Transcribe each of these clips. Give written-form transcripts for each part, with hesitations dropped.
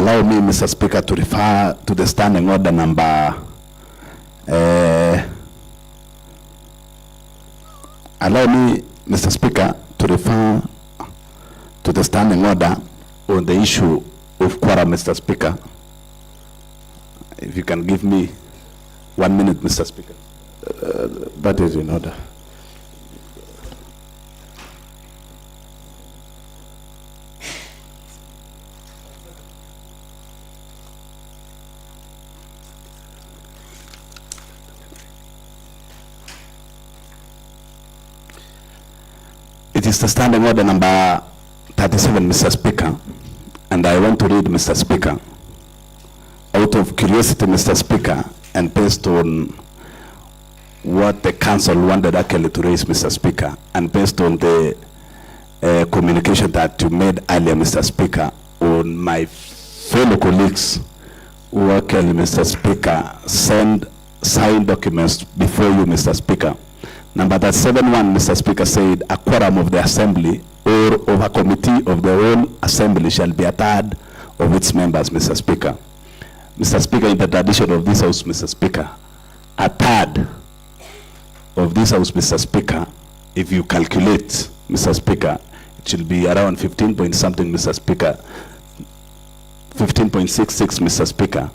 allow me, Mr. Speaker, to refer to the standing order number allow me, Mr. Speaker, to refer to the standing order on the issue of quorum, Mr. Speaker. If you can give me 1 minute, Mr. Speaker. That is in order. It is the standing order number 37, Mr. Speaker, and I want to read, Mr. Speaker, out of curiosity, Mr. Speaker, and based on what the council wanted actually to raise, Mr. Speaker, and based on the communication that you made earlier, Mr. Speaker, on my fellow colleagues who actually, Mr. Speaker, send signed documents before you, Mr. Speaker. Number 71, Mr. Speaker, said a quorum of the assembly or of a committee of the whole assembly shall be a third of its members, Mr. Speaker. Mr. Speaker, in the tradition of this house, Mr. Speaker, a third of this house, Mr. Speaker, if you calculate, Mr. Speaker, it should be around 15 point something, Mr. Speaker, 15.66, Mr. Speaker.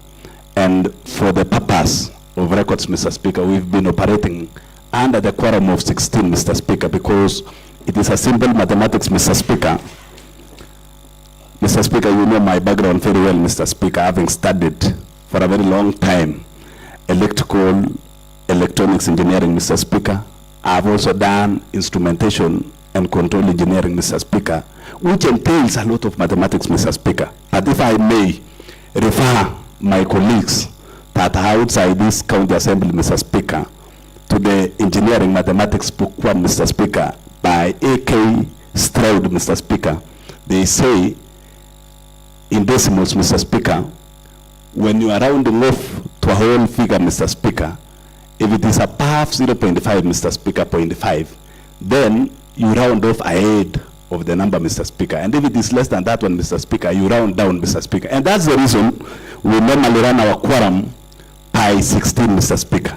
And for the purpose of records, Mr. Speaker, we've been operating under the quorum of 16, Mr. Speaker, because it is a simple mathematics, Mr. Speaker. Mr. Speaker, you know my background very well, Mr. Speaker, having studied for a very long time electrical, electronics engineering, Mr. Speaker. I've also done instrumentation and control engineering, Mr. Speaker, which entails a lot of mathematics, Mr. Speaker. But if I may refer my colleagues that are outside this county assembly, Mr. Speaker, to the engineering mathematics book 1, Mr. Speaker, by A.K. Stroud, Mr. Speaker. They say in decimals, Mr. Speaker, when you are rounding off to a whole figure, Mr. Speaker, if it is above 0.5, Mr. Speaker, 0.5, then you round off ahead of the number, Mr. Speaker. And if it is less than that one, Mr. Speaker, you round down, Mr. Speaker. And that's the reason we normally run our quorum by 16, Mr. Speaker.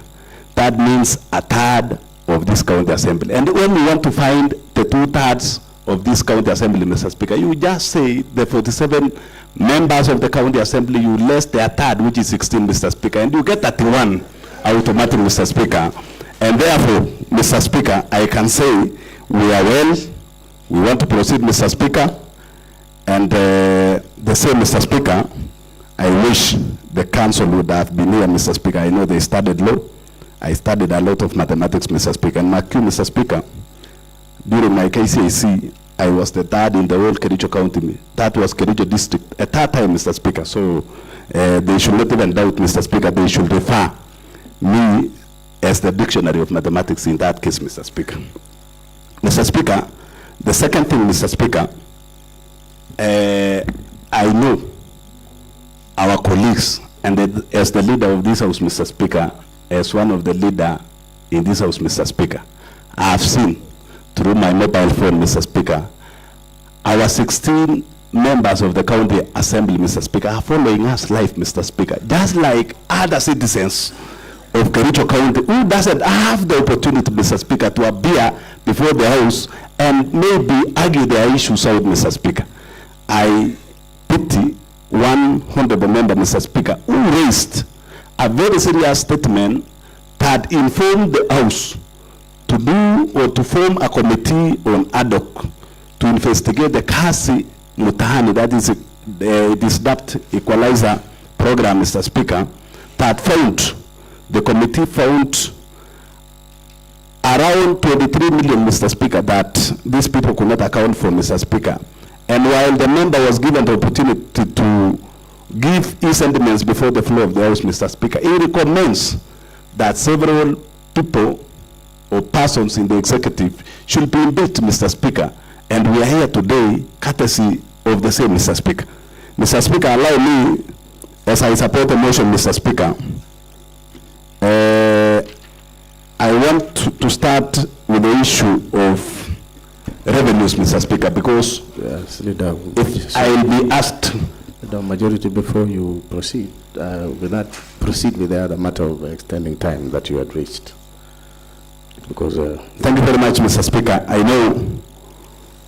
That means a third of this county assembly. And when we want to find the 2/3 of this county assembly, Mr. Speaker, you just say the 47 members of the county assembly, you less their third, which is 16, Mr. Speaker, and you get 31 automatically, Mr. Speaker. And therefore, Mr. Speaker, I can say we are well, we want to proceed, Mr. Speaker, and the same, Mr. Speaker, I wish the council would have been here, Mr. Speaker. I know they studied law. I studied a lot of mathematics, Mr. Speaker, and Mr. Speaker, during my KCAC, I was the third in the whole Kericho County. That was Kericho District, a third time, Mr. Speaker. So they should not even doubt, Mr. Speaker, they should refer me as the dictionary of mathematics in that case, Mr. Speaker. Mr. Speaker, the second thing, Mr. Speaker, I know our colleagues, and as the leader of this house, Mr. Speaker, as one of the leader in this house, Mr. Speaker, I have seen through my mobile phone, Mr. Speaker, our 16 members of the county assembly, Mr. Speaker, are following us live, Mr. Speaker, just like other citizens of Kericho County who doesn't have the opportunity, Mr. Speaker, to appear before the house and maybe argue their issues out, Mr. Speaker. I pity one honorable member, Mr. Speaker, who raised a very serious statement that informed the House to do or to form a committee on ad hoc to investigate the Kasi Mutai, that is the disrupt equalizer program, Mr. Speaker, that found, the committee found around 23 million, Mr. Speaker, that these people could not account for, Mr. Speaker. And while the member was given the opportunity to give his sentiments before the floor of the House, Mr. Speaker, he recommends that several people or persons in the executive should be impeached, Mr. Speaker. And we are here today courtesy of the same, Mr. Speaker. Mr. Speaker, allow me, as I support the motion, Mr. Speaker, I want to start with the issue of revenues, Mr. Speaker, because yes, leader, if I will be asked The majority, before you proceed with that, proceed with the other matter of extending time that you had reached. Because thank you very much, Mr. Speaker. I know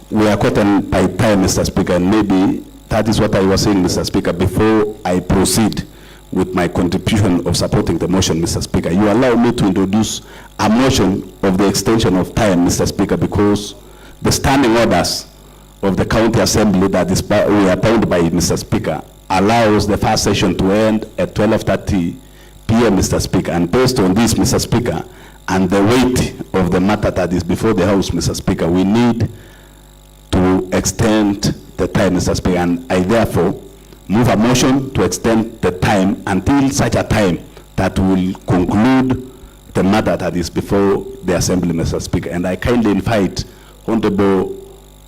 we are caught by time, Mr. Speaker, and maybe that is what I was saying, Mr. Speaker, before I proceed with my contribution of supporting the motion, Mr. Speaker. You allow me to introduce a motion of the extension of time, Mr. Speaker, because the standing orders of the County Assembly that is we are bound by, Mr. Speaker, allows the first session to end at 12:30 p.m., Mr. Speaker. And based on this, Mr. Speaker, and the weight of the matter that is before the House, Mr. Speaker, we need to extend the time, Mr. Speaker. And I therefore move a motion to extend the time until such a time that will conclude the matter that is before the Assembly, Mr. Speaker. And I kindly invite Honorable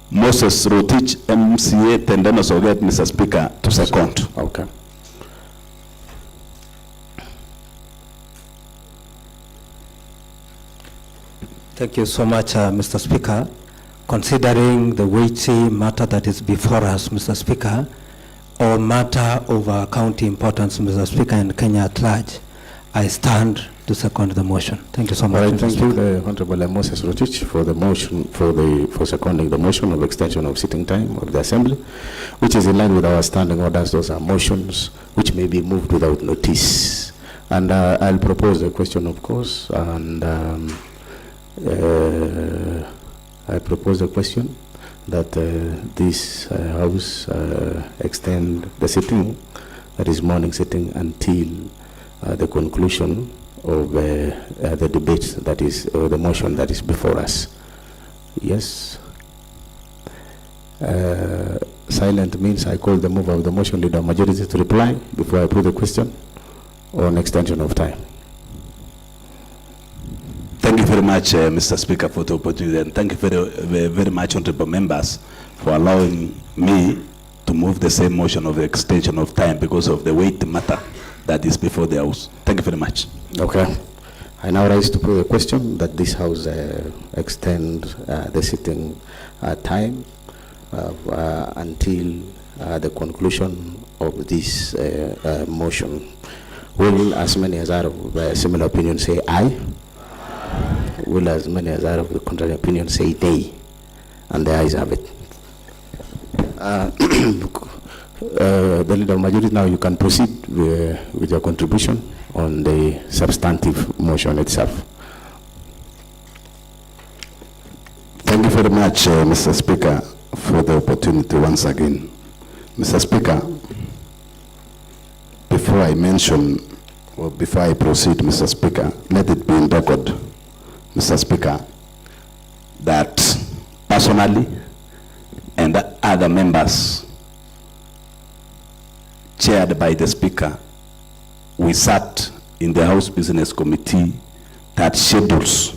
Moses Rotich, MCA, Tendenos Oget, Mr. Speaker, to second. okay. Thank you so much, Mr. Speaker. Considering the weighty matter that is before us, Mr. Speaker, or matter of county importance, Mr. Speaker, and Kenya at large, I stand to second the motion. Thank you so much. Right, thank you, the Honorable Moses Rotich, for the motion, for seconding the motion of extension of sitting time of the Assembly, which is in line with our standing orders. Those are motions which may be moved without notice. And I'll propose a question, of course, and I propose a question that this House extend the sitting, that is morning sitting, until the conclusion of the debate that is, or the motion that is before us. Yes. Silent means I call the mover of the motion leader majority to reply before I put the question on extension of time. Thank you very much, Mr. Speaker, for the opportunity, and thank you very much, honorable members, for allowing me to move the same motion of the extension of time because of the weight matter that is before the House. Thank you very much. Okay. I now rise to put the question that this House extend the sitting time until the conclusion of this motion. Will as many as are of similar opinion say aye? Will as many as are of the contrary opinion say nay? And the ayes have it. The leader of majority, now you can proceed with your contribution on the substantive motion itself. Thank you very much, Mr. Speaker, for the opportunity once again. Mr. Speaker, before I mention, or before I proceed, Mr. Speaker, let it be in record, Mr. Speaker, that personally and other members chaired by the Speaker, we sat in the House Business Committee that schedules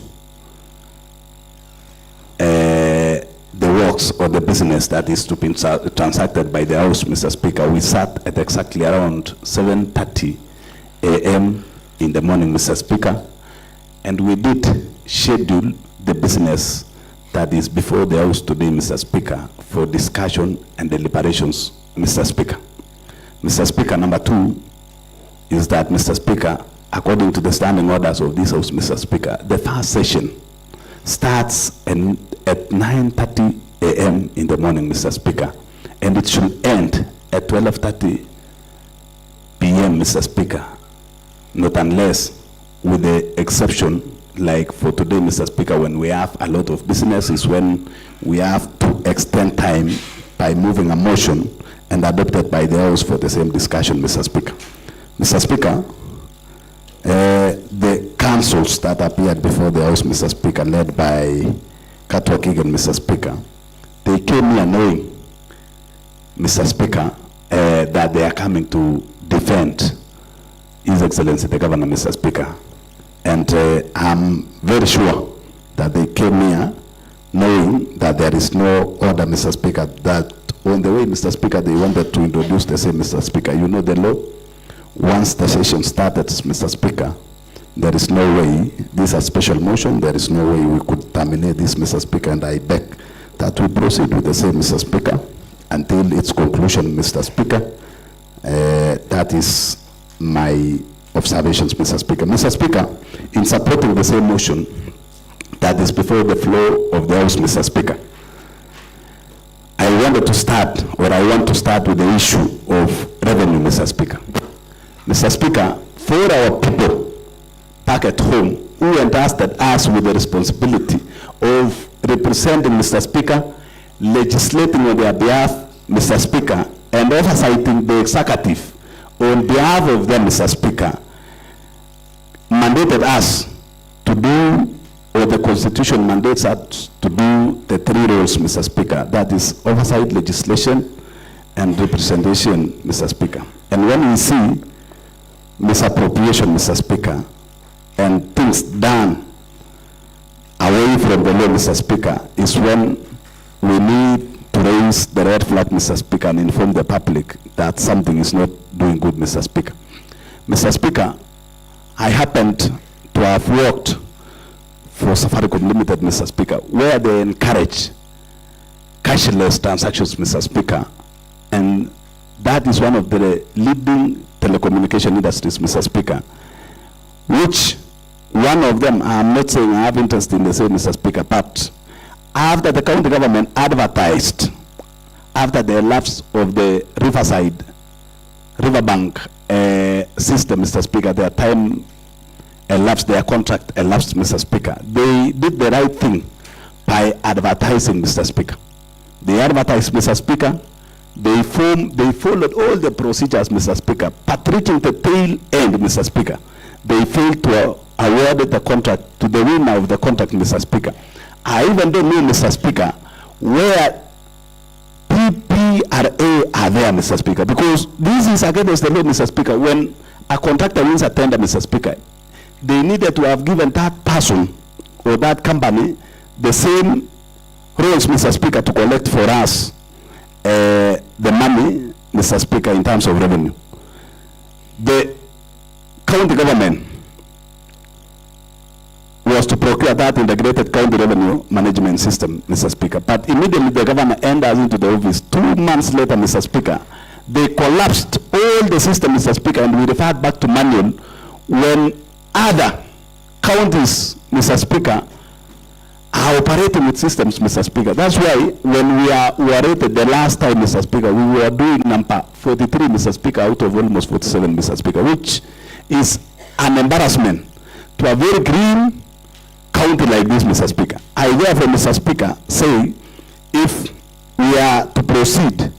the works or the business that is to be transacted by the House, Mr. Speaker. We sat at exactly around 7:30 a.m. in the morning, Mr. Speaker, and we did schedule the business that is before the House today, Mr. Speaker, for discussion and deliberations, Mr. Speaker. Mr. Speaker, number two is that, Mr. Speaker, according to the standing orders of this House, Mr. Speaker, the first session starts at 9:30 a.m. in the morning, Mr. Speaker, and it should end at 12:30 p.m., Mr. Speaker, not unless with the exception, like for today, Mr. Speaker, when we have a lot of business, is when we have to extend time by moving a motion and adopted by the House for the same discussion, Mr. Speaker. Mr. Speaker, the councils that appeared before the House, Mr. Speaker, led by Katwa Kigen, Mr. Speaker, they came here knowing, Mr. Speaker, that they are coming to defend His Excellency the Governor, Mr. Speaker. And I'm very sure that they came here knowing that there is no order, Mr. Speaker, that on the way, Mr. Speaker, they wanted to introduce the same, Mr. Speaker. You know the law. Once the session started, Mr. Speaker, there is no way, this is a special motion, there is no way we could terminate this, Mr. Speaker, and I beg that we proceed with the same, Mr. Speaker, until its conclusion, Mr. Speaker, That is my observations, Mr. Speaker. Mr. Speaker, in supporting the same motion that is before the floor of the House, Mr. Speaker, I want to start with the issue of revenue, Mr. Speaker. Mr. Speaker, for our people back at home who entrusted us with the responsibility of representing, Mr. Speaker, legislating on their behalf, Mr. Speaker, and oversighting the executive on behalf of them, Mr. Speaker, mandated us to do, or the Constitution mandates us to do the three roles, Mr. Speaker. That is oversight, legislation, and representation, Mr. Speaker. And when we see misappropriation, Mr. Speaker, and things done away from the law, Mr. Speaker, is when we need to raise the red flag, Mr. Speaker, and inform the public that something is not doing good, Mr. Speaker. Mr. Speaker, I happened to have worked for Safaricom Limited, Mr. Speaker, where they encourage cashless transactions, Mr. Speaker, and that is one of the leading telecommunication industries, Mr. Speaker, which one of them, I'm not saying I have interest in the same, Mr. Speaker, but after the county government advertised, after the lapse of the riverbank system, Mr. Speaker, their time elapsed, their contract elapsed, Mr. Speaker, they did the right thing by advertising, Mr. Speaker. They advertised, Mr. Speaker, they followed all the procedures, Mr. Speaker, but reaching the tail end, Mr. Speaker, they failed to award the contract to the winner of the contract, Mr. Speaker. I even don't know, Mr. Speaker, where PPRA are there, Mr. Speaker, because this is against the law, Mr. Speaker. When a contractor wins a tender, Mr. Speaker, they needed to have given that person or that company the same roles, Mr. Speaker, to collect for us the money, Mr. Speaker, in terms of revenue. The county government was to procure that integrated county revenue management system, Mr. Speaker. But immediately the governor entered into the office. 2 months later, Mr. Speaker, they collapsed all the system, Mr. Speaker, and we referred back to manual when other counties, Mr. Speaker, are operating with systems, Mr. Speaker. That's why when we were rated the last time, Mr. Speaker, we were doing number 43, Mr. Speaker, out of almost 47, Mr. Speaker, which is an embarrassment to a very green county like this, Mr. Speaker. I therefore, Mr. Speaker, say if we are to proceed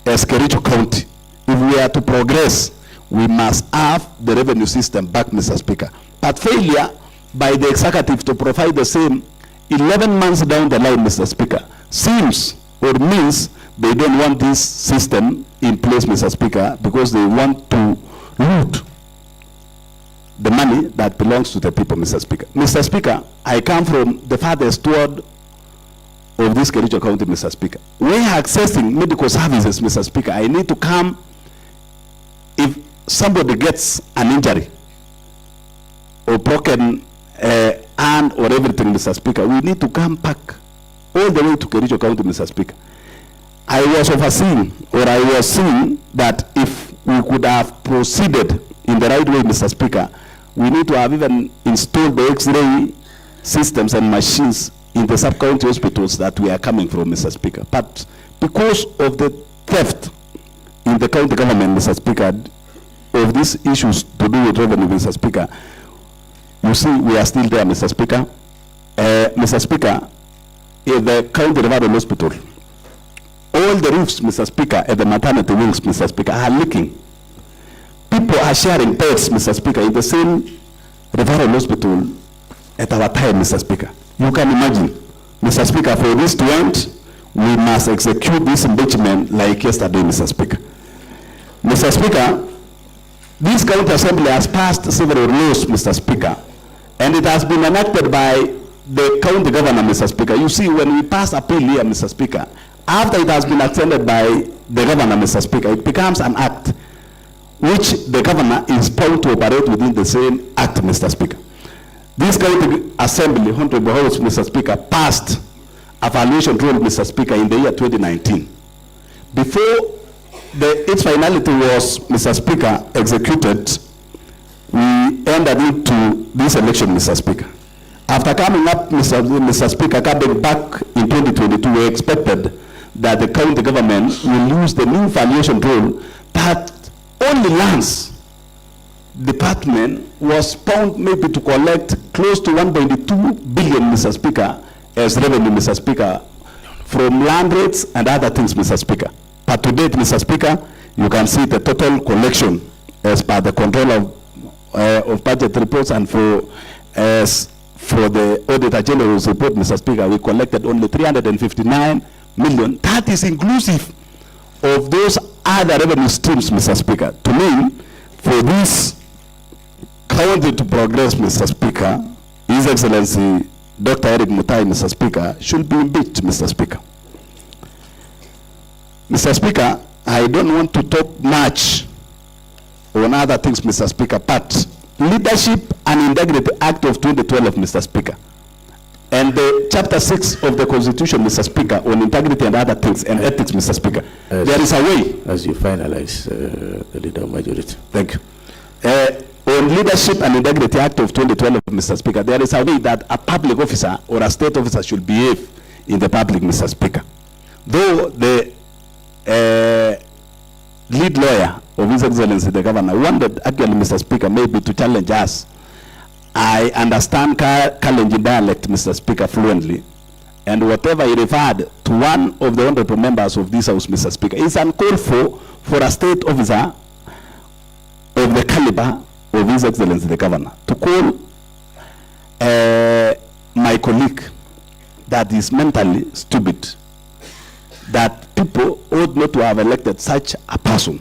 as Kericho County, if we are to progress, we must have the revenue system back, Mr. Speaker. But failure by the executive to provide the same 11 months down the line, Mr. Speaker, seems or means they don't want this system in place, Mr. Speaker, because they want to loot the money that belongs to the people, Mr. Speaker. Mr. Speaker, I come from the farthest ward of this Kericho County, Mr. Speaker. We are accessing medical services, Mr. Speaker. I need to come if somebody gets an injury or broken arm or everything, Mr. Speaker. We need to come back all the way to Kericho County, Mr. Speaker. I was overseeing, or I was seeing that if we could have proceeded in the right way, Mr. Speaker, we need to have even installed the X-ray systems and machines in the sub-county hospitals that we are coming from, Mr. Speaker. But because of the theft in the county government, Mr. Speaker, of these issues to do with revenue, Mr. Speaker, you see, we are still there, Mr. Speaker. Mr. Speaker, in the county referral hospital, all the roofs, Mr. Speaker, at the maternity wings, Mr. Speaker, are leaking. People are sharing beds, Mr. Speaker, in the same referral hospital at our time, Mr. Speaker. You can imagine, Mr. Speaker, for this to end, we must execute this impeachment like yesterday, Mr. Speaker. Mr. Speaker, this county assembly has passed several laws, Mr. Speaker, and it has been enacted by the county governor, Mr. Speaker. You see, when we pass a bill here, Mr. Speaker, after it has been extended by the governor, Mr. Speaker, it becomes an act which the governor is bound to operate within the same act, Mr. Speaker. This county assembly, Honorable House, Mr. Speaker, passed a valuation rule, Mr. Speaker, in the year 2019. Before its finality was, Mr. Speaker, executed. We entered into this election, Mr. Speaker. After coming up, Mr. Speaker, coming back in 2022, we expected that the county government will use the new valuation rule that only lands department was found maybe to collect close to 1.2 billion, Mr. Speaker, as revenue, Mr. Speaker, from land rates and other things, Mr. Speaker. But to date, Mr. Speaker, you can see the total collection as per the control of budget reports, and for the Auditor General's report, Mr. Speaker, we collected only 359 million. That is inclusive of those other revenue streams, Mr. Speaker. To me, for this county to progress, Mr. Speaker, His Excellency Dr. Eric Mutai, Mr. Speaker, should be impeached, Mr. Speaker. Mr. Speaker, I don't want to talk much on other things, Mr. Speaker, but Leadership and Integrity Act of 2012, Mr. Speaker, and the Chapter 6 of the Constitution, Mr. Speaker, on integrity and other things and ethics, Mr. Speaker. There is a way. As you finalize the leader of majority. Thank you. On Leadership and Integrity Act of 2012, Mr. Speaker, there is a way that a public officer or a state officer should behave in the public, Mr. Speaker. Though the lead lawyer of His Excellency the Governor wanted, actually, Mr. Speaker, maybe to challenge us. I understand Kalenjin dialect, Mr. Speaker, fluently, and whatever he referred to one of the honorable members of this House, Mr. Speaker, is uncalled for a state officer of the caliber of His Excellency the Governor to call my colleague that is mentally stupid, that people ought not to have elected such a person,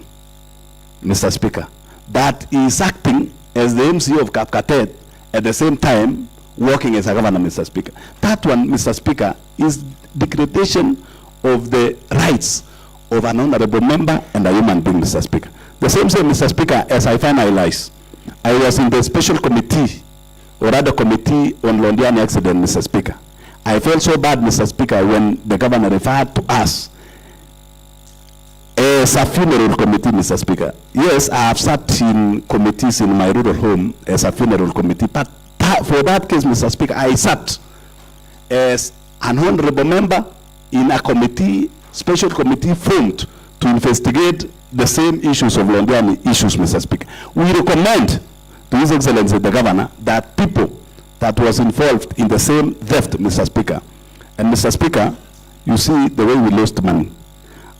Mr. Speaker, that is acting as the MC of Kapkatet at the same time working as a governor, Mr. Speaker. That one, Mr. Speaker, is degradation of the rights of an honorable member and a human being, Mr. Speaker. The same thing, Mr. Speaker, as I finalize, I was in the special committee, or rather committee on Londiani accident, Mr. Speaker. I felt so bad, Mr. Speaker, when the governor referred to us as a funeral committee, Mr. Speaker. Yes, I have sat in committees in my rural home as a funeral committee, but for that case, Mr. Speaker, I sat as an honorable member in a committee, special committee formed to investigate the same issues of Londiani issues, Mr. Speaker. We recommend to His Excellency the Governor that people that was involved in the same theft, Mr. Speaker. And Mr. Speaker, you see the way we lost money.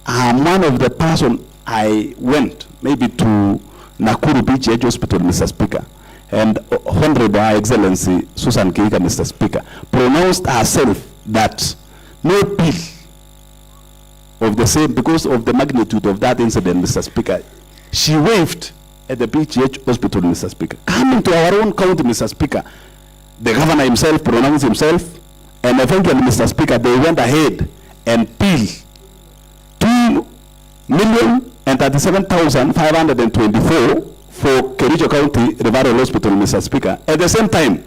I'm one of the person I went maybe to Nakuru Beach Edge Hospital, Mr. Speaker, and Honorable Her Excellency Susan Kericho, Mr. Speaker, pronounced herself that no bill of the same, because of the magnitude of that incident, Mr. Speaker, she waived at the Beach Edge Hospital, Mr. Speaker. Coming to our own county, Mr. Speaker, the governor himself pronounced himself, and eventually, Mr. Speaker, they went ahead and billed 2,037,524 for Kericho County Referral Hospital, Mr. Speaker. At the same time,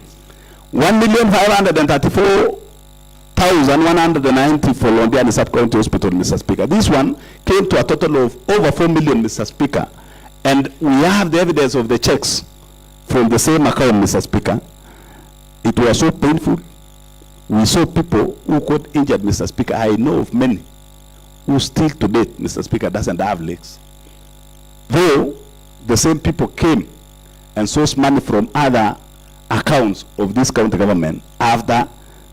1,534,190 for Londiani Sub-County Hospital, Mr. Speaker. This one came to a total of over 4 million, Mr. Speaker. And we have the evidence of the checks from the same account, Mr. Speaker. It was so painful. We saw people who got injured, Mr. Speaker. I know of many who still to date, Mr. Speaker, doesn't have legs. Though the same people came and sourced money from other accounts of this county government after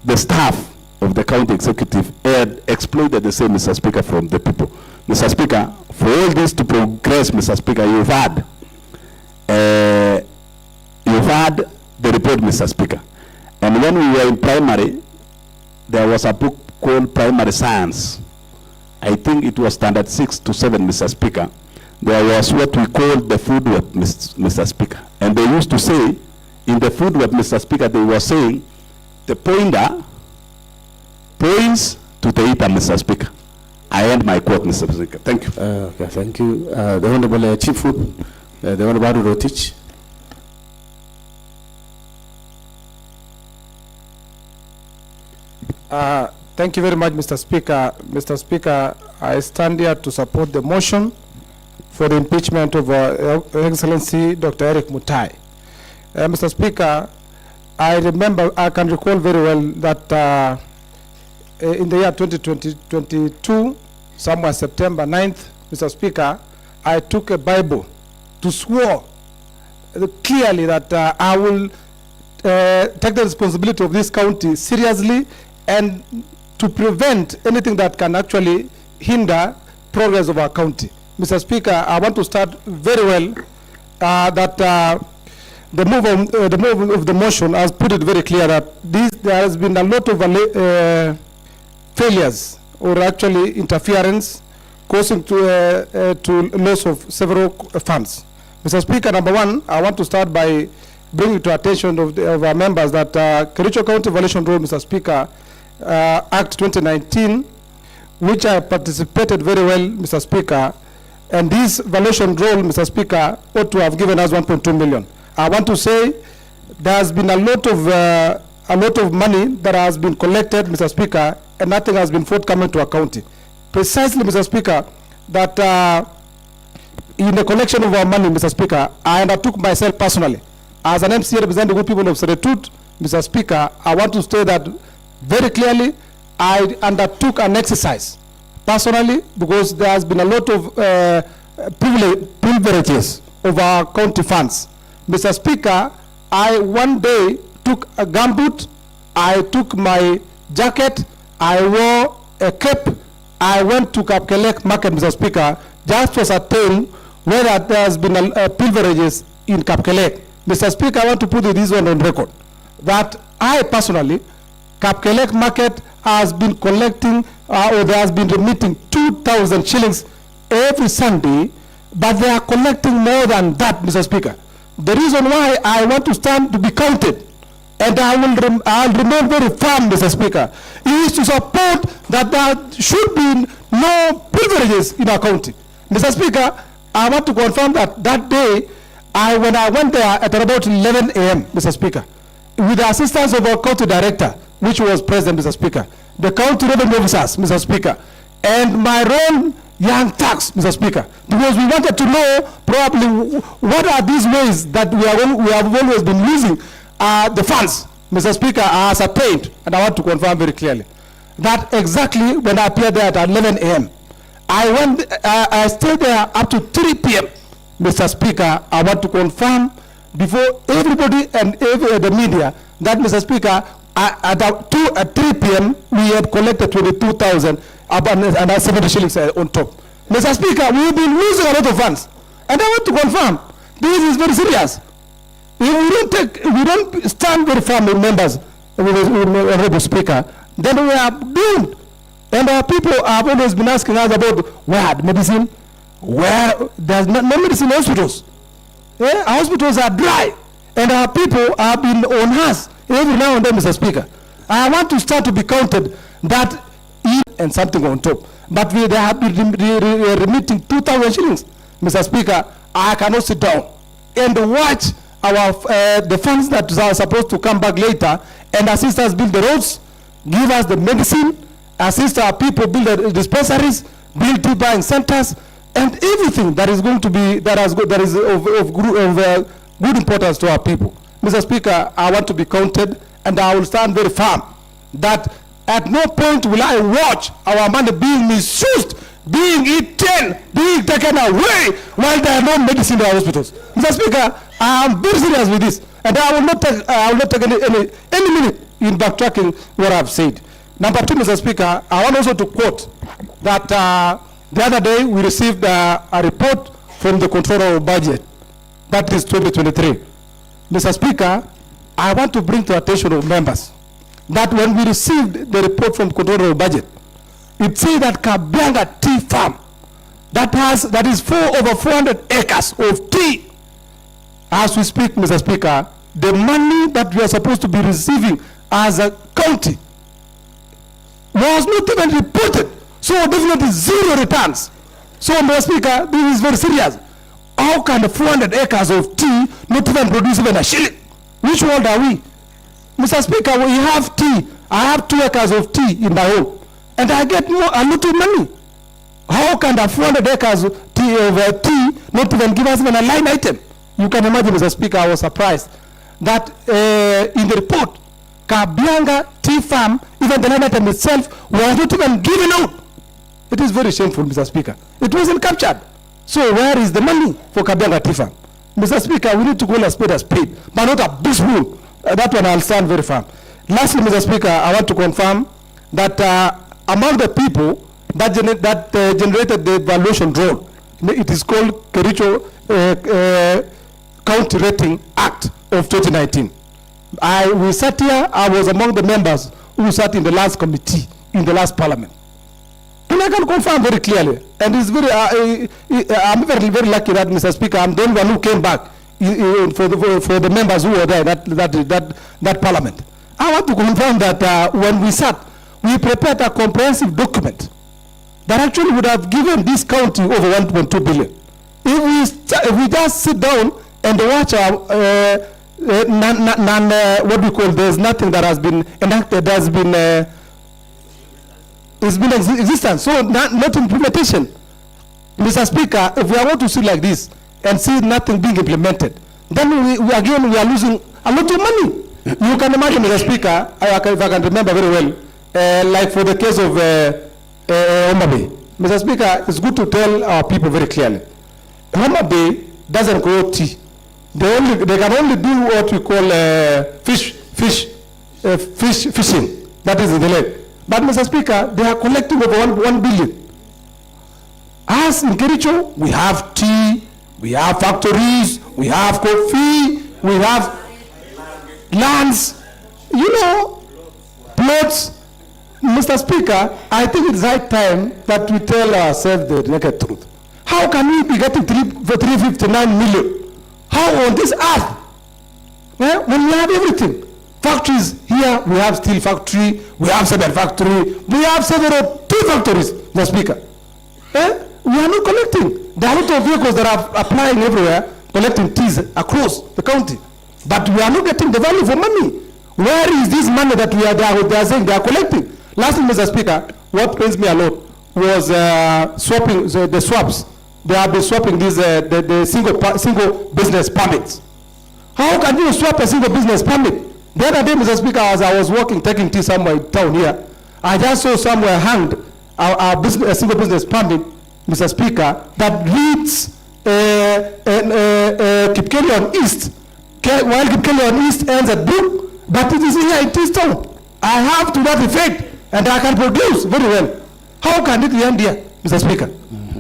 the staff of the county executive had exploited the same, Mr. Speaker, from the people. Mr. Speaker, for all this to progress, Mr. Speaker, you've had the report, Mr. Speaker. And when we were in primary, there was a book called Primary Science. I think it was standard 6 to 7, Mr. Speaker. There was what we called the food web, Mr. Speaker. And they used to say, in the food web, Mr. Speaker, they were saying, the pointer points to the eater, Mr. Speaker. I end my quote, Mr. Speaker. Thank you. Okay, thank you. The Honorable Chief Whip, the Honorable Rotich. Thank you very much, Mr. Speaker. Mr. Speaker, I stand here to support the motion for the impeachment of Excellency Dr. Eric Mutai. Mr. Speaker, I can recall very well that in the year 2022, somewhere September 9th, Mr. Speaker, I took a Bible to swear clearly that I will take the responsibility of this county seriously and to prevent anything that can actually hinder progress of our county. Mr. Speaker, I want to start very well that the move of the motion has put it very clear that there has been a lot of failures or actually interference causing to loss of several funds. Mr. Speaker, number one, I want to start by bringing to attention of our members that Kericho County Violation Rule, Mr. Speaker, Act 2019, which I participated very well, Mr. Speaker, and this violation rule, Mr. Speaker, ought to have given us 1.2 million. I want to say there has been a lot of money that has been collected, Mr. Speaker, and nothing has been forthcoming to our county. Precisely, Mr. Speaker, that in the collection of our money, Mr. Speaker, I undertook myself personally, as an MCA representing the good people of Seretut, Mr. Speaker, I want to state that very clearly, I undertook an exercise personally because there has been a lot of privileges of our county funds. Mr. Speaker, I one day took a gumboot, I took my jacket, I wore a cap, I went to Kapkelek market, Mr. Speaker, just to ascertain whether there has been privileges in Kapkelek. Mr. Speaker, I want to put this one on record, that I personally, Kapkelek market has been collecting or there has been remitting 2,000 shillings every Sunday, but they are collecting more than that, Mr. Speaker. The reason why I want to stand to be counted, and I'll remain very firm, Mr. Speaker, is to support that there should be no privileges in our county. Mr. Speaker, I want to confirm that that day, when I went there at about 11 a.m., Mr. Speaker, with the assistance of our county director, which was present, Mr. Speaker, the county revenue officers, Mr. Speaker, and my own young tax, Mr. Speaker, because we wanted to know probably what are these ways that we have always been using the funds, Mr. Speaker, are ascertained, and I want to confirm very clearly that exactly when I appeared there at 11 a.m., I stayed there up to 3 p.m. Mr. Speaker, I want to confirm before everybody and the media that, Mr. Speaker, at 3 p.m. we had collected 22,000 and 70 shillings on top. Mr. Speaker, we've been losing a lot of funds, and I want to confirm this is very serious. If we don't stand very firm with members, Honorable Speaker, then we are doomed. And our people have always been asking us about where medicine, where there's no medicine hospitals. Our hospitals are dry, and our people have been on us every now and then, Mr. Speaker. I want to start to be counted that and something on top. But they have been remitting 2,000 shillings. Mr. Speaker, I cannot sit down and watch the funds that are supposed to come back later and assist us build the roads, give us the medicine, assist our people build the dispensaries, build tea buying centers, and everything that is going to be that is of good importance to our people. Mr. Speaker, I want to be counted, and I will stand very firm that at no point will I watch our money being misused, being eaten, being taken away while there are no medicine in our hospitals. Mr. Speaker, I am very serious with this, and I will not take any minute in backtracking what I've said. Number two, Mr. Speaker, I want also to quote that the other day we received a report from the Controller of Budget, that is 2023. Mr. Speaker, I want to bring to attention of members that when we received the report from Controller of Budget, it says that Kabianga Tea Farm, that is over 400 acres of tea. As we speak, Mr. Speaker, the money that we are supposed to be receiving as a county was not even reported. So definitely zero returns. So, Mr. Speaker, this is very serious. How can the 400 acres of tea not even produce even a shilling? Which world are we? Mr. Speaker, we have tea. I have 2 acres of tea in my home, and I get a lot of money. How can the 400 acres of tea not even give us even a line item? You can imagine, Mr. Speaker, I was surprised that in the report, Kabianga Tea Farm, even the line item itself, was not even given out. It is very shameful, Mr. Speaker. It wasn't captured. So where is the money for Kabianga Tea Farm? Mr. Speaker, we need to call a spade, but not a big spoon. That one I'll stand very firm. Lastly, Mr. Speaker, I want to confirm that among the people that generated the evaluation drone, it is called Kericho County Rating Act of 2019. We sat here, I was among the members who sat in the last committee, in the last parliament. And I can confirm very clearly, and it's very, I'm very, very lucky that, Mr. Speaker, I'm the one who came back for the members who were there, that parliament. I want to confirm that when we sat, we prepared a comprehensive document that actually would have given this county over 1.2 billion. If we just sit down and watch what we call, there's nothing that has been enacted, has been it's been existence, so not implementation. Mr. Speaker, if we are going to see like this and see nothing being implemented, then we are losing a lot of money. You can imagine, Mr. Speaker, if I can remember very well, like for the case of Homa Bay. Mr. Speaker, it's good to tell our people very clearly. Homa Bay doesn't grow tea. They can only do what we call fishing. That is in the lake. But, Mr. Speaker, they are collecting over 1 billion. As in Kericho, we have tea, we have factories, we have coffee, we have lands, plots. Mr. Speaker, I think it's high time that we tell ourselves the naked truth. How can we be getting 359 million? How on this earth? Well, when we have everything. Factories here, we have steel factory, we have cement factory, we have tea factories, Mr. Speaker. We are not collecting. There are a lot of vehicles that are applying everywhere, collecting teas across the county. But we are not getting the value for money. Where is this money that they are saying they are collecting? Lastly, Mr. Speaker, what pains me a lot was swapping the swaps. They have been swapping these the single business permits. How can you swap a single business permit? The other day, Mr. Speaker, as I was walking, taking tea somewhere in town here, I just saw somewhere hanged a single business permit, Mr. Speaker, that reads Kipkelion East, while Kipkelion East ends at Brook, but it is here in this town. I have to that effect, and I can produce very well. How can it end here, Mr. Speaker?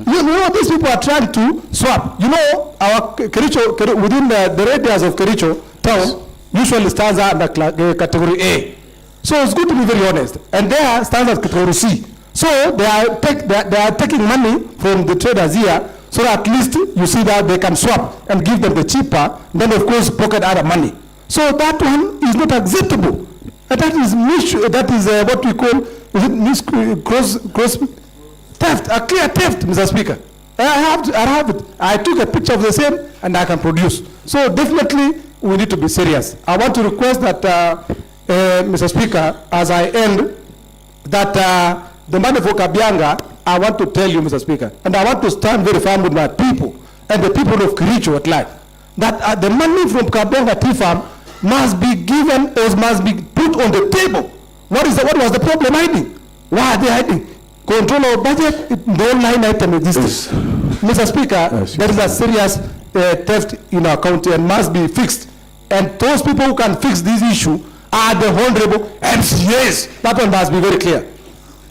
You know, these people are trying to swap. You know, our Kericho, within the radius of Kericho town, usually stands under category A. So it's good to be very honest. And there stands at category C. So they are taking money from the traders here, so that at least you see that they can swap and give them the cheaper, then of course pocket other money. So that one is not acceptable. And that is what we call gross theft, a clear theft, Mr. Speaker. I have it. I took a picture of the same and I can produce. So definitely we need to be serious. I want to request that, Mr. Speaker, as I end, that the money for Kabianga, I want to tell you, Mr. Speaker, and I want to stand very firm with my people and the people of Kericho at large, that the money from Kabianga Tea Farm must be given or must be put on the table. What was the problem hiding? Why are they hiding? Control our budget, the line item exists. Mr. Speaker, there is a serious theft in our county and must be fixed. And those people who can fix this issue are the honorable MCAs. That one must be very clear.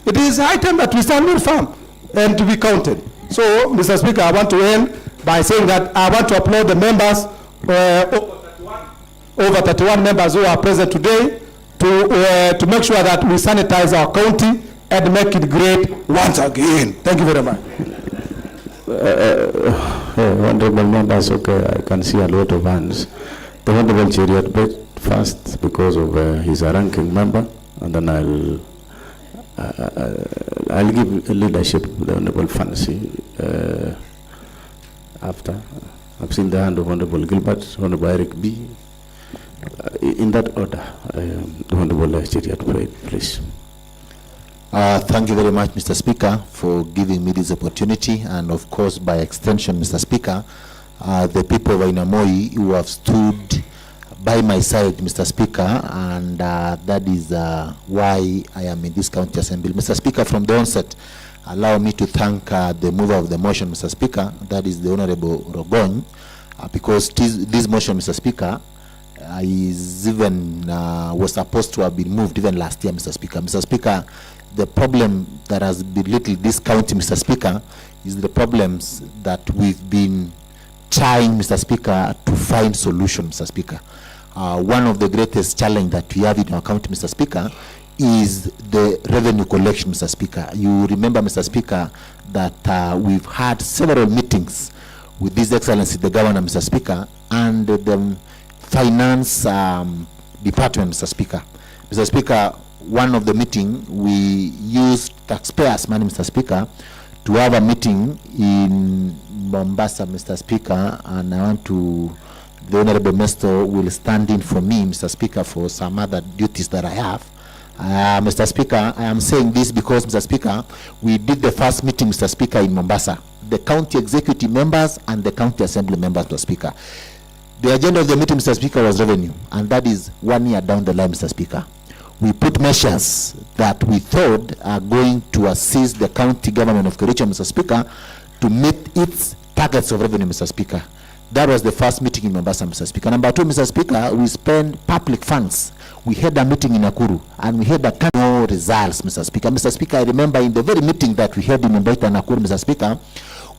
It is high time that we stand very firm and to be counted. So, Mr. Speaker, I want to end by saying that I want to applaud the members, over 31 members who are present today, to make sure that we sanitize our county and make it great once again. Thank you very much. Honorable members, okay, I can see a lot of hands. The Honorable Chariot first because of he's a ranking member, and then I'll give leadership to the Honorable Fancy after. I've seen the hand of Honorable Gilbert, Honorable Eric B. In that order, the Honorable Chariot, please. Thank you very much, Mr. Speaker, for giving me this opportunity, and of course, by extension, Mr. Speaker, the people of Inamoi who have stood by my side, Mr. Speaker, and that is why I am in this county assembly. Mr. Speaker, from the onset, allow me to thank the mover of the motion, Mr. Speaker, that is the Honorable Rogony, because this motion, Mr. Speaker, is even was supposed to have been moved even last year, Mr. Speaker. Mr. Speaker, the problem that has belittled this county, Mr. Speaker, is the problems that we've been trying, Mr. Speaker, to find solutions, Mr. Speaker. One of the greatest challenge that we have in our county, Mr. Speaker, is the revenue collection, Mr. Speaker. You remember, Mr. Speaker, that we've had several meetings with His Excellency the Governor, Mr. Speaker, and the Finance Department, Mr. Speaker. Mr. Speaker, one of the meeting, we used taxpayers' money, Mr. Speaker, to have a meeting in Mombasa, Mr. Speaker, and I want to, the Honorable Minister will stand in for me, Mr. Speaker, for some other duties that I have. Mr. Speaker, I am saying this because, Mr. Speaker, we did the first meeting, Mr. Speaker, in Mombasa. The county executive members and the county assembly members, Mr. Speaker. The agenda of the meeting, Mr. Speaker, was revenue, and that is 1 year down the line, Mr. Speaker. We put measures that we thought are going to assist the county government of Kericho, Mr. Speaker, to meet its targets of revenue, Mr. Speaker. That was the first meeting in Mombasa, Mr. Speaker. Number 2, Mr. Speaker, we spend public funds. We had a meeting in Nakuru, and we had no results, Mr. Speaker. Mr. Speaker, I remember in the very meeting that we had in Mumbai and Nakuru, Mr. Speaker,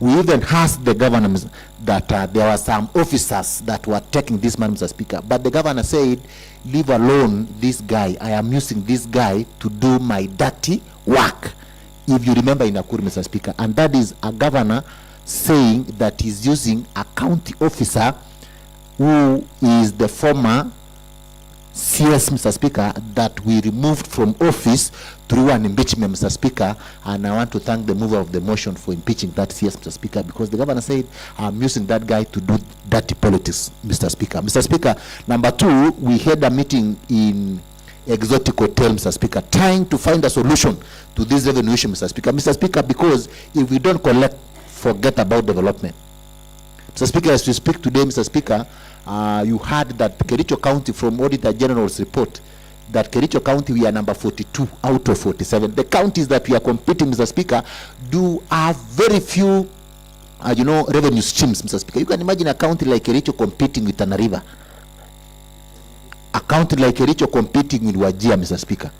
we even asked the governor that there were some officers that were taking this man, Mr. Speaker. But the governor said, leave alone this guy. I am using this guy to do my dirty work. If you remember in Nakuru, Mr. Speaker. And that is a governor saying that he's using a county officer who is the former CS, Mr. Speaker, that we removed from office through an impeachment, Mr. Speaker, and I want to thank the mover of the motion for impeaching that CS, Mr. Speaker, because the governor said, I'm using that guy to do dirty politics, Mr. Speaker. Mr. Speaker, number 2, we had a meeting in Exotic Hotel, Mr. Speaker, trying to find a solution to this revenue issue, Mr. Speaker. Mr. Speaker, because if we don't collect, forget about development. Mr. Speaker, as we speak today, Mr. Speaker, you heard that Kericho County, from Auditor General's report, that Kericho County, we are number 42 out of 47. The counties that we are competing, Mr. Speaker, do have very few, revenue streams, Mr. Speaker. You can imagine a county like Kericho competing with Tana River. A county like Kericho competing with Wajir, Mr. Speaker.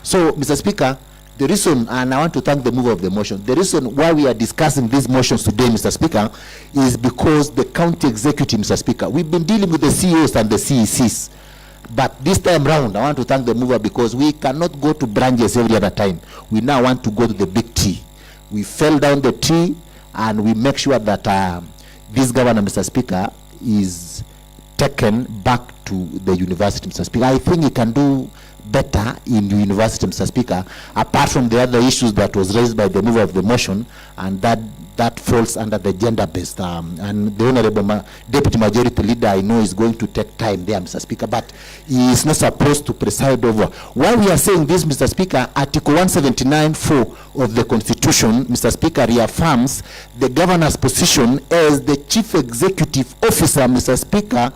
So, Mr. Speaker, the reason, and I want to thank the mover of the motion, the reason why we are discussing these motions today, Mr. Speaker, is because the county executive, Mr. Speaker, we've been dealing with the CEOs and the CECs. But this time round, I want to thank the mover because we cannot go to branches every other time. We now want to go to the big tree. We fell down the tree and we make sure that this governor, Mr. Speaker, is taken back to the university, Mr. Speaker. I think he can do better in the university, Mr. Speaker, apart from the other issues that was raised by the mover of the motion, and that falls under the gender-based. And the Honorable Deputy Majority Leader, I know, is going to take time there, Mr. Speaker, but he is not supposed to preside over. Why we are saying this, Mr. Speaker, Article 179(4) of the Constitution, Mr. Speaker, reaffirms the governor's position as the Chief Executive Officer, Mr. Speaker,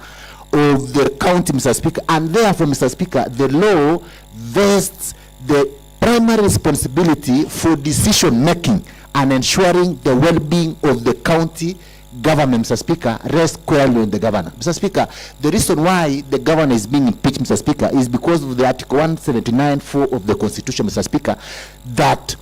of the county, Mr. Speaker, and therefore, Mr. Speaker, the law vests the primary responsibility for decision making and ensuring the well-being of the county government, Mr. Speaker, rests squarely on the governor. Mr. Speaker, the reason why the governor is being impeached, Mr. Speaker, is because of the Article 179(4) of the Constitution, Mr. Speaker, that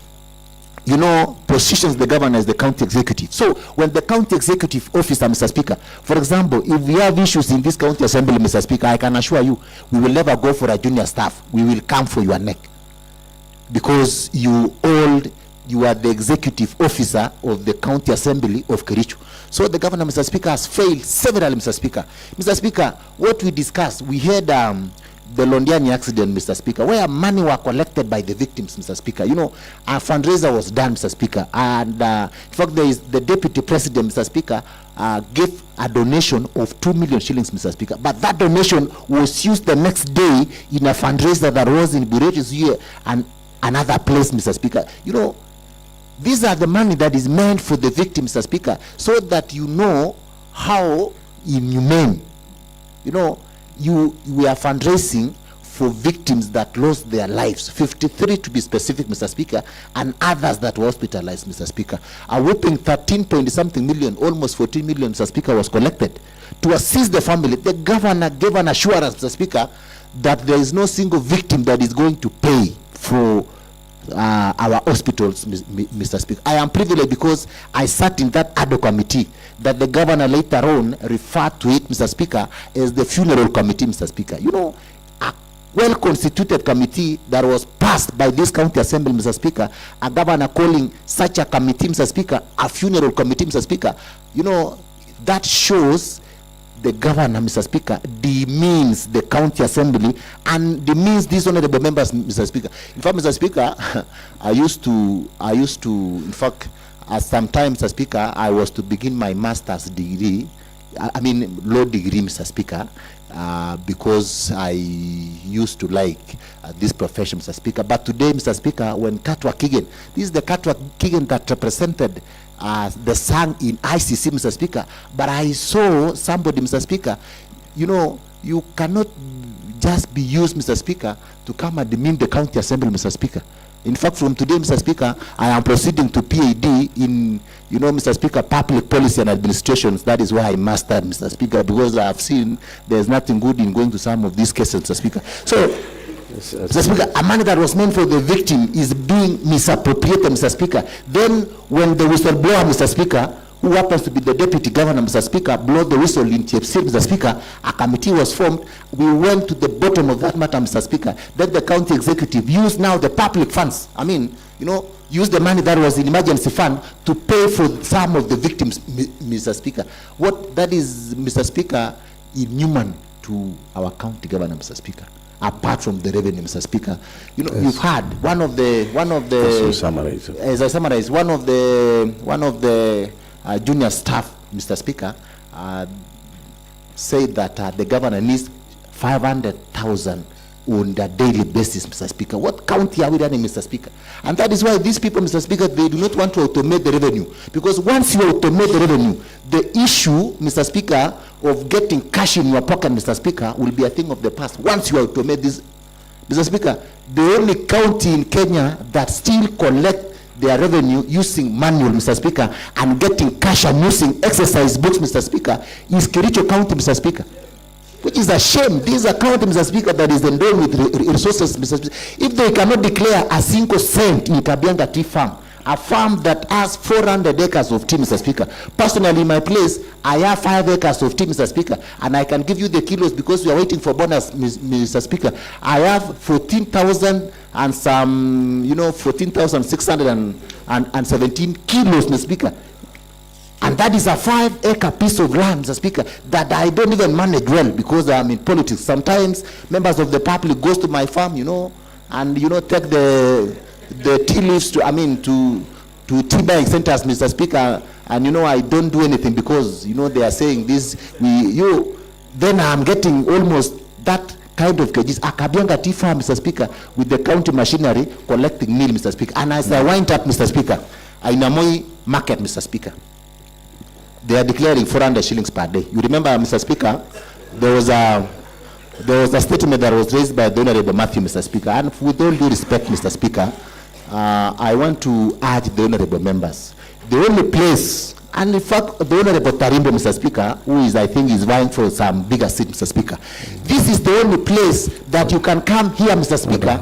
positions the governor as the county executive. So when the county executive officer, Mr. Speaker, for example, if we have issues in this county assembly, Mr. Speaker, I can assure you, we will never go for a junior staff. We will come for your neck. Because you are the executive officer of the county assembly of Kericho. So the governor, Mr. Speaker, has failed severally, Mr. Speaker. Mr. Speaker, what we discussed, we had the Londiani accident, Mr. Speaker, where money were collected by the victims, Mr. Speaker. You know, a fundraiser was done, Mr. Speaker, and in fact, there is the deputy president, Mr. Speaker, gave a donation of 2 million shillings, Mr. Speaker. But that donation was used the next day in a fundraiser that was in Bureau's year and another place, Mr. Speaker. You know, these are the money that is meant for the victims, Mr. Speaker, so that you know how inhumane, you know, we are fundraising for victims that lost their lives, 53 to be specific, Mr. Speaker, and others that were hospitalized, Mr. Speaker. A whopping 13 point something million, almost 14 million, Mr. Speaker, was collected to assist the family. The governor gave an assurance, Mr. Speaker, that there is no single victim that is going to pay for our hospitals, Mr. Speaker. I am privileged because I sat in that ad hoc committee that the governor later on referred to it, Mr. Speaker, as the funeral committee, Mr. Speaker. You know, a well-constituted committee that was passed by this county assembly, Mr. Speaker, a governor calling such a committee, Mr. Speaker, a funeral committee, Mr. Speaker. You know, that shows the governor, Mr. Speaker, demeans the county assembly and demeans these honorable members, Mr. Speaker. In fact, Mr. Speaker, I used to, in fact, at some time, Mr. Speaker, I was to begin my master's degree, law degree, Mr. Speaker, because I used to like this profession, Mr. Speaker. But today, Mr. Speaker, when Katwa Kigen, this is the Katwa Kigen that represented the song in ICC, Mr. Speaker. But I saw somebody, Mr. Speaker, you know, you cannot just be used, Mr. Speaker, to come and demean the county assembly, Mr. Speaker. In fact, from today, Mr. Speaker, I am proceeding to PhD in, you know, Mr. Speaker, public policy and administrations. That is why I mastered, Mr. Speaker, because I have seen there's nothing good in going to some of these cases, Mr. Speaker. So, Mr. Speaker, a money that was meant for the victim is being misappropriated, Mr. Speaker. Then, when the whistleblower, Mr. Speaker, who happens to be the deputy governor, Mr. Speaker, blew the whistle in TFC, Mr. Speaker, a committee was formed. We went to the bottom of that matter, Mr. Speaker. Then the county executive used now the public funds. Use the money that was in emergency fund to pay for some of the victims, Mr. Speaker. What that is, Mr. Speaker, inhuman to our county governor, Mr. Speaker. Apart from the revenue, Mr. Speaker, you know, yes. You've had one of the as I summarize, one of the junior staff, Mr. Speaker, said that the governor needs 500,000 on a daily basis, Mr. Speaker. What county are we running, Mr. Speaker? And that is why these people, Mr. Speaker, they do not want to automate the revenue. Because once you automate the revenue, the issue, Mr. Speaker, of getting cash in your pocket, Mr. Speaker, will be a thing of the past. Once you automate this, Mr. Speaker, the only county in Kenya that still collect their revenue using manual, Mr. Speaker, and getting cash and using exercise books, Mr. Speaker, is Kericho County, Mr. Speaker. Which is a shame. This is a county, Mr. Speaker, that is endowed with resources, Mr. Speaker. If they cannot declare a single cent in Kabianga tea farm, a farm that has 400 acres of tea, Mr. Speaker. Personally, in my place, I have 5 acres of tea, Mr. Speaker, and I can give you the kilos because we are waiting for bonus, Mr. Speaker. I have 14,000 and some, 14,617 kilos, Mr. Speaker. And that is a 5-acre piece of land, Mr. Speaker, that I don't even manage well because I'm in politics. Sometimes members of the public goes to my farm, and, take the tea leaves to tea buying centers, Mr. Speaker, and, I don't do anything because, they are saying this, then I'm getting almost that kind of cages. A Kabianga tea farm, Mr. Speaker, with the county machinery collecting meal, Mr. Speaker. And as I wind up, Mr. Speaker, in Amoi market, Mr. Speaker, they are declaring 400 shillings per day. You remember, Mr. Speaker, there was a statement that was raised by the Honorable Matthew, Mr. Speaker, and with all due respect, Mr. Speaker, I want to urge the Honorable members. The only place, and in fact, the Honorable Tarimbo, Mr. Speaker, who is, I think, is vying for some bigger seat, Mr. Speaker. This is the only place that you can come here, Mr. Speaker.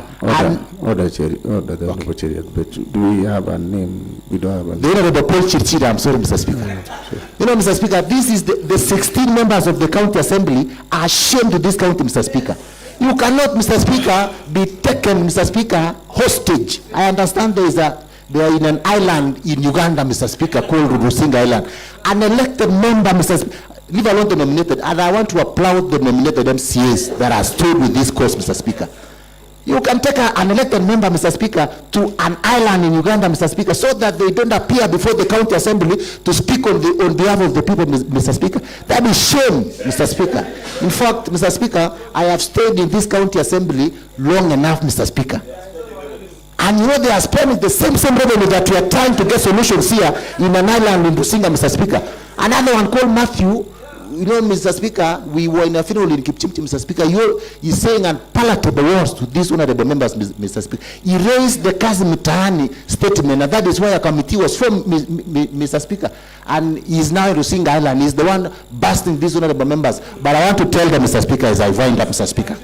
But do we have a name? We don't have a name. The Honorable Paul Chirchira, I'm sorry, Mr. Speaker. Sure. Mr. Speaker, this is the 16 members of the county assembly are ashamed of this county, Mr. Speaker. You cannot, Mr. Speaker, be taken, Mr. Speaker, hostage. I understand they are in an island in Uganda, Mr. Speaker, called Rusinga Island. An elected member, Mr. Speaker, leave alone the nominated, and I want to applaud the nominated MCAs that are stood with this cause, Mr. Speaker. You can take an elected member, Mr. Speaker, to an island in Uganda, Mr. Speaker, so that they don't appear before the county assembly to speak on behalf of the people, Mr. Speaker. That is shame, Mr. Speaker. In fact, Mr. Speaker, I have stayed in this county assembly long enough, Mr. Speaker. And you know, they are spending the same revenue that we are trying to get solutions here in an island in Businga, Mr. Speaker. Another one called Matthew. You know, Mr. Speaker, we were in a funeral in Kipchimchi, Mr. Speaker. He's saying unpalatable words to these honorable members, Mr. Speaker. He raised the Kazi Mitaani statement, and that is why a committee was from, Mr. Speaker. And he's now in Rusinga Island. He's the one busting these honorable members. But I want to tell them, Mr. Speaker, as I wind up, Mr. Speaker,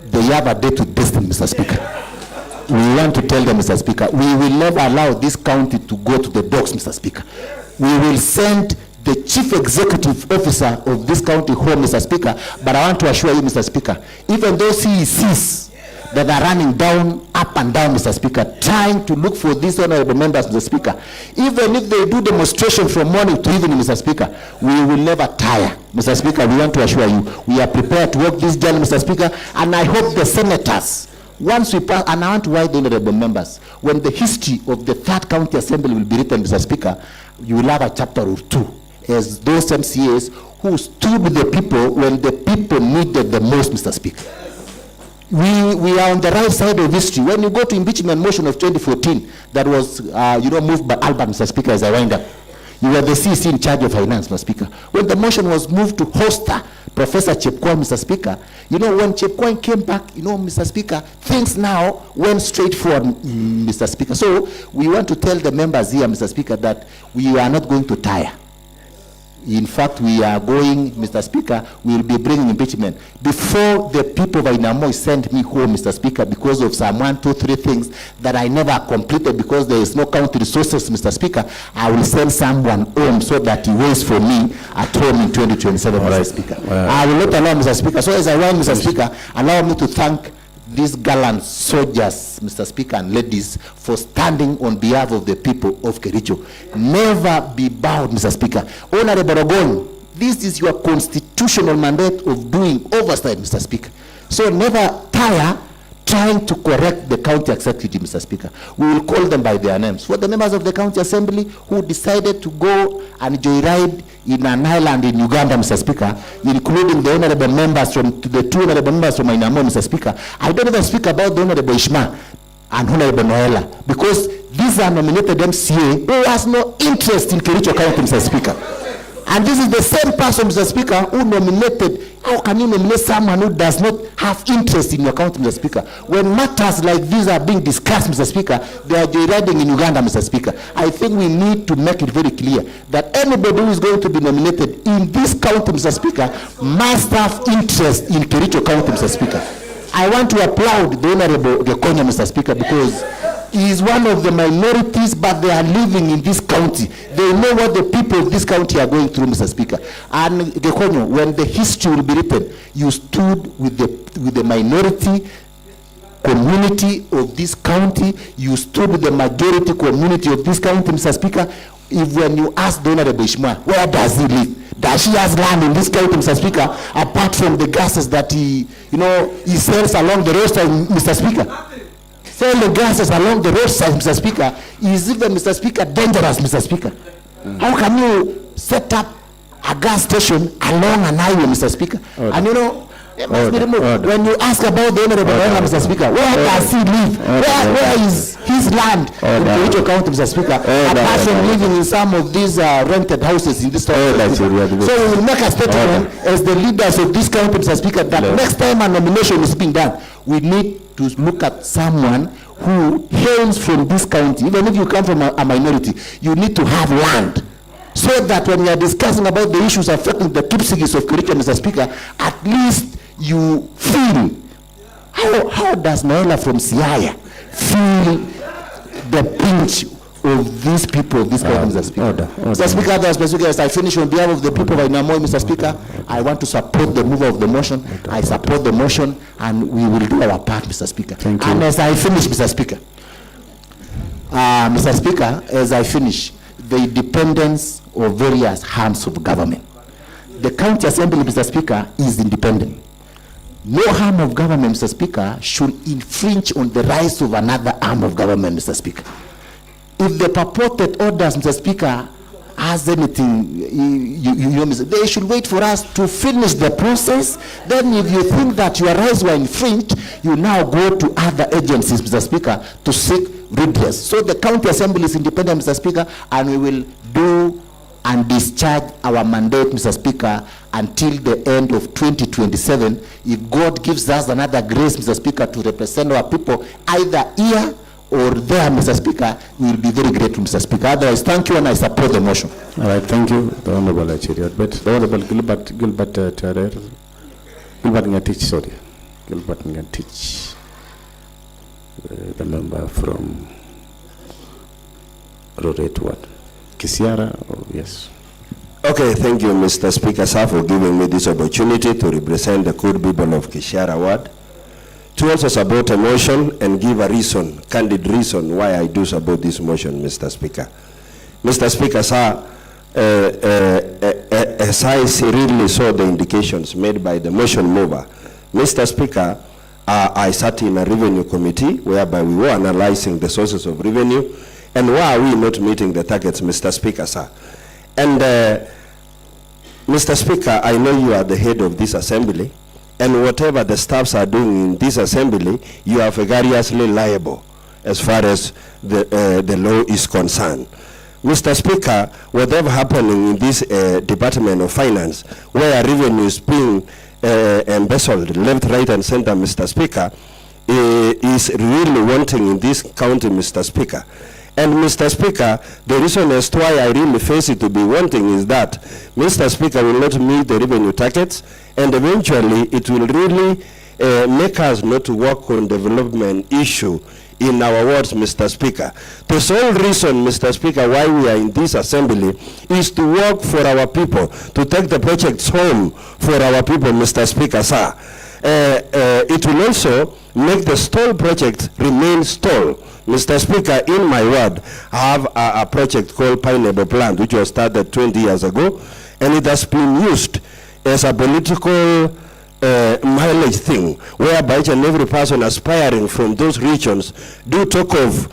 they have a day to destiny, Mr. Speaker. We want to tell them, Mr. Speaker, we will never allow this county to go to the dogs, Mr. Speaker. We will send the chief executive officer of this county home, Mr. Speaker, but I want to assure you, Mr. Speaker, even those CECs that are running down, up and down, Mr. Speaker, trying to look for these honorable members, Mr. Speaker, even if they do demonstration from morning to evening, Mr. Speaker, we will never tire. Mr. Speaker, we want to assure you, we are prepared to work this journey, Mr. Speaker, and I hope the senators, once we pass, and I want to write the honorable members, when the history of the third county assembly will be written, Mr. Speaker, you will have a chapter or two as those MCAs who stood with the people when the people needed the most, Mr. Speaker. We are on the right side of history. When you go to impeachment motion of 2014, that was, moved by Albert, Mr. Speaker, as I wind up. You were the CC in charge of finance, Mr. Speaker. When the motion was moved to hoster Professor Chepkwony, Mr. Speaker, you know, when Chepkwony came back, you know, Mr. Speaker, things now went straight forward, Mr. Speaker. So we want to tell the members here, Mr. Speaker, that we are not going to tire. In fact, we are going, Mr. Speaker, we will be bringing impeachment. Before the people of Ainamoi sent me home, Mr. Speaker, because of some 1, 2, 3 things that I never completed because there is no county resources, Mr. Speaker, I will send someone home so that he waits for me at home in 2027, Mr. Speaker. I will not allow, Mr. Speaker. So as I want, Mr. Speaker, allow me to thank these gallant soldiers, Mr. Speaker, and ladies, for standing on behalf of the people of Kericho. Never be bowed, Mr. Speaker. Honorable Ogon, this is your constitutional mandate of doing oversight, Mr. Speaker. So never tire trying to correct the county executive, Mr. Speaker. We will call them by their names. For the members of the county assembly who decided to go and joyride in an island in Uganda, Mr. Speaker, including the honorable members the 2 honorable members from Ainamoi, Mr. Speaker, I don't even speak about the honorable Ishma and honorable Noela, because these are nominated MCA who has no interest in Kericho County, Mr. Speaker. And this is the same person, Mr. Speaker, who nominated. How can you nominate someone who does not have interest in your county, Mr. Speaker? When matters like these are being discussed, Mr. Speaker, they are joyriding in Uganda, Mr. Speaker. I think we need to make it very clear that anybody who is going to be nominated in this county, Mr. Speaker, must have interest in Kericho County, Mr. Speaker. I want to applaud the Honorable Gekonya, Mr. Speaker, because he is one of the minorities, but they are living in this county. They know what the people of this county are going through, Mr. Speaker. And Gekonyo, when the history will be written, you stood with the minority community of this county. You stood with the majority community of this county, Mr. Speaker. If when you ask the Honorable Ishma, where does he live? Does he has land in this county, Mr. Speaker, apart from the gases that he sells along the roadside, Mr. Speaker? Sell the gases along the roadside, Mr. Speaker, is even, Mr. Speaker, dangerous, Mr. Speaker. How can you set up a gas station along an highway, Mr. Speaker? And you know, it must be removed. When you ask about the Honorable Mr. Speaker, where does he live? Where is his land in Kericho County, Mr. Speaker? Apart from living in some of these rented houses in this town. So we will make a statement as the leaders of this county, Mr. Speaker, that next time a nomination is being done, we need to look at someone who hails from this county. Even if you come from a minority, you need to have land, so that when we are discussing about the issues affecting the Kipsigis of Kericho, Mr. Speaker, at least you feel, how does Noela from Siaya feel the pinch of these people, this county, Mr. Speaker? Mr. Speaker, Mr. Speaker, as I finish on behalf of the people of Ainamoi, Mr. Speaker, I want to support the mover of the motion. I support the motion, and we will do our part, Mr. Speaker. Thank you. And as I finish, Mr. Speaker, Mr. Speaker, as I finish, the independence of various arms of government. The county assembly, Mr. Speaker, is independent. No arm of government, Mr. Speaker, should infringe on the rights of another arm of government, Mr. Speaker. If the purported orders, Mr. Speaker, has anything, they should wait for us to finish the process. Then if you think that your rights were infringed, you now go to other agencies, Mr. Speaker, to seek redress. So the county assembly is independent, Mr. Speaker, and we will do and discharge our mandate, Mr. Speaker, until the end of 2027. If God gives us another grace, Mr. Speaker, to represent our people either here or there, Mr. Speaker, we will be very grateful, Mr. Speaker. Otherwise, thank you, and I support the motion. All right, thank you, the Honorable Achiriot. But the Honorable Gilbert Ngatich, sorry. Gilbert Ngatich, the member from Roret Ward. Kisiara, oh, yes. Okay, thank you, Mr. Speaker, sir, for giving me this opportunity to represent the good people of Kisiara Ward, to also support a motion and give a reason, candid reason, why I do support this motion, Mr. Speaker. Mr. Speaker, sir, as I really saw the indications made by the motion mover, Mr. Speaker, I sat in a revenue committee whereby we were analyzing the sources of revenue and why are we not meeting the targets, Mr. Speaker, sir. And Mr. Speaker, I know you are the head of this assembly, and whatever the staffs are doing in this assembly, you are vicariously liable as far as the law is concerned. Mr. Speaker, whatever happening in this Department of Finance, where revenue is being embezzled left, right, and center, Mr. Speaker, is really wanting in this county, Mr. Speaker. And Mr. Speaker, the reason as to why I really face it to be wanting is that Mr. Speaker will not meet the revenue targets, and eventually it will really make us not to work on development issue in our wards, Mr. Speaker. The sole reason, Mr. Speaker, why we are in this assembly is to work for our people, to take the projects home for our people, Mr. Speaker, sir. It will also make the stall project remain stall. Mr. Speaker, in my ward, I have a project called Pineapple Plant, which was started 20 years ago, and it has been used as a political mileage thing, whereby each and every person aspiring from those regions do talk of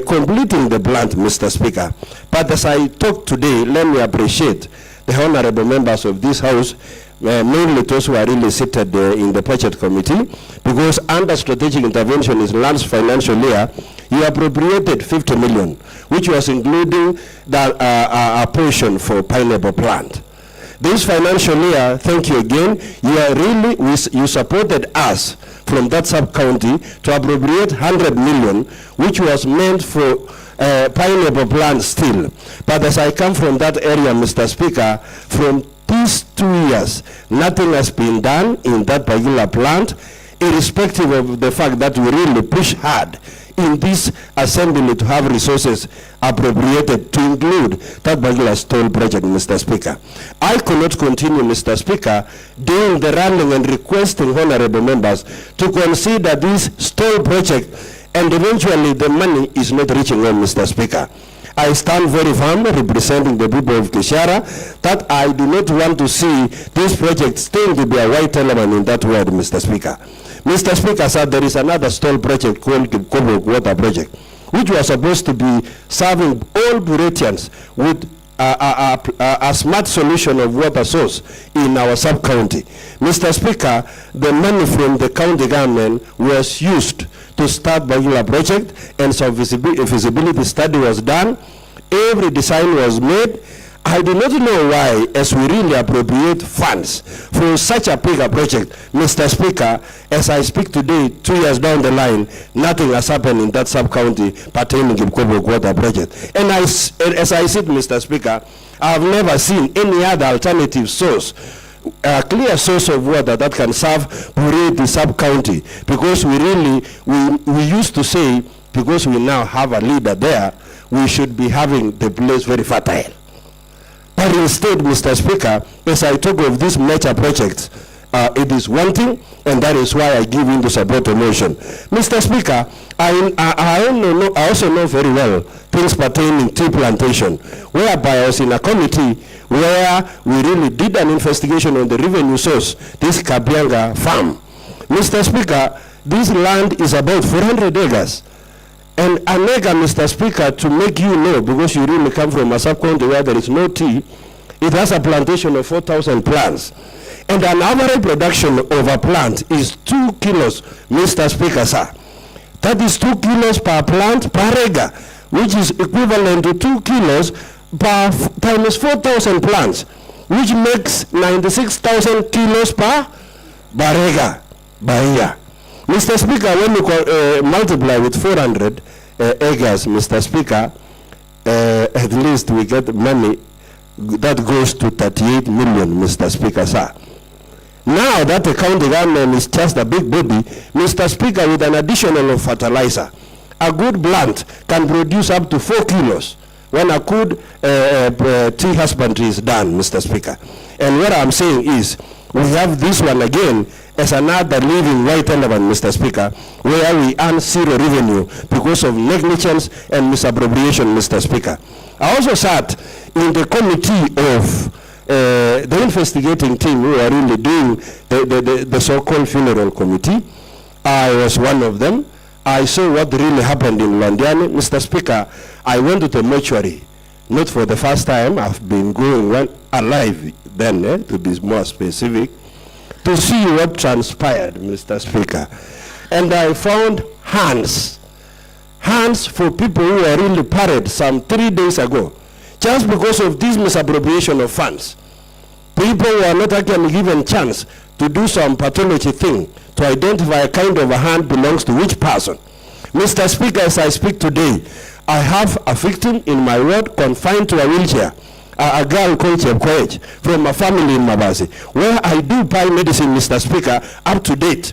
completing the plant, Mr. Speaker. But as I talk today, let me appreciate the honorable members of this House, mainly those who are really seated in the budget committee, because under strategic intervention in last financial year, you appropriated 50 million, which was including a portion for Pineapple Plant. This financial year, thank you again, you supported us from that sub-county to appropriate 100 million, which was meant for Pineapple Plant still. But as I come from that area, Mr. Speaker, from these 2 years, nothing has been done in that particular plant, irrespective of the fact that we really push hard in this assembly to have resources appropriated to include that particular stall project, Mr. Speaker. I cannot continue, Mr. Speaker, doing the running and requesting honorable members to consider this stall project, and eventually the money is not reaching home, Mr. Speaker. I stand very firm representing the people of Kisiara that I do not want to see this project still to be a white element in that word, Mr. Speaker. Mr. Speaker, sir, there is another stall project called Kericho Water Project, which was supposed to be serving all Buretians with a smart solution of water source in our sub-county. Mr. Speaker, the money from the county government was used to start particular project, and so feasibility study was done. Every design was made. I do not know why, as we really appropriate funds for such a bigger project, Mr. Speaker, as I speak today, 2 years down the line, nothing has happened in that sub-county pertaining to Kericho Water Project. And as I said, Mr. Speaker, I have never seen any other alternative source, a clear source of water that can serve Bureti sub-county, because we used to say, because we now have a leader there, we should be having the place very fertile. But instead, Mr. Speaker, as I talk of this major project, it is wanting, and that is why I give in to support the motion. Mr. Speaker, I also know very well things pertaining tea plantation, whereby I was in a committee where we really did an investigation on the revenue source, this Kabianga farm. Mr. Speaker, this land is about 400 acres. And an acre, Mr. Speaker, to make you know, because you really come from a sub-county where there is no tea, it has a plantation of 4,000 plants. And an average production of a plant is 2 kilos, Mr. Speaker, sir. That is 2 kilos per plant per acre, which is equivalent to 2 kilos per times 4,000 plants, which makes 96,000 kilos per acre by year. Mr. Speaker, when you multiply with 400 acres, Mr. Speaker, at least we get money that goes to 38 million, Mr. Speaker, sir. Now that the county government is just a big baby, Mr. Speaker, with an additional fertilizer, a good plant can produce up to 4 kilos when a good tea husbandry is done, Mr. Speaker. And what I'm saying is, we have this one again as another living white elephant, Mr. Speaker, where we earn zero revenue because of negligence and misappropriation, Mr. Speaker. I also sat in the committee of the investigating team who are really doing the so-called funeral committee. I was one of them. I saw what really happened in Londiani. Mr. Speaker, I went to the mortuary, not for the first time. I've been going alive then, to be more specific, to see what transpired, Mr. Speaker. And I found hands for people who were really buried some 3 days ago, just because of this misappropriation of funds. People were not actually given chance to do some pathology thing to identify a kind of a hand belongs to which person. Mr. Speaker, as I speak today, I have a victim in my ward confined to a wheelchair, a girl called Chepkoech from a family in Mabasi, where I do buy medicine, Mr. Speaker, up to date.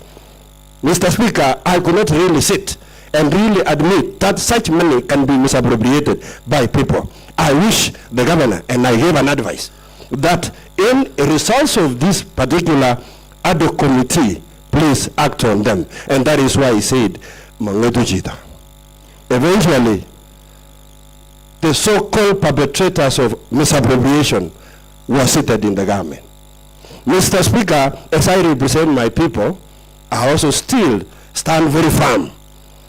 Mr. Speaker, I could not really sit and really admit that such money can be misappropriated by people. I wish the governor, and I gave an advice, that in results of this particular ad hoc committee, please act on them. And that is why he said, Mangetu. Eventually, the so-called perpetrators of misappropriation were seated in the government. Mr. Speaker, as I represent my people, I also still stand very firm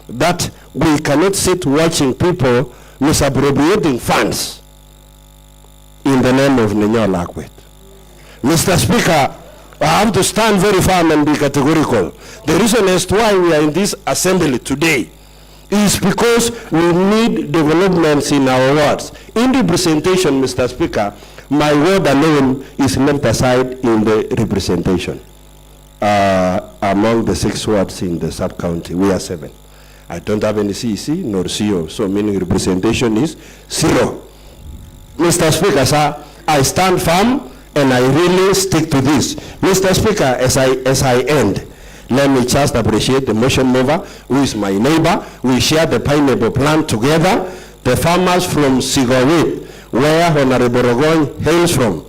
that we cannot sit watching people misappropriating funds in the name of Ninyola Akwet. Mr. Speaker, I have to stand very firm and be categorical. The reason as to why we are in this assembly today is because we need developments in our wards. In representation, Mr. Speaker, my ward alone is left aside in the representation. Among the 6 wards in the sub-county, we are 7. I don't have any CEC nor CO, so meaning representation is 0. Mr. Speaker, sir, I stand firm and I really stick to this. Mr. Speaker, as I end, let me just appreciate the motion mover, who is my neighbor. We share the pineapple plant together. The farmers from Sigawit, where Honorable Rogon hails from,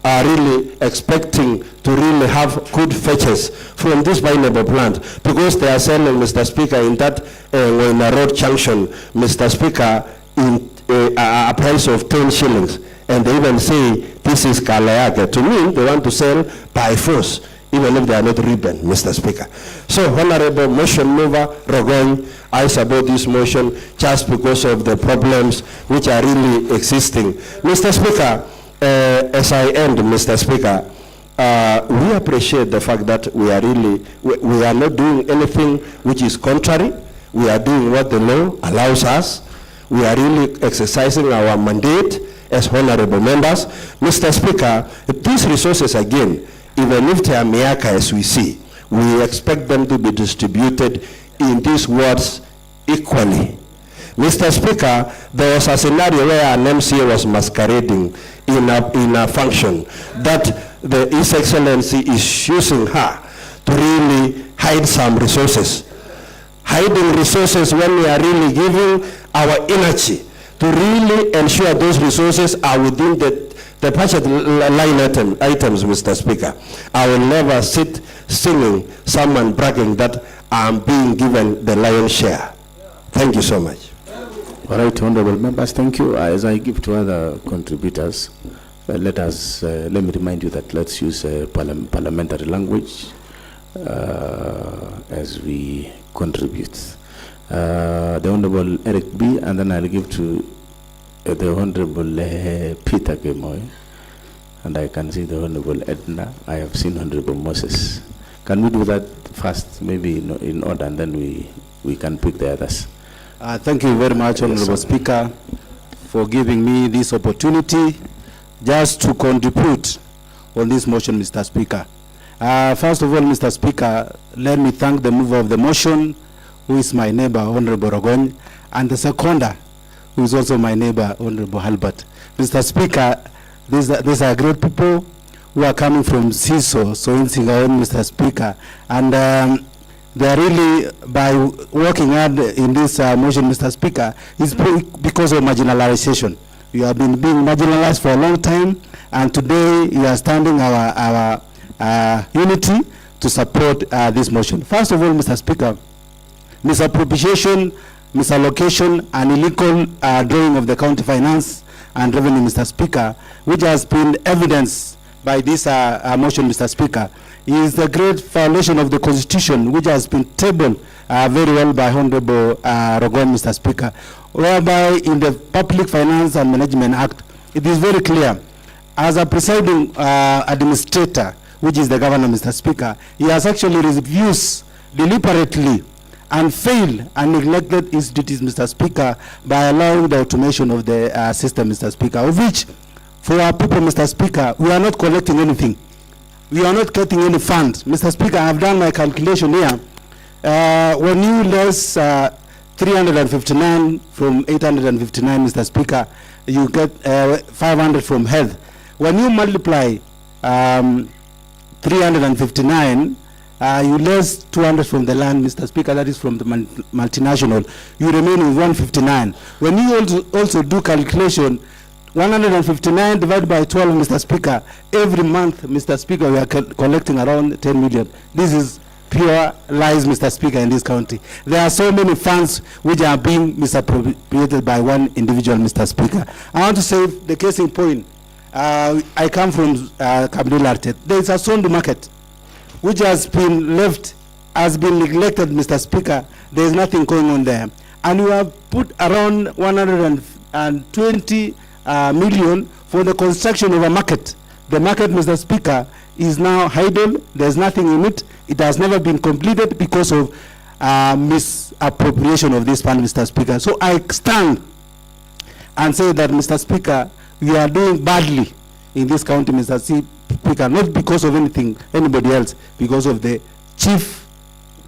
are really expecting to really have good fetches from this pineapple plant, because they are selling, Mr. Speaker, in that Wena Road junction, Mr. Speaker, in a price of 10 shillings. And they even say this is Kalayaka. To me, they want to sell by force, even if they are not ribbon, Mr. Speaker. So, Honorable Motion Mover Rogon, I support this motion just because of the problems which are really existing. Mr. Speaker, as I end, Mr. Speaker, we appreciate the fact that we are really, we are not doing anything which is contrary. We are doing what the law allows us. We are really exercising our mandate as honorable members. Mr. Speaker, these resources again, even if they are Miaka as we see, we expect them to be distributed in these wards equally. Mr. Speaker, there was a scenario where an MCA was masquerading in a function that His Excellency is using her to really hide some resources. Hiding resources when we are really giving our energy to really ensure those resources are within the the budget line items, Mr. Speaker, I will never sit singing someone bragging that I'm being given the lion's share. Thank you so much. All right, honorable members, thank you. As I give to other contributors, let me remind you that let's use parliamentary language as we contribute. The Honorable Eric B, and then I'll give to the Honorable Peter Gemoy, and I can see the Honorable Edna. I have seen Honorable Moses. Can we do that first, maybe in order, and then we can pick the others? Thank you very much, Honorable Speaker, for giving me this opportunity just to contribute on this motion, Mr. Speaker. First of all, Mr. Speaker, let me thank the mover of the motion, who is my neighbor, Honorable Rogony, and the seconder, who is also my neighbor, Honorable Halbert. Mr. Speaker, these are great people who are coming from CISO, so in Singaon, Mr. Speaker, and they are really, by working hard in this motion, Mr. Speaker, is because of marginalization. You have been being marginalized for a long time, and today you are standing our unity to support this motion. First of all, Mr. Speaker, misappropriation, misallocation, and illegal drawing of the county finance and revenue, Mr. Speaker, which has been evidenced by this motion, Mr. Speaker, is a great violation of the Constitution, which has been tabled very well by Honorable Rogony, Mr. Speaker, whereby in the Public Finance and Management Act, it is very clear, as a presiding administrator, which is the governor, Mr. Speaker, he has actually refused deliberately and failed and neglected his duties, Mr. Speaker, by allowing the automation of the system, Mr. Speaker, of which, for our people, Mr. Speaker, we are not collecting anything. We are not getting any funds. Mr. Speaker, I have done my calculation here. When you less 359 from 859, Mr. Speaker, you get 500 from health. When you multiply 359, you less 200 from the land, Mr. Speaker, that is from the multinational, you remain with 159. When you also do calculation, 159 divided by 12, Mr. Speaker, every month, Mr. Speaker, we are collecting around 10 million. This is pure lies, Mr. Speaker, in this county. There are so many funds which are being misappropriated by one individual, Mr. Speaker. I want to say the case in point. I come from Kabdil Artet. There is a Sondu market which has been left, has been neglected, Mr. Speaker. There is nothing going on there. And we have put around 120 million for the construction of a market. The market, Mr. Speaker, is now idle. There's nothing in it. It has never been completed because of misappropriation of this fund, Mr. Speaker. So I stand and say that, Mr. Speaker, we are doing badly in this county, Mr. Speaker, not because of anybody else, because of the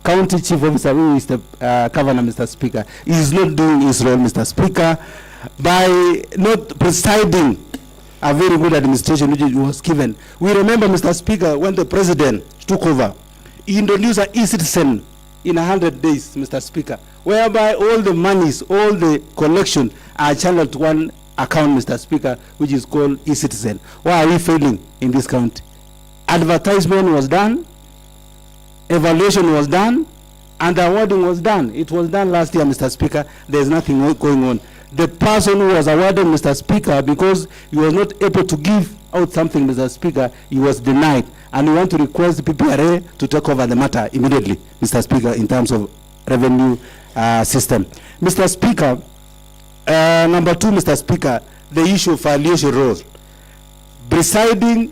county chief officer, who is the governor, Mr. Speaker. He is not doing his role, Mr. Speaker, by not presiding a very good administration which was given. We remember, Mr. Speaker, when the president took over, he introduced an e-citizen in 100 days, Mr. Speaker, whereby all the monies, all the collection are channeled to one account, Mr. Speaker, which is called e-citizen. Why are we failing in this county? Advertisement was done, evaluation was done, and the awarding was done. It was done last year, Mr. Speaker. There's nothing going on. The person who was awarded, Mr. Speaker, because he was not able to give out something, Mr. Speaker, he was denied. And we want to request the PPRA to take over the matter immediately, Mr. Speaker, in terms of revenue system. Mr. Speaker, number two, Mr. Speaker, the issue of valuation rules. Presiding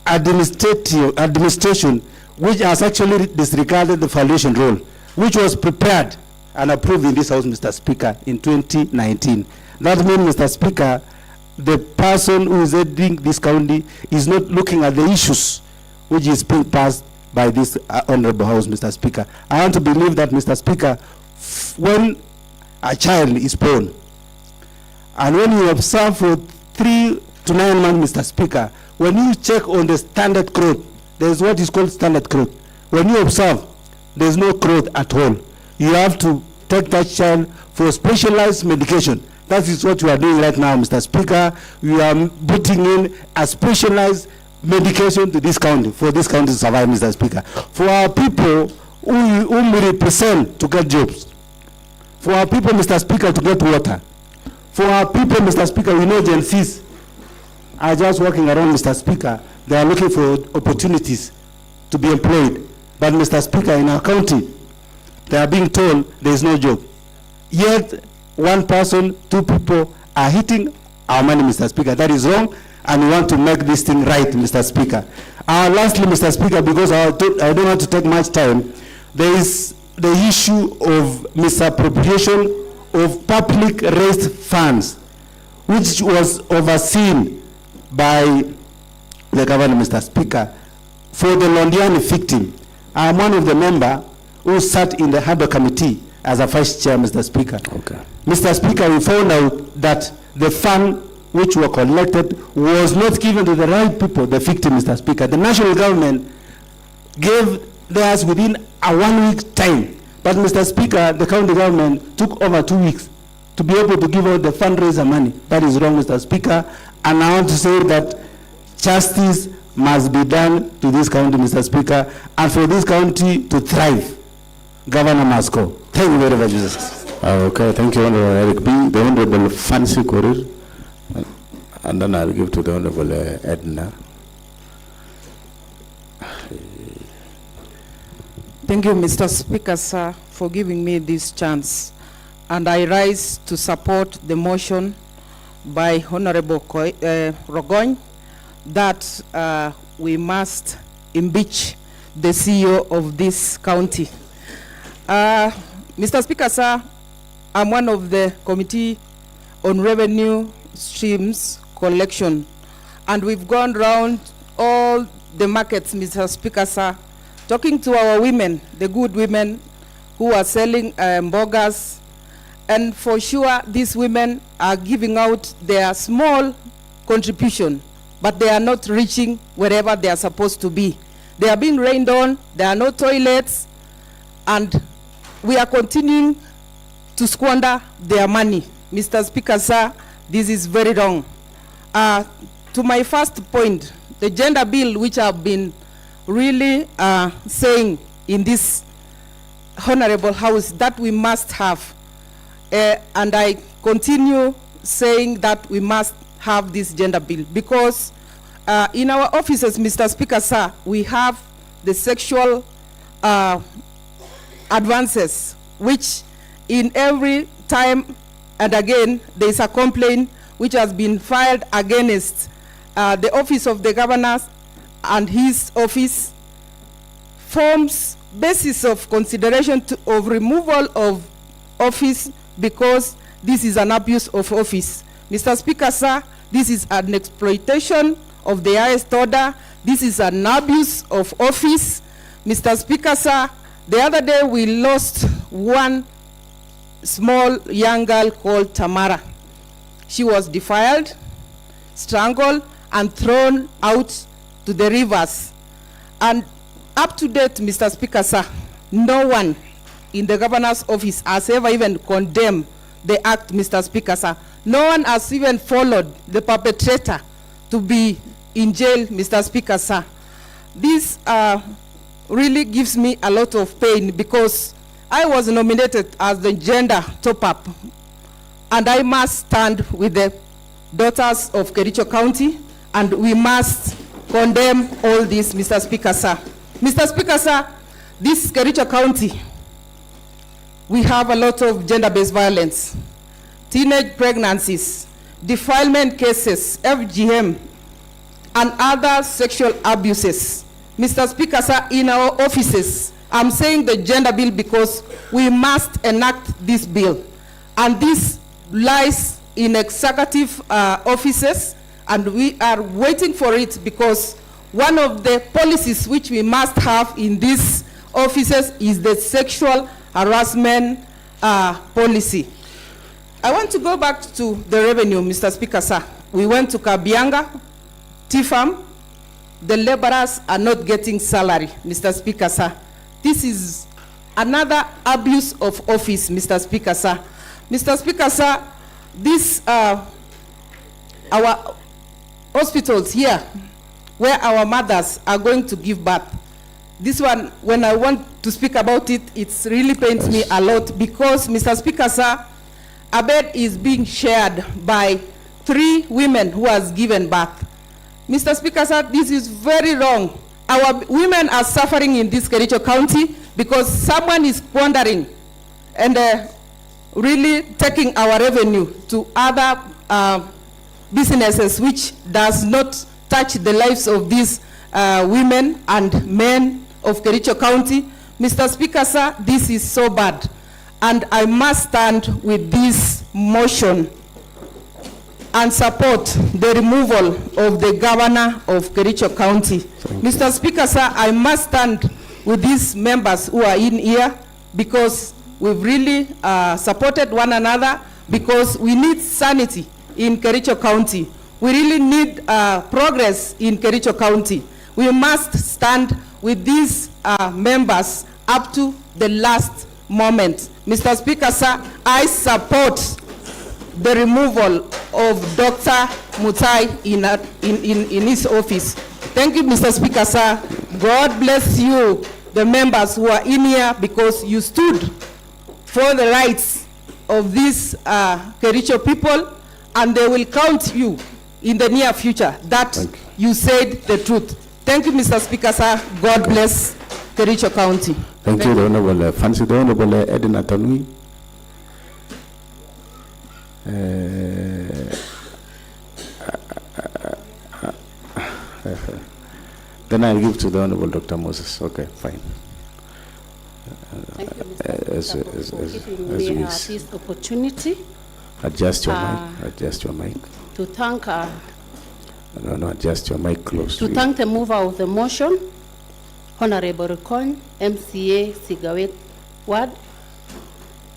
administration, which has actually disregarded the valuation rule, which was prepared and approved in this House, Mr. Speaker, in 2019. That means, Mr. Speaker, the person who is heading this county is not looking at the issues which is being passed by this honorable House, Mr. Speaker. I want to believe that, Mr. Speaker, when a child is born, and when you observe for 3 to 9 months, Mr. Speaker, when you check on the standard growth, there is what is called standard growth. When you observe, there is no growth at all. You have to take that child for specialized medication. That is what we are doing right now, Mr. Speaker. We are putting in a specialized medication to this county, for this county to survive, Mr. Speaker. For our people whom we represent to get jobs. For our people, Mr. Speaker, to get water. For our people, Mr. Speaker, we know Gen Zs are just walking around, Mr. Speaker. They are looking for opportunities to be employed. But, Mr. Speaker, in our county, they are being told there is no job. Yet, one person, two people are hitting our money, Mr. Speaker. That is wrong, and we want to make this thing right, Mr. Speaker. Lastly, Mr. Speaker, because I don't want to take much time, there is the issue of misappropriation of public raised funds, which was overseen by the governor, Mr. Speaker. For the Londiani victim, I am one of the members who sat in the Harbor Committee as a vice chair, Mr. Speaker. Okay. Mr. Speaker, we found out that the fund which were collected was not given to the right people, the victim, Mr. Speaker. The national government gave theirs within a 1 week time. But, Mr. Speaker, the county government took over 2 weeks to be able to give out the fundraiser money. That is wrong, Mr. Speaker. And I want to say that justice must be done to this county, Mr. Speaker. And for this county to thrive, Governor must go. Thank you very much, Mr. Okay, thank you, Honorable Eric B. The Honorable Fancy Korir. And then I'll give to the Honorable Edna. Thank you, Mr. Speaker, sir, for giving me this chance. And I rise to support the motion by Honorable Rogoñ that we must impeach the CEO of this county. Mr. Speaker, sir, I'm one of the Committee on Revenue Streams Collection, and we've gone round all the markets, Mr. Speaker, sir, talking to our women, the good women who are selling burgers, and for sure these women are giving out their small contribution, but they are not reaching wherever they are supposed to be. They are being rained on, there are no toilets, and we are continuing to squander their money. Mr. Speaker, sir, this is very wrong. To my first point, the gender bill, which I've been really saying in this honorable house that we must have, and I continue saying that we must have this gender bill because in our offices, Mr. Speaker, sir, we have the sexual advances, which in every time and again there is a complaint which has been filed against the office of the governor, and his office forms basis of consideration of removal of office because this is an abuse of office. Mr. Speaker, sir, this is an exploitation of the highest order. This is an abuse of office. Mr. Speaker, sir, the other day we lost one small young girl called Tamara. She was defiled, strangled, and thrown out to the rivers. And up to date, Mr. Speaker, sir, no one in the governor's office has ever even condemned the act, Mr. Speaker, sir. No one has even followed the perpetrator to be in jail, Mr. Speaker, sir. This really gives me a lot of pain because I was nominated as the gender top-up, and I must stand with the daughters of Kericho County, and we must condemn all this, Mr. Speaker, sir. Mr. Speaker, sir, this Kericho County, we have a lot of gender-based violence, teenage pregnancies, defilement cases, FGM, and other sexual abuses. Mr. Speaker, sir, in our offices, I'm saying the gender bill because we must enact this bill. And this lies in executive offices, and we are waiting for it because one of the policies which we must have in these offices is the sexual harassment policy. I want to go back to the revenue, Mr. Speaker, sir. We went to Kabianga, Tifam. The laborers are not getting salary, Mr. Speaker, sir. This is another abuse of office, Mr. Speaker, sir. Mr. Speaker, sir, this, our hospitals here, where our mothers are going to give birth. This one, when I want to speak about it, it really pains me a lot because, Mr. Speaker, sir, a bed is being shared by 3 women who has given birth. Mr. Speaker, sir, this is very wrong. Our women are suffering in this Kericho County because someone is squandering and really taking our revenue to other businesses which does not touch the lives of these women and men of Kericho County. Mr. Speaker, sir, this is so bad, and I must stand with this motion and support the removal of the governor of Kericho County. Mr. Speaker, sir, I must stand with these members who are in here because we've really supported one another because we need sanity in Kericho County. We really need progress in Kericho County. We must stand with these members up to the last moment. Mr. Speaker, sir, I support the removal of Dr. Mutai in his office. Thank you, Mr. Speaker, sir. God bless you, the members who are in here, because you stood for the rights of these Kericho people, and they will count you in the near future that you said the truth. Thank you, Mr. Speaker, sir. God bless Kericho County. Thank you, the Honorable Fancy, the Honorable Edna Tanui. Then I'll give to the Honorable Dr. Moses. Okay, fine. Thank you, Mr. Speaker, for giving me this opportunity. Adjust your mic. Adjust your mic. To thank No, adjust your mic close. to thank the mover of the motion, Honorable Recon, MCA Sigawet Ward,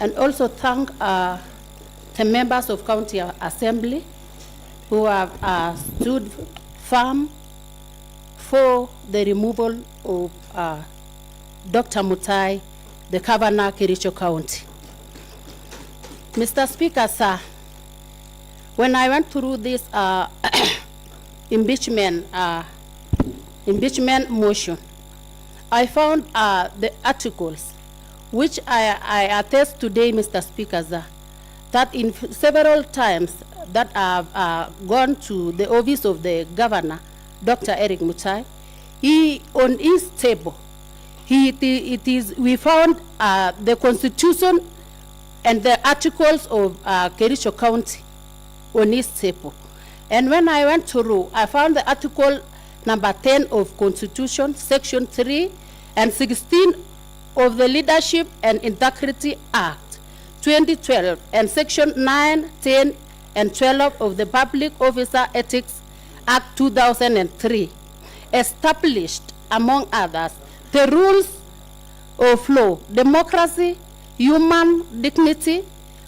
and also thank the members of County Assembly who have stood firm for the removal of Dr. Mutai, the Governor, Kericho County. Mr. Speaker, sir, when I went through this impeachment motion, I found the articles which I attest today, Mr. Speaker, sir, that in several times that I've gone to the office of the governor, Dr. Eric Mutai, he on his table, we found the constitution and the articles of Kericho County on his table. And when I went through, I found the article number 10 of Constitution, section 3 and 16 of the Leadership and Integrity Act 2012 and section 9, 10 and 12 of the Public Officer Ethics Act 2003 established, among others, the rules of law, democracy, human dignity,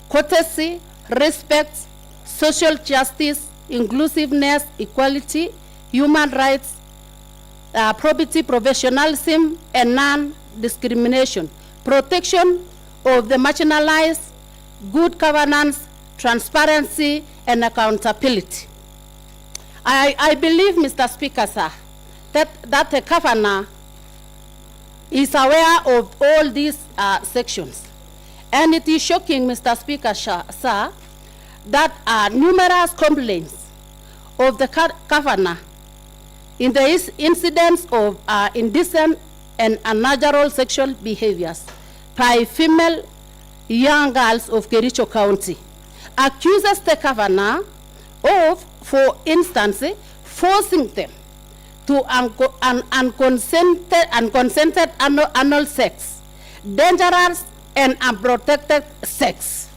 courtesy, respect, social justice, inclusiveness, equality, human rights, probity, professionalism, and non-discrimination, protection of the marginalized, good governance, transparency, and accountability. I believe, Mr. Speaker, sir, that the governor is aware of all these sections. And it is shocking, Mr. Speaker, sir, that numerous complaints of the governor in the incidents of indecent and unnatural sexual behaviors by female young girls of Kericho County accuses the governor of, for instance, forcing them to unconsented anal sex, dangerous and unprotected sex.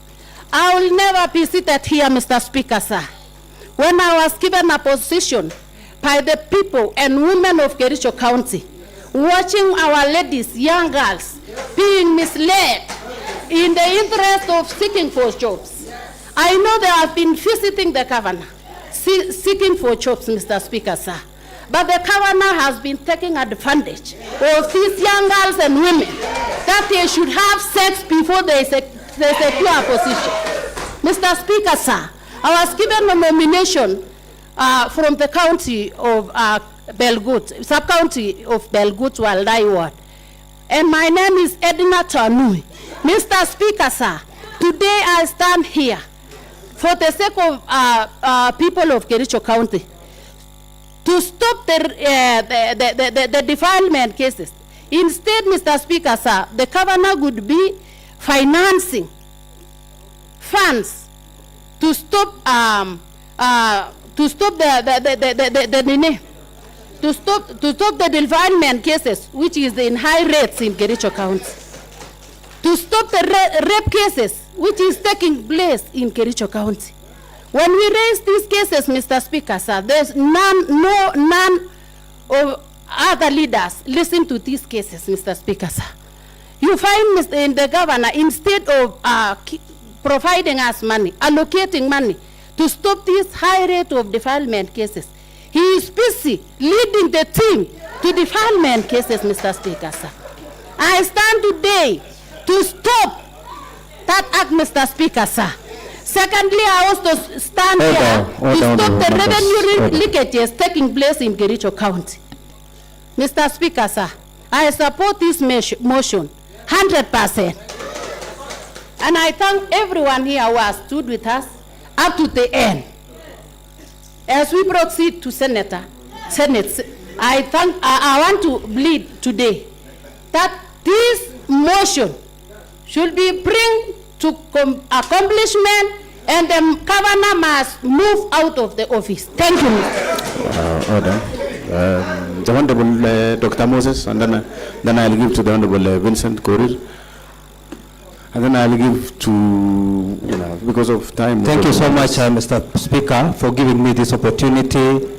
I will never be seated here, Mr. Speaker, sir, when I was given a position by the people and women of Kericho County, watching our ladies, young girls, being misled in the interest of seeking for jobs. I know they have been visiting the governor, seeking for jobs, Mr. Speaker, sir. But the governor has been taking advantage of these young girls and women that they should have sex before they secure a position. Mr. Speaker, sir, I was given a nomination from the county of Belgut, sub-county of Belgut, Waldai Ward. And my name is Edna Tanui. Mr. Speaker, sir, today I stand here for the sake of people of Kericho County to stop the defilement cases. Instead, Mr. Speaker, sir, the governor would be financing funds to stop the defilement cases, which is in high rates in Kericho County. To stop the rape cases, which is taking place in Kericho County. When we raise these cases, Mr. Speaker, sir, there's none of other leaders listen to these cases, Mr. Speaker, sir. You find the governor, instead of providing us money, allocating money to stop this high rate of defilement cases, he is busy leading the team to defilement cases, Mr. Speaker, sir. I stand today to stop that act, Mr. Speaker, sir. Secondly, I also stand here to stop the revenue leakages taking place in Kericho County. Mr. Speaker, sir, I support this motion 100%. And I thank everyone here who has stood with us up to the end. As we proceed to Senate, I want to plead today that this motion should be bring to accomplishment, and the governor must move out of the office. Thank you. Order. The Honorable Dr. Moses, and then I'll give to the Honorable Vincent Korir. And then I'll give to, because of time. Thank you so much, Mr. Speaker, for giving me this opportunity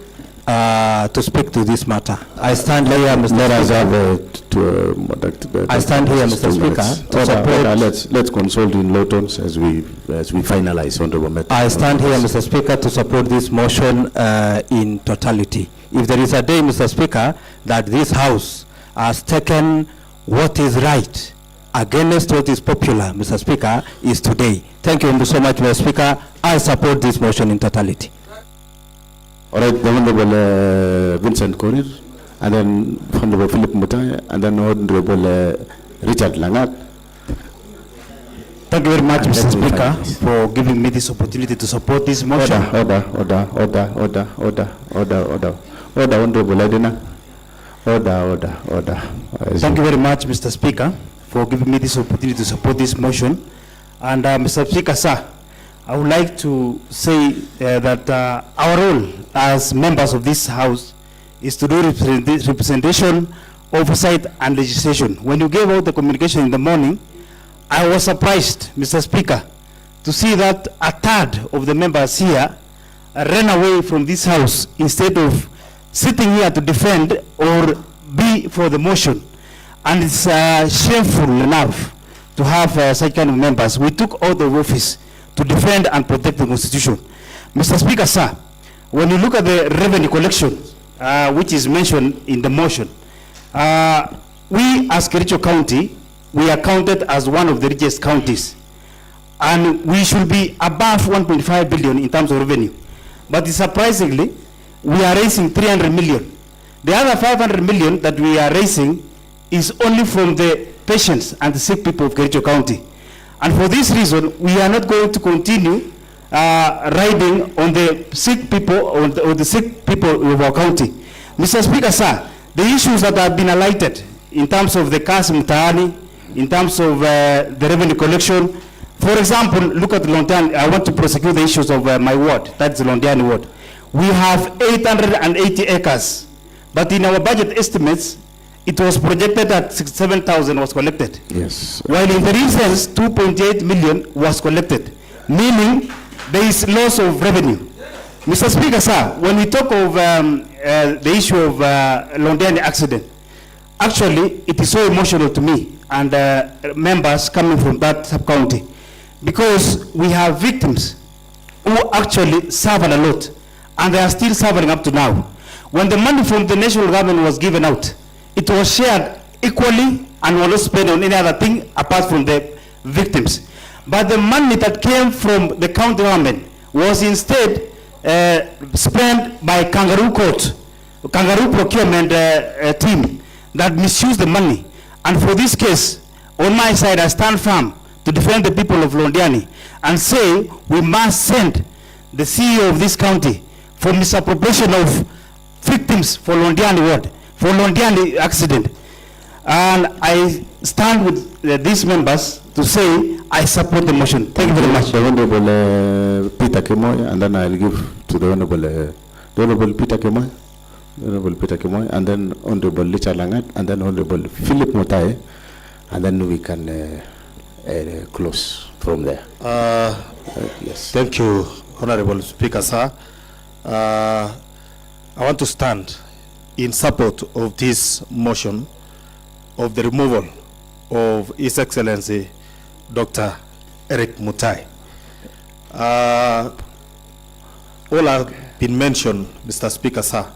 to speak to this matter. I stand here, Mr. Speaker. I stand here, Mr. Speaker, to support. Let's consult in low tones as we finalize, Honorable Matter. I stand here, Mr. Speaker, to support this motion in totality. If there is a day, Mr. Speaker, that this House has taken what is right against what is popular, Mr. Speaker, is today. Thank you so much, Mr. Speaker. I support this motion in totality. All right, the Honorable Vincent Korir, and then Honorable Philip Mutai, and then Honorable Richard Langat. Thank you very much, Mr. Speaker, for giving me this opportunity to support this motion. Order, Honorable Edina. Order. Thank you very much, Mr. Speaker, for giving me this opportunity to support this motion. And Mr. Speaker, sir, I would like to say that our role as members of this House is to do representation, oversight, and legislation. When you gave out the communication in the morning, I was surprised, Mr. Speaker, to see that a third of the members here ran away from this House instead of sitting here to defend or be for the motion. And it's shameful enough to have such kind of members. We took out of office to defend and protect the Constitution. Mr. Speaker, sir, when you look at the revenue collection, which is mentioned in the motion, we as Kericho County, we are counted as one of the richest counties. And we should be above 1.5 billion in terms of revenue. But surprisingly, we are raising 300 million. The other 500 million that we are raising is only from the patients and the sick people of Kericho County. And for this reason, we are not going to continue riding on the sick people or the sick people of our county. Mr. Speaker, sir, the issues that have been highlighted in terms of the Kas Mutai, in terms of the revenue collection, for example, look at Londiani. I want to prosecute the issues of my ward, that's the Londiani ward. We have 880 acres, but in our budget estimates, it was projected that 67,000 was collected. Yes. While in the instance, 2.8 million was collected, meaning there is loss of revenue. Mr. Speaker, sir, when we talk of the issue of Londiani accident, actually, it is so emotional to me and members coming from that sub-county, because we have victims who actually suffered a lot, and they are still suffering up to now. When the money from the national government was given out, it was shared equally and was not spent on any other thing apart from the victims. but the money that came from the county government was instead spent by kangaroo court, kangaroo procurement team that misused the money. And for this case, on my side, I stand firm to defend the people of Londiani and say we must send the CEO of this county for misappropriation of victims for Londiani ward, for Londiani accident. And I stand with these members to say I support the motion. Thank you very much. The Honorable Peter Kemoy, and then I'll give to the Honorable Peter Kemoy, Honorable Peter Kemoy, and then Honorable Richard Langat, and then Honorable Philip Mutai, and then we can close from there. Yes. Thank you, Honorable Speaker, sir. I want to stand in support of this motion of the removal of His Excellency Dr. Eric Mutai. All have been mentioned, Mr. Speaker, sir.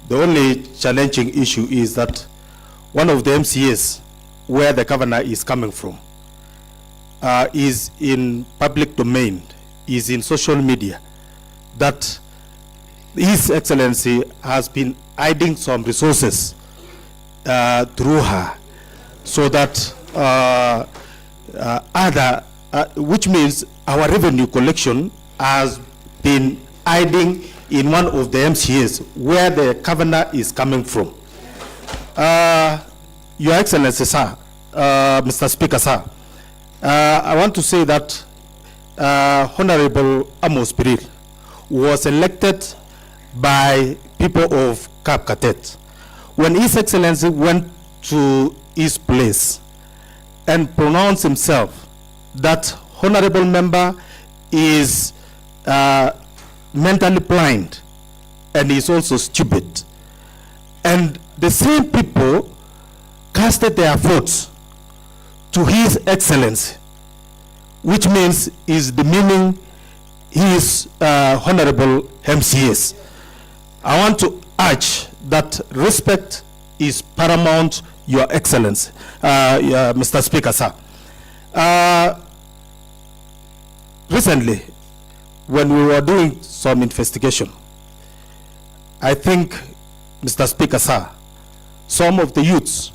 The only challenging issue is that one of the MCAs where the governor is coming from is in public domain, is in social media, that His Excellency has been hiding some resources through her, so that which means our revenue collection has been hiding in one of the MCAs where the governor is coming from. Your Excellency, sir, Mr. Speaker, sir, I want to say that Honorable Amos Biril was elected by people of Cap Katet. When His Excellency went to his place and pronounced himself that honorable member is mentally blind and is also stupid, and the same people casted their votes to His Excellency, which means is demeaning his honorable MCAs. I want to urge that respect is paramount, Your Excellency, Mr. Speaker, sir. Recently, when we were doing some investigation, I think, Mr. Speaker, sir, some of the youths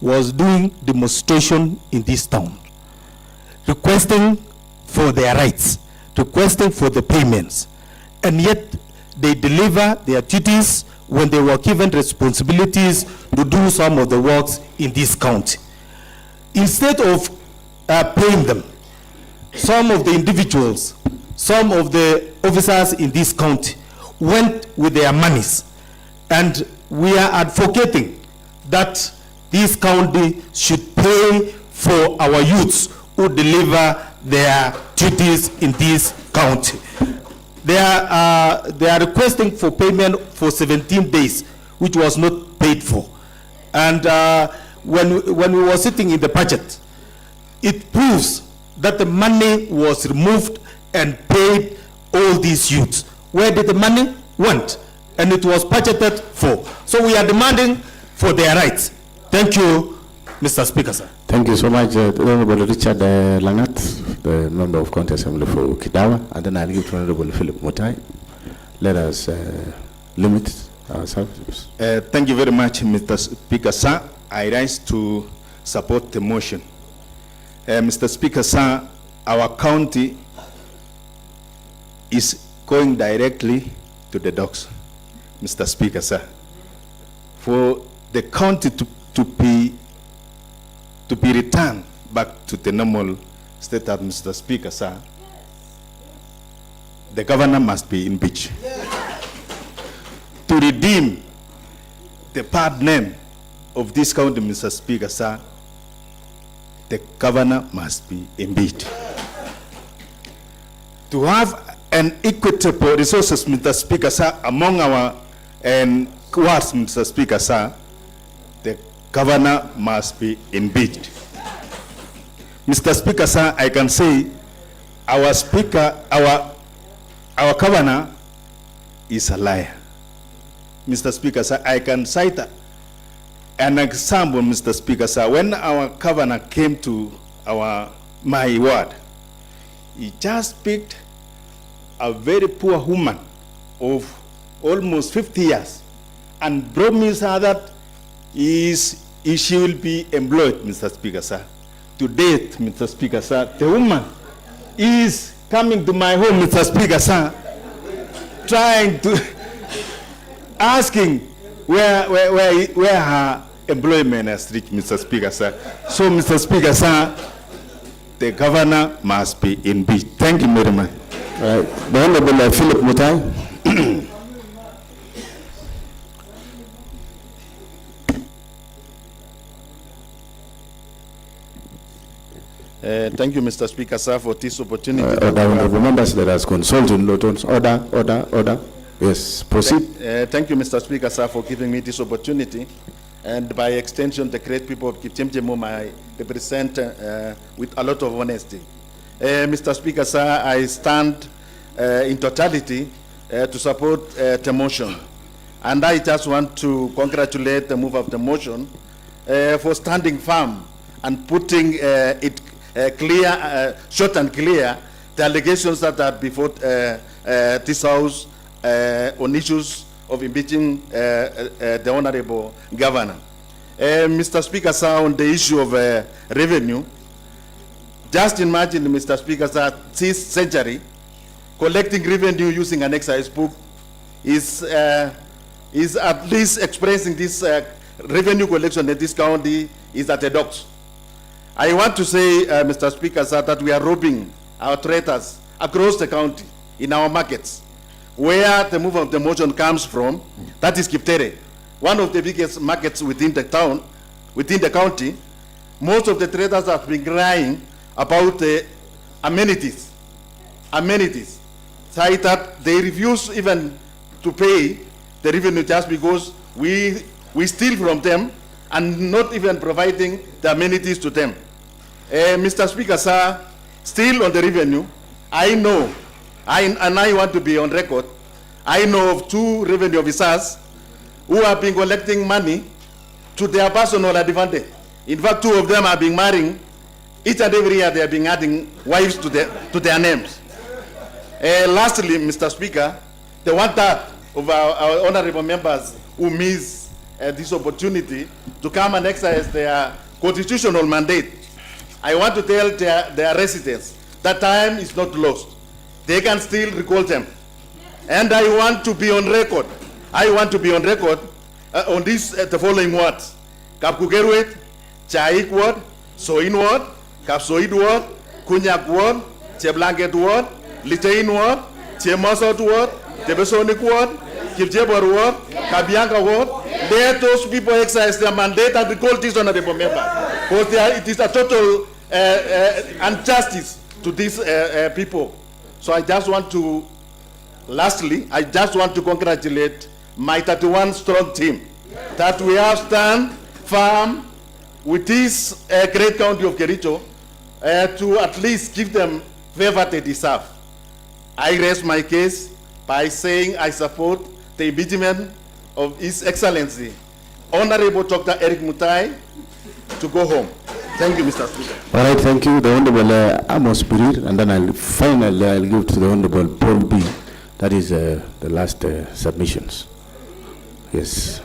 was doing demonstration in this town, requesting for their rights, requesting for the payments, and yet they deliver their duties when they were given responsibilities to do some of the works in this county. Instead of paying them, some of the individuals, some of the officers in this county went with their monies, and we are advocating that this county should pay for our youths who deliver their duties in this county. They are requesting for payment for 17 days, which was not paid for. And when we were sitting in the budget, it proves that the money was removed and paid all these youths. Where did the money went? And it was budgeted for. So we are demanding for their rights. Thank you, Mr. Speaker, sir. Thank you so much, Honorable Richard Langat, the member of County Assembly for Kidawa, and then I'll give to Honorable Philip Mutai. Let us limit ourselves. Thank you very much, Mr. Speaker, sir. I rise to support the motion. Mr. Speaker, sir, our county is going directly to the dogs, Mr. Speaker, sir. For the county to be returned back to the normal state, Mr. Speaker, sir, the governor must be impeached. To redeem the bad name of this county, Mr. Speaker, sir, the governor must be impeached. To have an equitable resources, Mr. Speaker, sir, among our wards, Mr. Speaker, sir, the governor must be impeached. Mr. Speaker, sir, I can say our speaker, our governor is a liar. Mr. Speaker, sir, I can cite an example, Mr. Speaker, sir. When our governor came to our my ward. He just picked a very poor woman of almost 50 years and promised her that she will be employed, Mr. Speaker, sir. To date, Mr. Speaker, sir, the woman is coming to my home, Mr. Speaker, sir, trying to, asking where her employment has reached, Mr. Speaker, sir. So, Mr. Speaker, sir, the governor must be impeached. Thank you very much. The Honorable Philip Mutai. Thank you, Mr. Speaker, sir, for this opportunity. Honorable members, there is consult in low tones. Order. Yes, proceed. Thank you, Mr. Speaker, sir, for giving me this opportunity. And by extension, the great people of Kipchemchemo I represent with a lot of honesty. Mr. Speaker, sir, I stand in totality to support the motion. And I just want to congratulate the mover of the motion for standing firm and putting it clear, short and clear, the allegations that are before this House on issues of impeaching the Honorable Governor. Mr. Speaker, sir, on the issue of revenue, just imagine, Mr. Speaker, sir, this century, collecting revenue using an excise book is at least expressing this revenue collection in this county is at a dox. I want to say, Mr. Speaker, sir, that we are robbing our traders across the county in our markets. Where the move of the motion comes from, that is Kiptere, one of the biggest markets within the town, within the county. Most of the traders have been crying about the amenities. Say that they refuse even to pay the revenue just because we steal from them and not even providing the amenities to them. Mr. Speaker, sir, still on the revenue, I know, and I want to be on record, I know of 2 revenue officers who have been collecting money to their personal advantage. In fact, 2 of them have been marrying. Each and every year they have been adding wives to their names. Lastly, Mr. Speaker, the 1/3 of our honorable members who miss this opportunity to come and exercise their constitutional mandate, I want to tell their residents that time is not lost. They can still recall them. And I want to be on record. On this, the following words. Kapkugerwet, Chaik word, Soin word, Kapsoid word, Kunyak word, Cheblanket word, Litain word, Chemosot word, Tebesonic word, Kiljebor word, Kabianka word. Let those people exercise their mandate and recall this honorable member. Because it is a total injustice to these people. So I just want to, lastly, I just want to congratulate my 31 strong team that we have stand firm with this great county of Kericho to at least give them favor they deserve. I raise my case by saying I support the impeachment of His Excellency, Honorable Dr. Eric Mutai, to go home. Thank you, Mr. Speaker. All right, thank you. The Honorable Amos Pirir, and then I'll give to the Honorable Paul B. That is the last submissions. Yes.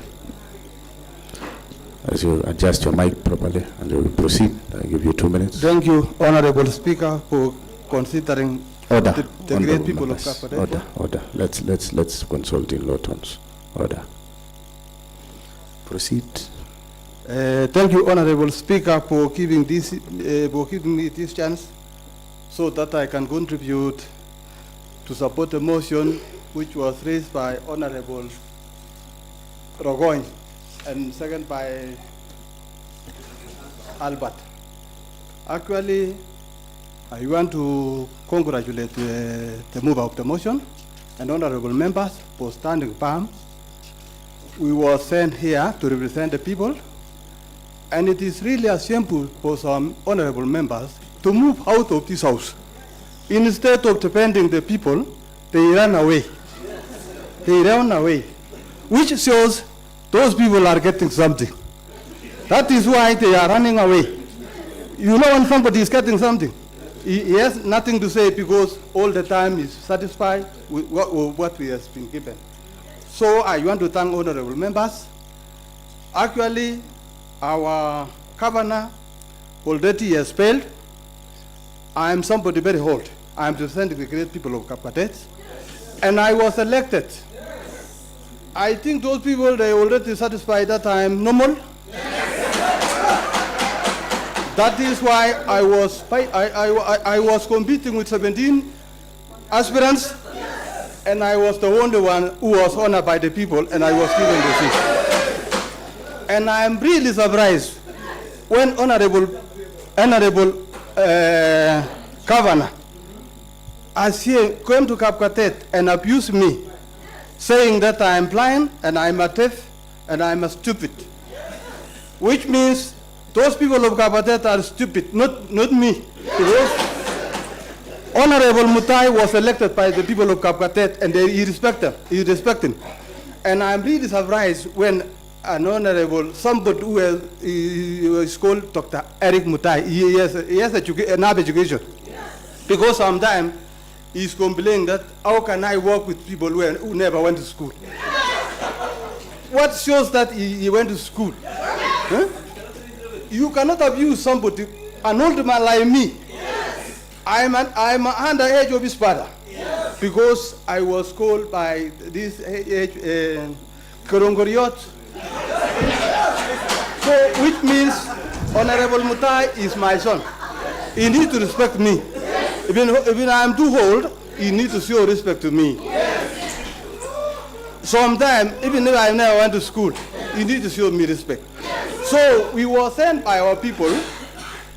As you adjust your mic properly and you will proceed, I'll give you 2 minutes. Thank you, Honorable Speaker, for considering Order. the great people of Kericho. Order. Let's consult in low tones. Order. Proceed. Thank you, Honorable Speaker, for giving me this chance so that I can contribute to support the motion which was raised by Honorable Rogoin and second by Albert. Actually, I want to congratulate the mover of the motion and honorable members for standing firm. We were sent here to represent the people, and it is really a shameful for some honorable members to move out of this house. Instead of defending the people, they run away. Which shows those people are getting something. That is why they are running away. You know when somebody is getting something, He has nothing to say because all the time he's satisfied with what we have been given. So I want to thank honorable members. Actually, our governor already has failed. I am somebody very old. I am representing the great people of Kapkatet. And I was elected. I think those people, they already satisfied that I am normal. That is why I was competing with 17 aspirants, and I was the only one who was honored by the people, and I was given the seat. And I am really surprised when honorable governor as he came to Kapkatet and abused me, saying that I am blind and I am a deaf and I am a stupid, which means those people of Kapkatet are stupid, not me. Because Honorable Mutai was elected by the people of Kapkatet and he respect him. And I'm really surprised when an honorable, somebody who is called Dr. Eric Mutai, he has enough education. Because sometimes he's complaining that how can I work with people who never went to school? What shows that he went to school? Huh? You cannot abuse somebody, an old man like me. Yes. I'm underage of his father. Yes. Because I was called by this age Korongoriot. So which means Honorable Mutai is my son. He needs to respect me. Yes. Even I'm too old, he needs to show respect to me. Yes. Sometimes, even if I never went to school, he needs to show me respect. So we were sent by our people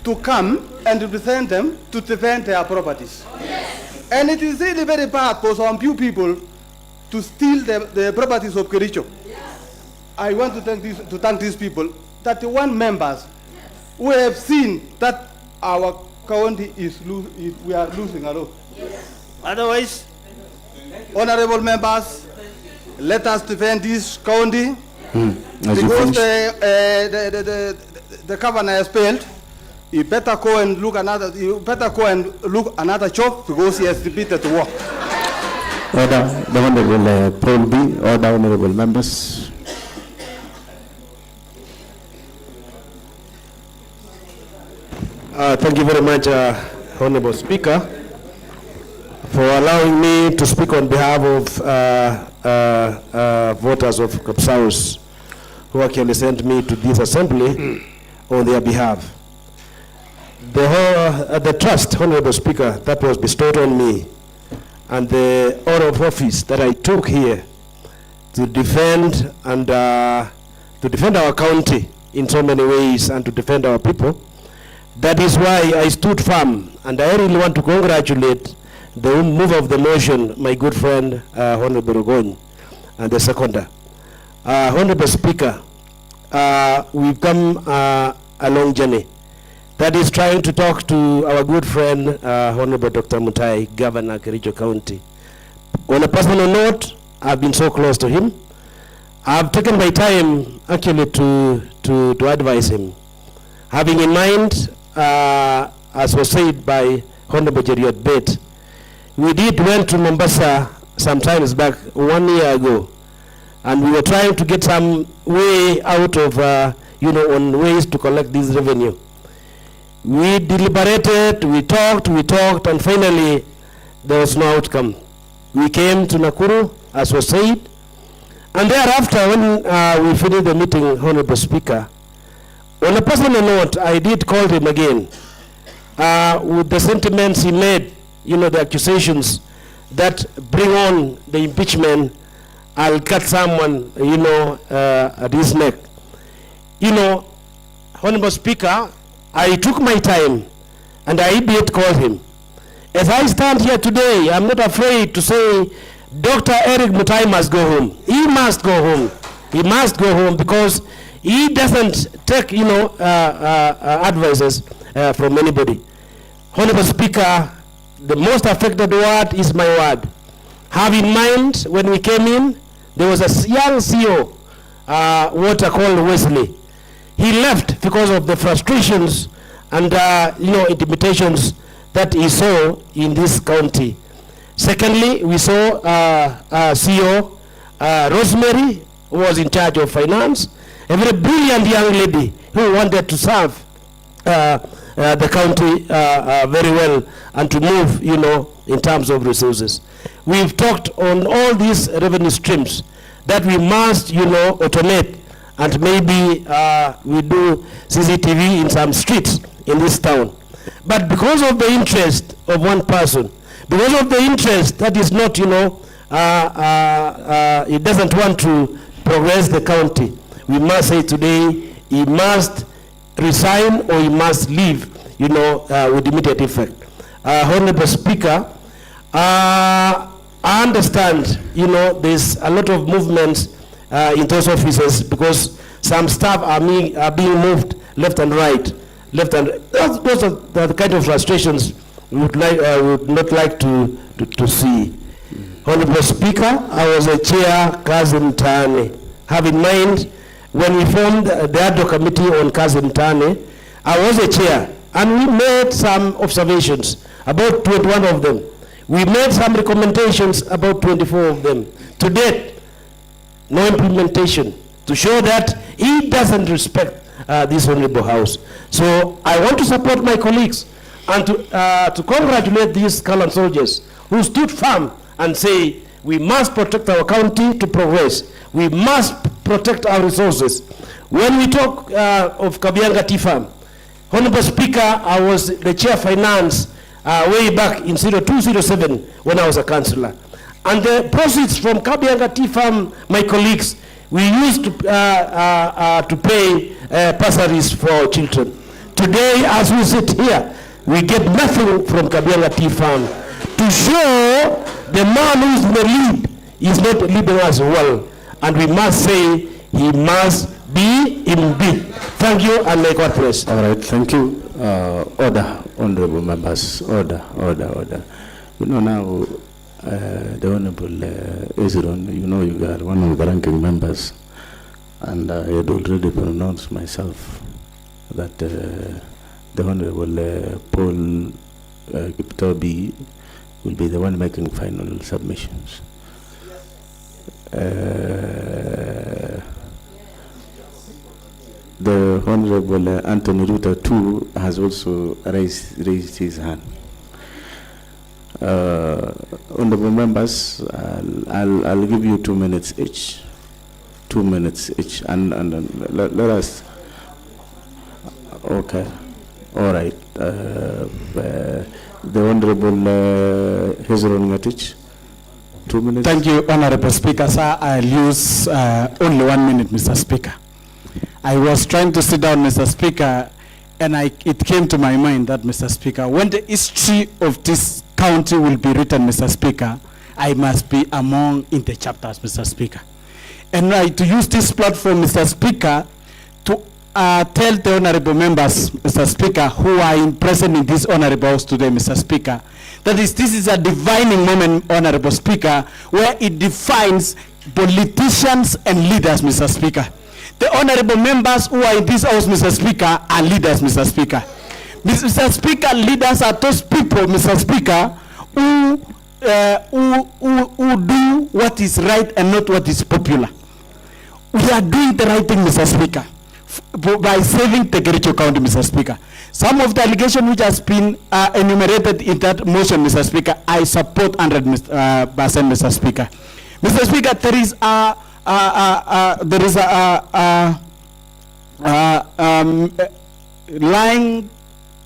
to come and represent them to defend their properties. Yes. And it is really very bad for some few people to steal the properties of Kericho. Yes. I want to thank these people, that the one members who have seen that our county we are losing a lot. Yes. Otherwise, honorable members, let us defend this county. Because the governor has failed, you better go and look another job because he has repeated the work. Order, the Honorable Paul B. Order, honorable members. Thank you very much, Honorable Speaker, for allowing me to speak on behalf of voters of Kapsaus who actually sent me to this assembly on their behalf. The trust, Honorable Speaker, that was bestowed on me and the order of office that I took here to defend and to defend our county in so many ways and to defend our people. That is why I stood firm, and I really want to congratulate the mover of the motion, my good friend, Honorable Rogon, and the seconder. Honorable Speaker, we've come a long journey. That is trying to talk to our good friend, Honorable Dr. Mutai, Governor Kericho County. On a personal note, I've been so close to him. I've taken my time actually to advise him. Having in mind, as was said by Honorable Jeriot Bet, we went to Mombasa some times back 1 year ago, and we were trying to get some way out of, on ways to collect this revenue. We deliberated, we talked, and finally there was no outcome. We came to Nakuru, as was said, and thereafter when we finished the meeting, Honorable Speaker, on a personal note, I did call him again with the sentiments he made, the accusations that bring on the impeachment. I'll cut someone, at his neck. Honorable Speaker, I took my time and I did call him. As I stand here today, I'm not afraid to say Dr. Eric Mutai must go home. He must go home. He must go home because he doesn't take, advices from anybody. Honorable Speaker, the most affected word is my word. Have in mind, when we came in, there was a young CEO, water called Wesley. He left because of the frustrations and, intimidations that he saw in this county. Secondly, we saw CEO Rosemary, who was in charge of finance, a very brilliant young lady who wanted to serve the county very well and to move, you know, in terms of resources. We've talked on all these revenue streams that we must, you know, automate, and maybe we do CCTV in some streets in this town. But because of the interest of one person, because of the interest that is not, you know, it doesn't want to progress the county, we must say today he must resign or he must leave, you know, with immediate effect. Honorable Speaker, I understand, you know, there's a lot of movements in those offices because some staff are being moved left and right, those are the kind of frustrations we would not like to see. Honorable Speaker, I was a chair, Cousin Tane. Have in mind, when we formed the ad hoc committee on Cousin Tane, I was a chair, and we made some observations, about 21 of them. We made some recommendations, about 24 of them. To date, no implementation, to show that he doesn't respect this honorable house. So I want to support my colleagues and to congratulate these gallant soldiers who stood firm and say, we must protect our county to progress. We must protect our resources. When we talk of Kabianga Tea Farm, Honorable Speaker, I was the chair of finance way back in 0207 when I was a councillor. And the proceeds from Kabianga Tea Farm, my colleagues, we used to pay bursaries for children. Today, as we sit here, we get nothing from Kabianga Tea Farm to show the man who's in the lead is not leading us well. And we must say he must be impeached. Thank you, and may God bless. All right, thank you. Order, honorable members. Order. You know now, the Honorable Ezron, you know you are one of the ranking members, and I had already pronounced myself that the Honorable Paul Kiptobi will be the one making final submissions. The Honorable Anthony Ruta too has also raised his hand. Honorable members, I'll give you 2 minutes each. 2 minutes each, and let us. Okay, all right. The Honorable Hezron Ngatich, 2 minutes. Thank you, Honorable Speaker. Sir, I'll use only 1 minute, Mr. Speaker. I was trying to sit down, Mr. Speaker, and it came to my mind that, Mr. Speaker, when the history of this county will be written, Mr. Speaker, I must be among in the chapters, Mr. Speaker. And to use this platform, Mr. Speaker, to tell the honorable members, Mr. Speaker, who are present in this honorable house today, Mr. Speaker, that this is a defining moment, Honorable Speaker, where it defines politicians and leaders, Mr. Speaker. The honorable members who are in this house, Mr. Speaker, are leaders, Mr. Speaker. Mr. Speaker, leaders are those people, Mr. Speaker, who do what is right and not what is popular. We are doing the right thing, Mr. Speaker, by saving the Kericho County, Mr. Speaker. Some of the allegations which has been enumerated in that motion, Mr. Speaker, I support 100%, Mr. Speaker. Mr. Speaker, there is lying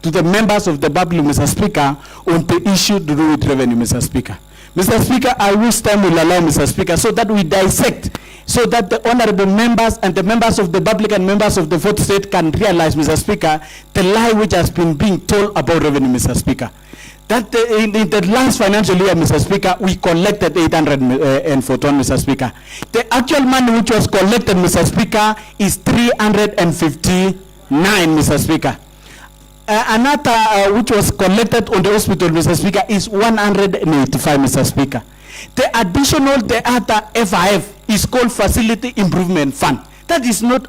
to the members of the public, Mr. Speaker, on the issue to do with revenue, Mr. Speaker. Mr. Speaker, I wish time will allow, Mr. Speaker, so that we dissect, so that the honorable members and the members of the public and members of the fourth state can realize, Mr. Speaker, the lie which has been being told about revenue, Mr. Speaker. That in the last financial year, Mr. Speaker, we collected 841, Mr. Speaker. The actual money which was collected, Mr. Speaker, is 359, Mr. Speaker. Another which was collected on the hospital, Mr. Speaker, is 185, Mr. Speaker. The other FIF is called Facility Improvement Fund. That is not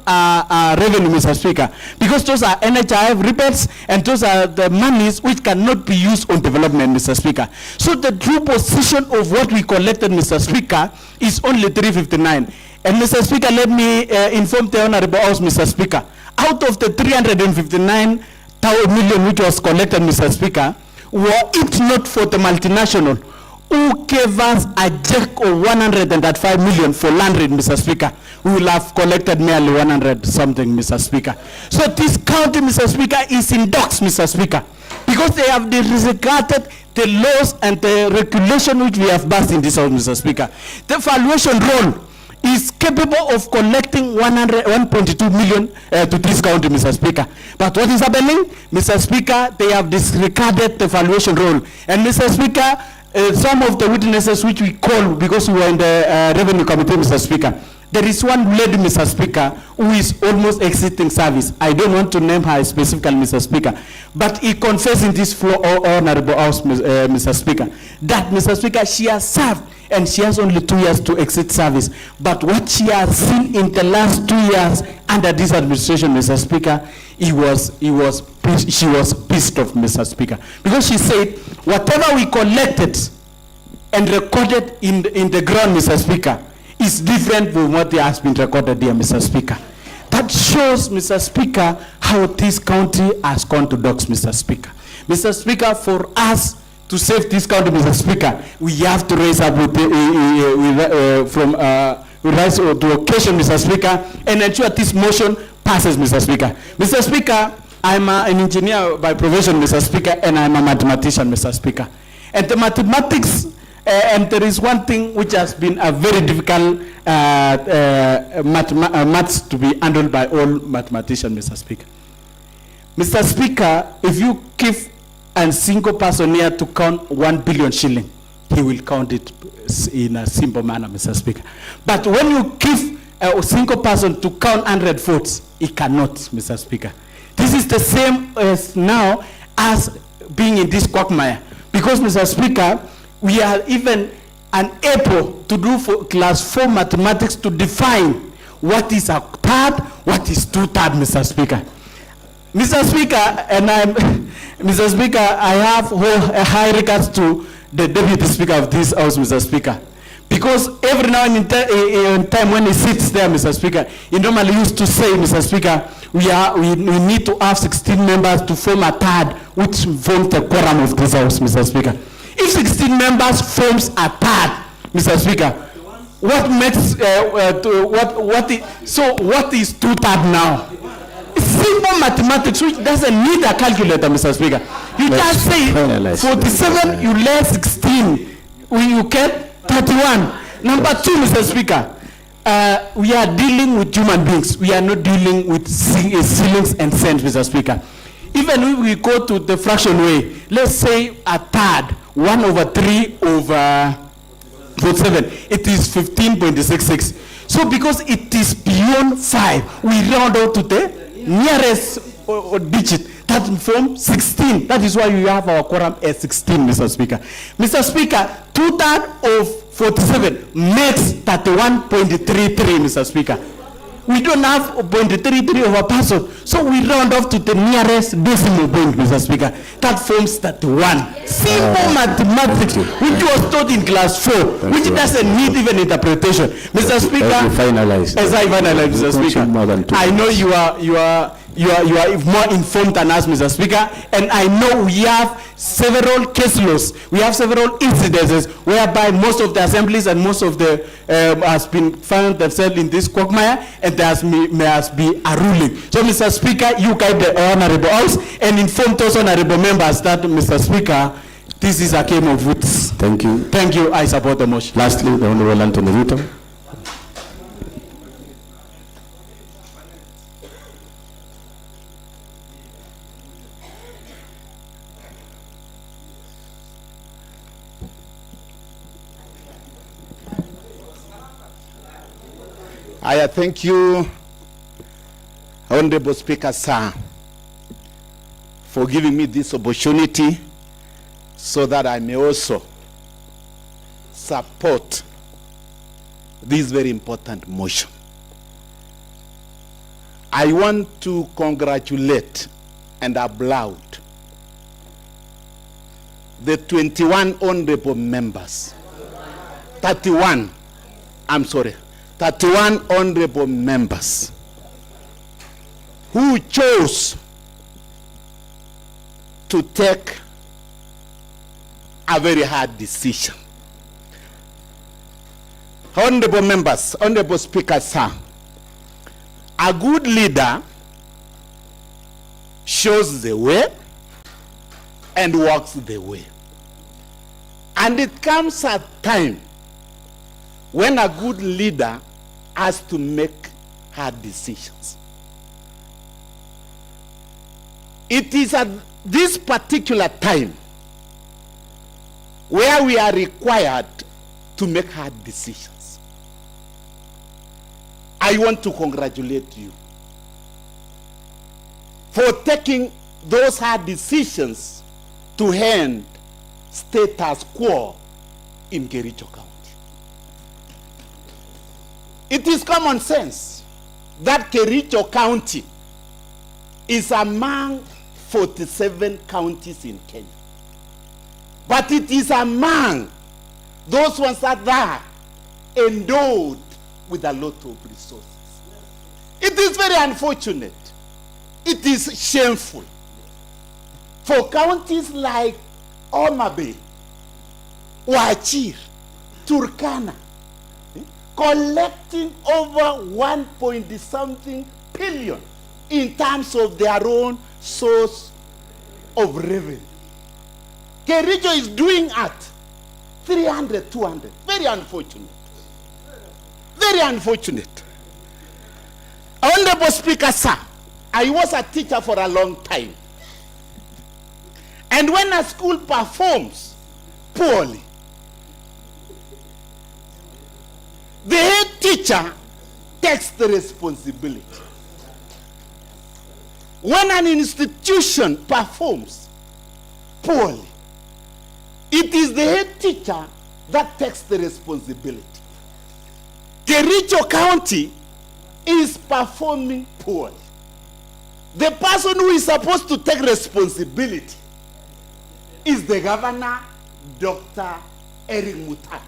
revenue, Mr. Speaker, because those are NHIF rebates and those are the monies which cannot be used on development, Mr. Speaker. So the true position of what we collected, Mr. Speaker, is only 359. And Mr. Speaker, let me inform the Honorable House, Mr. Speaker, out of the 359 million which was collected, Mr. Speaker, were it not for the multinational who gave us a check of 105 million for land rate, Mr. Speaker, we will have collected merely 100 something, Mr. Speaker. So this county, Mr. Speaker, is in docs, Mr. Speaker, because they have disregarded the laws and the regulation which we have passed in this house, Mr. Speaker. The valuation role is capable of collecting 1.2 million to this county, Mr. Speaker. But what is happening, Mr. Speaker? They have disregarded the valuation role. And Mr. Speaker, some of the witnesses which we call, because we were in the revenue committee, Mr. Speaker, there is one lady, Mr. Speaker, who is almost exiting service. I don't want to name her specifically, Mr. Speaker, but he confessed in this floor, Honorable House, Mr. Speaker, that, Mr. Speaker, she has served and she has only 2 years to exit service. But what she has seen in the last 2 years under this administration, Mr. Speaker, she was pissed off, Mr. Speaker, because she said whatever we collected and recorded in the ground, Mr. Speaker, is different from what has been recorded here, Mr. Speaker. That shows, Mr. Speaker, how this county has gone to dogs, Mr. Speaker. Mr. Speaker, for us to save this county, Mr. Speaker, we have to raise up rise to occasion, Mr. Speaker, and ensure this motion passes, Mr. Speaker. Mr. Speaker, I'm an engineer by profession, Mr. Speaker, and I'm a mathematician, Mr. Speaker. And the mathematics, and there is one thing which has been a very difficult maths to be handled by all mathematicians, Mr. Speaker. Mr. Speaker, if you give a single person here to count 1 billion shilling, he will count it in a simple manner, Mr. Speaker. But when you give a single person to count 100 votes, he cannot, Mr. Speaker. This is the same as now as being in this quagmire. Because, Mr. Speaker, we are even unable to do for class 4 mathematics to define what is a third, what is 2/3, Mr. Speaker. Mr. Speaker, and Mr. Speaker, I have a high regards to the Deputy Speaker of this House, Mr. Speaker. Because every now and in time when he sits there, Mr. Speaker, he normally used to say, Mr. Speaker, we need to have 16 members to form a third, which forms the quorum of this House, Mr. Speaker. If 16 members forms a third, Mr. Speaker, what makes what is 2/3 now? It's simple mathematics which doesn't need a calculator, Mr. Speaker. You just say 47, you lay 16, you get 31. Number 2, Mr. Speaker, we are dealing with human beings. We are not dealing with ceilings and cents, Mr. Speaker. Even if we go to the fraction way, let's say a third, 1/3 over 47, it is 15.66. So because it is beyond 5, we round out to the nearest digit, that form 16. That is why we have our quorum at 16, Mr. Speaker. Mr. Speaker, 2/3 of 47 makes 31.33, Mr. Speaker. We don't have 0.33 of a person, so we round off to the nearest decimal point, Mr. Speaker. That forms 31. Simple mathematics, which was taught in class 4, which doesn't need even interpretation. Mr. Speaker, as I finalize, Mr. Speaker, I know you are more informed than us, Mr. Speaker, and I know we have several case laws, we have several incidences whereby most of the assemblies and most of the has been found themselves in this quagmire, and there must be a ruling. So, Mr. Speaker, you guide the Honorable House and inform those honorable members that, Mr. Speaker, this is a game of wits. Thank you. Thank you. I support the motion. Lastly, the Honorable Anthony Ruto. I thank you, Honorable Speaker, sir, for giving me this opportunity so that I may also support this very important motion. I want to congratulate and applaud the 21 honorable members. 31 honorable members who chose to take a very hard decision. Honorable members, honorable speaker, sir, a good leader shows the way and walks the way. And it comes a time when a good leader has to make hard decisions. It is at this particular time where we are required to make hard decisions. I want to congratulate you for taking those hard decisions to end status quo in Kericho County. It is common sense that Kericho County is among 47 counties in Kenya. But it is among those ones that are endowed with a lot of resources. It is very unfortunate. It is shameful for counties like Homa Bay, Wajir, Turkana, collecting over 1.something billion in terms of their own source of revenue. Kericho is doing at 300, 200. Very unfortunate. Very unfortunate. Honorable Speaker, sir, I was a teacher for a long time. And when a school performs poorly, the head teacher takes the responsibility. When an institution performs poorly, it is the head teacher that takes the responsibility. Kericho County is performing poorly. The person who is supposed to take responsibility is the governor, Dr. Eric Mutai.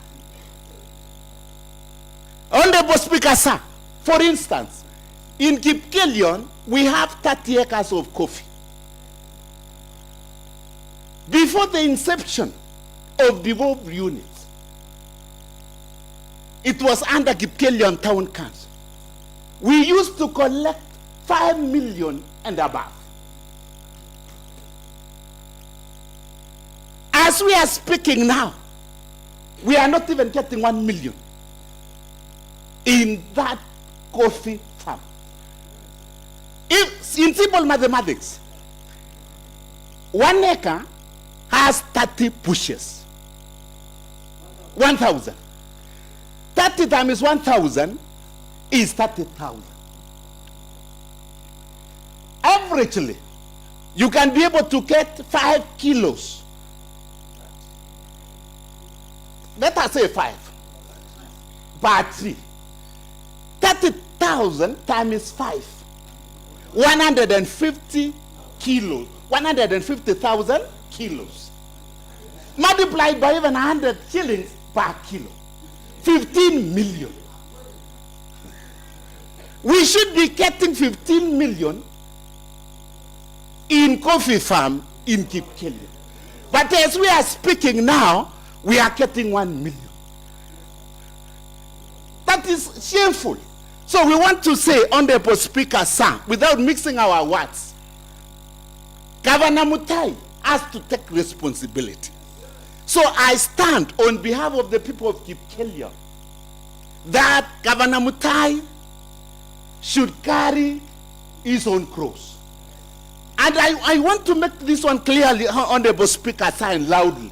Honorable Speaker, sir, for instance, in Kipkelion, we have 30 acres of coffee. Before the inception of devolved units, it was under Kipkelion Town Council. We used to collect 5 million and above. As we are speaking now, we are not even getting 1 million in that coffee farm. If, in simple mathematics, 1 acre has 30 bushes. 1,000. 30 times 1,000 is 30,000. Averagely, you can be able to get 5 kilos. Let us say 5 per tree. 30,000 times 5. 150 kilos. 150,000 kilos. Multiplied by even 100 shillings per kilo. 15 million. We should be getting 15 million in coffee farm in Kipkelion. But as we are speaking now, we are getting 1 million. That is shameful. So we want to say, Honorable Speaker, sir, without mixing our words, Governor Mutai has to take responsibility. So I stand on behalf of the people of Kipkelion that Governor Mutai should carry his own cross. And I want to make this one clearly, Honorable Speaker, sir, and loudly.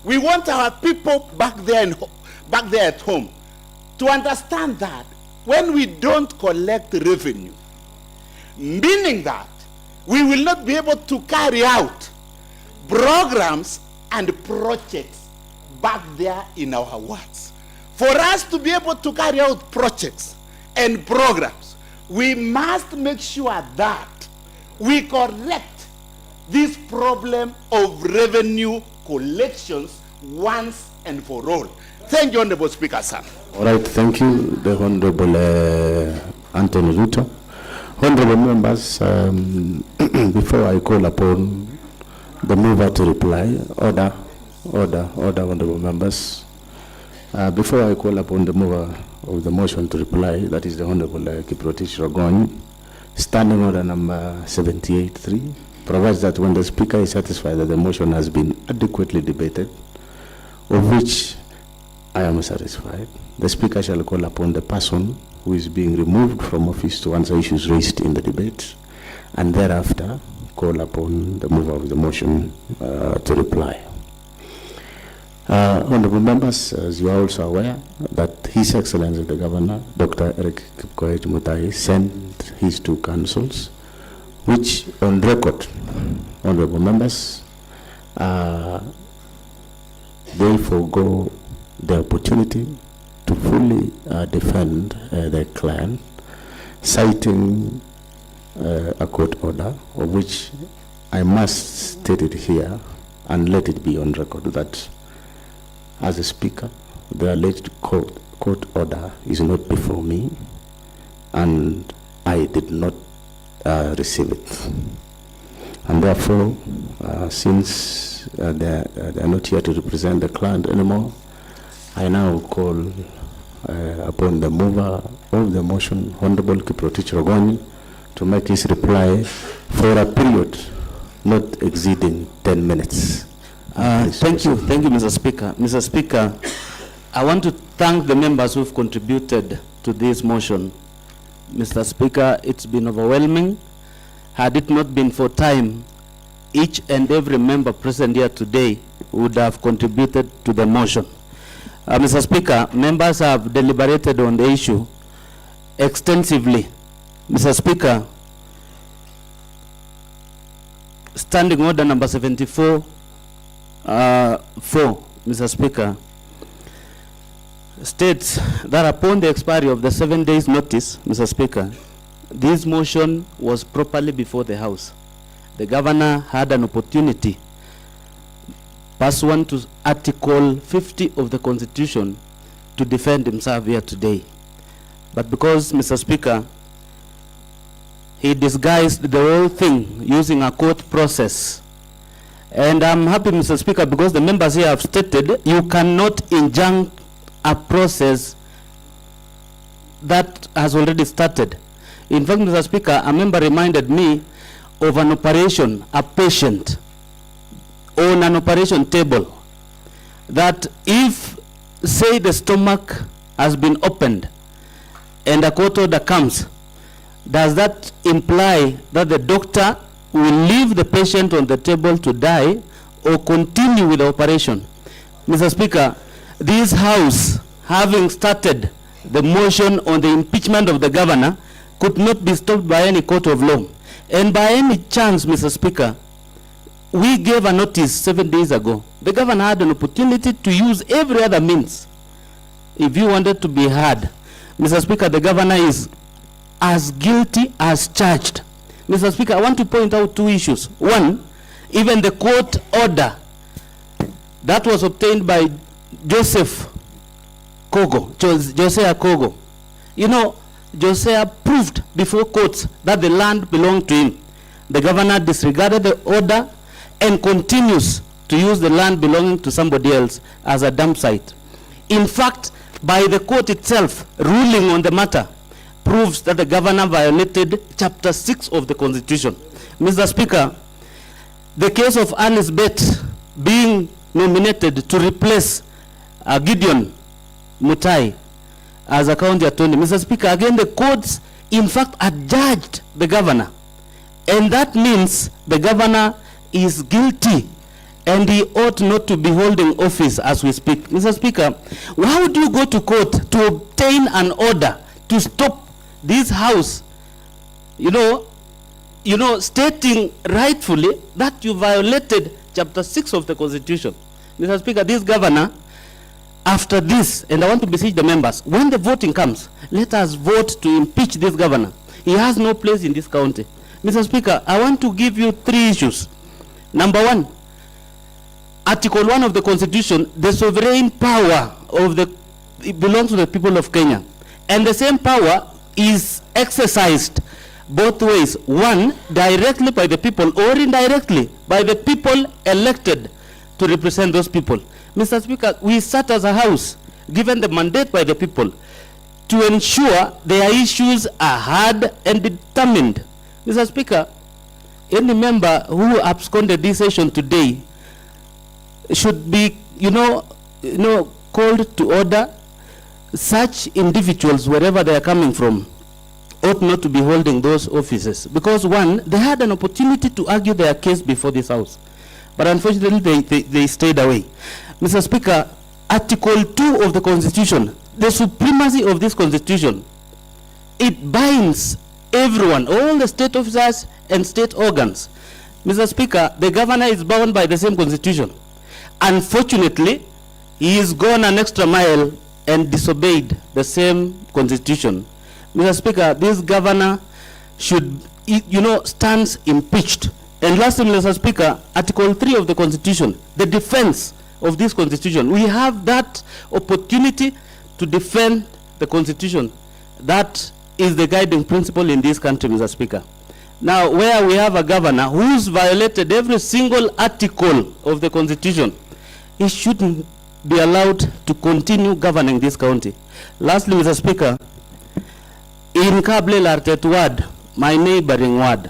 We want our people back there at home to understand that when we don't collect revenue, meaning that we will not be able to carry out programs and projects back there in our wards. For us to be able to carry out projects and programs, we must make sure that we correct this problem of revenue collections once and for all. Thank you, Honorable Speaker, sir. All right, thank you, the Honorable Anthony Ruto. Honorable members, before I call upon the mover to reply, order, honorable members. Before I call upon the mover of the motion to reply, that is the Honorable Kiprotich Rogon, standing order number 78.3, provides that when the Speaker is satisfied that the motion has been adequately debated, of which I am satisfied, the Speaker shall call upon the person who is being removed from office to answer issues raised in the debate, and thereafter call upon the mover of the motion to reply. Honorable members, as you are also aware, that His Excellency the Governor, Dr. Eric Mutai, sent his two councils, which on record, honorable members, they forego the opportunity to fully defend their client, citing a court order, of which I must state it here and let it be on record that as a Speaker, the alleged court order is not before me, and I did not receive it. And therefore, since they are not here to represent the client anymore, I now call upon the mover of the motion, Honorable Kiprotich Rogoni, to make his reply for a period not exceeding 10 minutes. Thank you, Mr. Speaker. Mr. Speaker, I want to thank the members who've contributed to this motion. Mr. Speaker, it's been overwhelming. Had it not been for time, each and every member present here today would have contributed to the motion. Mr. Speaker, members have deliberated on the issue extensively. Mr. Speaker, Standing Order number 74, 4, Mr. Speaker, states that upon the expiry of the 7 days notice, Mr. Speaker, this motion was properly before the House. The Governor had an opportunity, pursuant to Article 50 of the Constitution, to defend himself here today. But because, Mr. Speaker, he disguised the whole thing using a court process. And I'm happy, Mr. Speaker, because the members here have stated you cannot injunct a process that has already started. In fact, Mr. Speaker, a member reminded me of an operation, a patient on an operation table, that if, say, the stomach has been opened and a court order comes, does that imply that the doctor will leave the patient on the table to die or continue with the operation? Mr. Speaker, this House, having started the motion on the impeachment of the Governor, could not be stopped by any court of law. And by any chance, Mr. Speaker, we gave a notice 7 days ago. The Governor had an opportunity to use every other means if you wanted to be heard. Mr. Speaker, the Governor is as guilty as charged. Mr. Speaker, I want to point out two issues. One, even the court order that was obtained by Joseph Kogo, Josiah Kogo. You know, Josiah proved before courts that the land belonged to him. The Governor disregarded the order and continues to use the land belonging to somebody else as a dump site. In fact, by the court itself ruling on the matter, proves that the Governor violated Chapter 6 of the Constitution. Mr. Speaker, the case of Alice Bett being nominated to replace Gideon Mutai as a county attorney. Mr. Speaker, again, the courts, in fact, adjudged the Governor. And that means the Governor is guilty and he ought not to be holding office as we speak. Mr. Speaker, why would you go to court to obtain an order to stop this House, you know, stating rightfully that you violated Chapter 6 of the Constitution? Mr. Speaker, this Governor, after this, and I want to beseech the members, when the voting comes, let us vote to impeach this Governor. He has no place in this county. Mr. Speaker, I want to give you 3 issues. Number 1, Article 1 of the Constitution, the sovereign power of it belongs to the people of Kenya. And the same power is exercised both ways. 1, directly by the people, or indirectly by the people elected to represent those people. Mr. Speaker, we sat as a house, given the mandate by the people, to ensure their issues are heard and determined. Mr. Speaker, any member who absconded this session today should be, called to order. Such individuals, wherever they are coming from, ought not to be holding those offices. Because 1, they had an opportunity to argue their case before this house. But unfortunately, they stayed away. Mr. Speaker, Article 2 of the Constitution, the supremacy of this Constitution, it binds everyone, all the state officers and state organs. Mr. Speaker, the governor is bound by the same Constitution. Unfortunately, he has gone an extra mile and disobeyed the same Constitution. Mr. Speaker, this governor should, stands impeached. And lastly, Mr. Speaker, Article 3 of the Constitution, the defense of this Constitution. We have that opportunity to defend the Constitution. That is the guiding principle in this country, Mr. Speaker. Now, where we have a governor who's violated every single article of the Constitution, he shouldn't be allowed to continue governing this county. Lastly, Mr. Speaker, in Kable Lartet ward, my neighboring ward,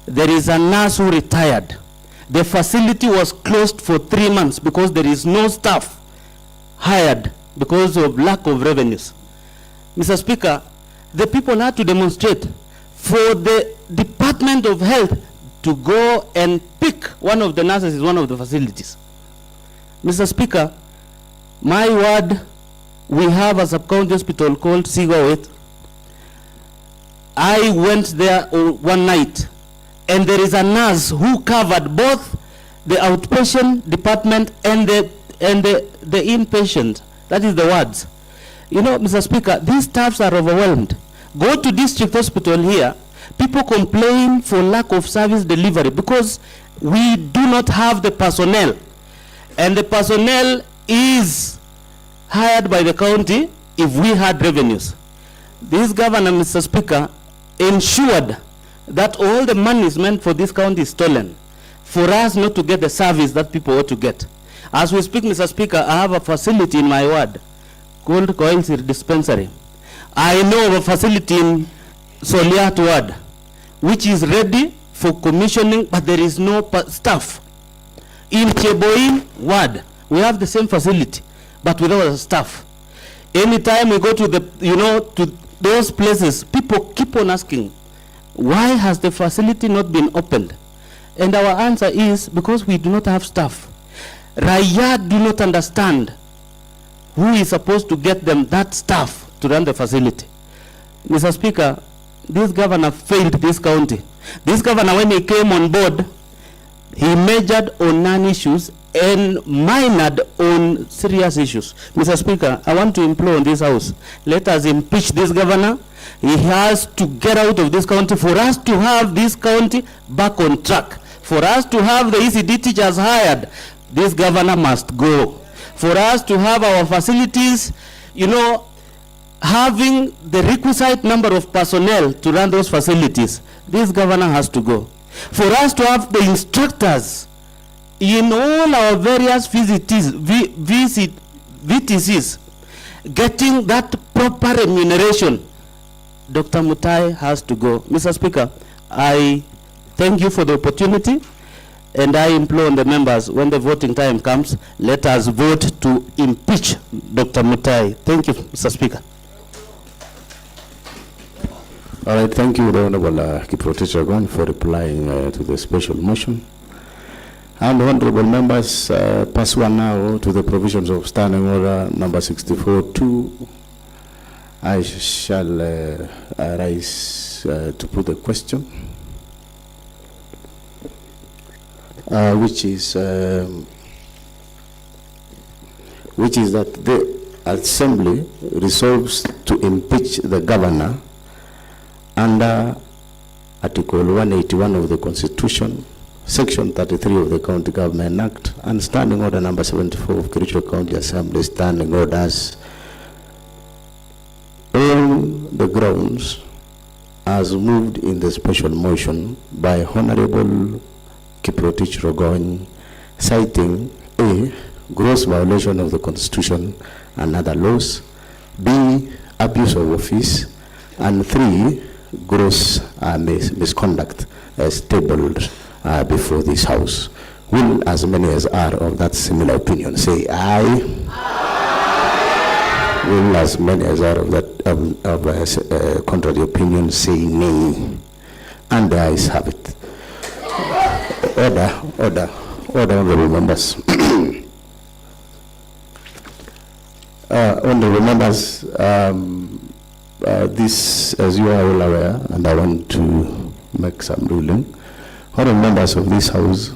there is a nurse who retired. The facility was closed for 3 months because there is no staff hired because of lack of revenues. Mr. Speaker, the people had to demonstrate for the Department of Health to go and pick one of the nurses in one of the facilities. Mr. Speaker, my ward, we have a sub-county hospital called Sigawet. I went there one night, and there is a nurse who covered both the outpatient department and the inpatient, that is the wards. Mr. Speaker, these staffs are overwhelmed. Go to district hospital here, people complain for lack of service delivery because we do not have the personnel. And the personnel is hired by the county if we had revenues. This governor, Mr. Speaker, ensured that all the money is meant for this county is stolen for us not to get the service that people ought to get. As we speak, Mr. Speaker, I have a facility in my ward called Koilsir Dispensary. I know of a facility in Soliat ward which is ready for commissioning, but there is no staff. In Cheboin ward, we have the same facility, but without staff. Anytime we go to to those places, people keep on asking, why has the facility not been opened? And our answer is because we do not have staff. Raya do not understand who is supposed to get them that staff to run the facility. Mr. Speaker, this governor failed this county. This governor, when he came on board, he majored on non-issues and minored on serious issues. Mr. Speaker, I want to implore on this house, let us impeach this governor. He has to get out of this county for us to have this county back on track. For us to have the ECD teachers hired, this governor must go. For us to have our facilities, having the requisite number of personnel to run those facilities, this governor has to go. For us to have the instructors in all our various VTCs getting that proper remuneration, Dr. Mutai has to go. Mr. Speaker, I thank you for the opportunity, and I implore on the members, when the voting time comes, let us vote to impeach Dr. Mutai. Thank you, Mr. Speaker. All right, thank you, the Honorable Kiprotich Chagon, for replying to the special motion. And honorable members, pass one now to the provisions of Standing Order number 64-2. I shall rise to put the question, which is that the Assembly resolves to impeach the governor under Article 181 of the Constitution, Section 33 of the County Government Act, and Standing Order number 74 of Kericho County Assembly Standing Orders, all the grounds as moved in the special motion by Honorable Kiprotich Rogoñ, citing A, gross violation of the Constitution and other laws, B, abuse of office, and 3, gross misconduct as tabled before this House. Will as many as are of that similar opinion say aye? Aye. Will as many as are of that contrary opinion say nay? And the ayes have it. Order, honorable members. Honorable members, this, as you are all aware, and I want to make some ruling. Honorable members of this House,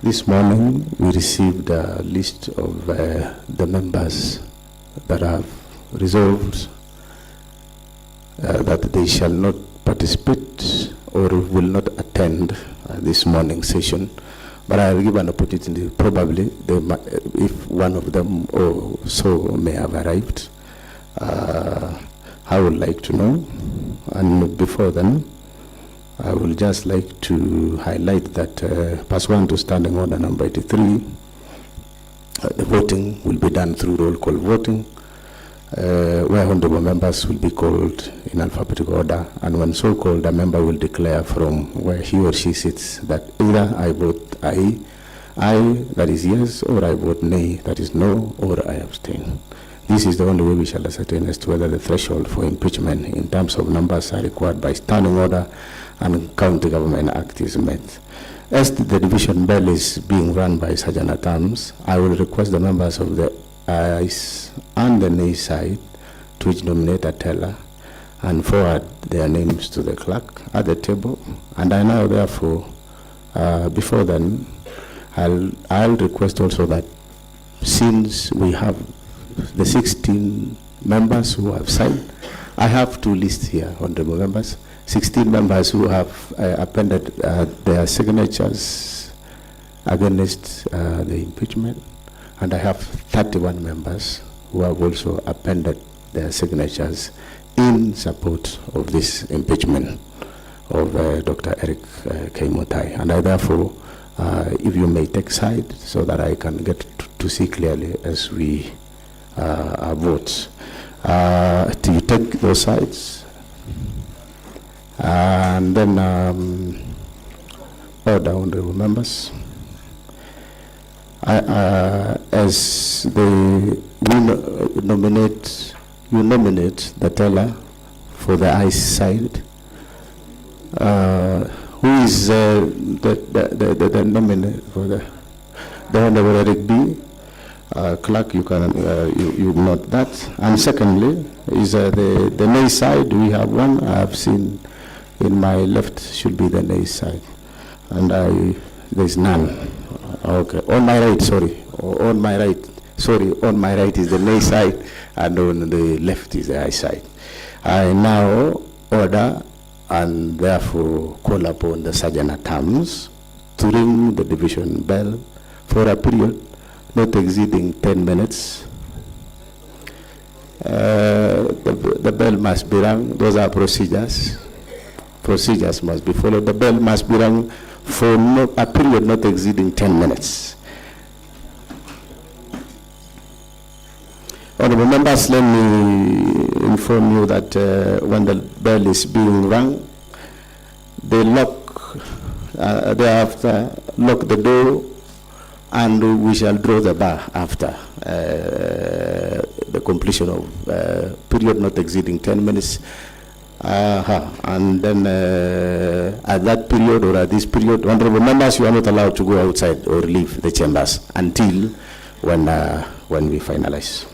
this morning we received a list of the members that have resolved that they shall not participate or will not attend this morning session. But I will give an opportunity, probably, if one of them or so may have arrived. I would like to know. And before then, I would just like to highlight that pursuant to Standing Order number 83, the voting will be done through roll call voting, where honorable members will be called in alphabetical order, and when so called, a member will declare from where he or she sits that either I vote aye, that is yes, or I vote nay, that is no, or I abstain. This is the only way we shall ascertain as to whether the threshold for impeachment in terms of numbers are required by Standing Order and County Government Act is met. As the division bell is being run by Sergeant at Arms, I will request the members of the ayes and the nay side to each nominate a teller and forward their names to the clerk at the table. And I now therefore, before then, I'll request also that since we have the 16 members who have signed, I have two lists here, honorable members, 16 members who have appended their signatures against the impeachment, and I have 31 members who have also appended their signatures in support of this impeachment of Dr. Eric K. Mutai. And I therefore, if you may take side so that I can get to see clearly as we vote. Do you take those sides? And then, order, honorable members. As you nominate the teller for the ayes side. Who is the nominee for the honorable Eric B? Clerk, you can you note that. And secondly, is the nay side. We have one. I have seen in my left should be the nay side, and there's none. Okay, on my right, sorry. On my right, sorry. On my right is the nay side, and on the left is the aye side. I now order and therefore call upon the Sergeant at Arms to ring the division bell for a period not exceeding 10 minutes. The bell must be rung. Those are procedures. Procedures must be followed. The bell must be rung for a period not exceeding 10 minutes. Honorable members, let me inform you that when the bell is being rung, they thereafter lock the door, and we shall draw the bar after the completion of period not exceeding 10 minutes. And then at that period or at this period, honorable members, you are not allowed to go outside or leave the chambers until when we finalize.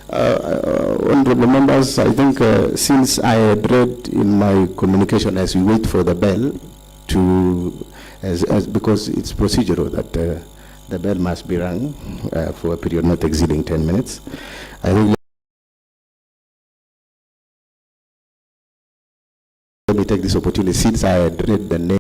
Honorable members, I think since I had read in my communication as we wait for the bell to, because it's procedural that the bell must be rung for a period not exceeding 10 minutes. I think let me take this opportunity since I had read the name.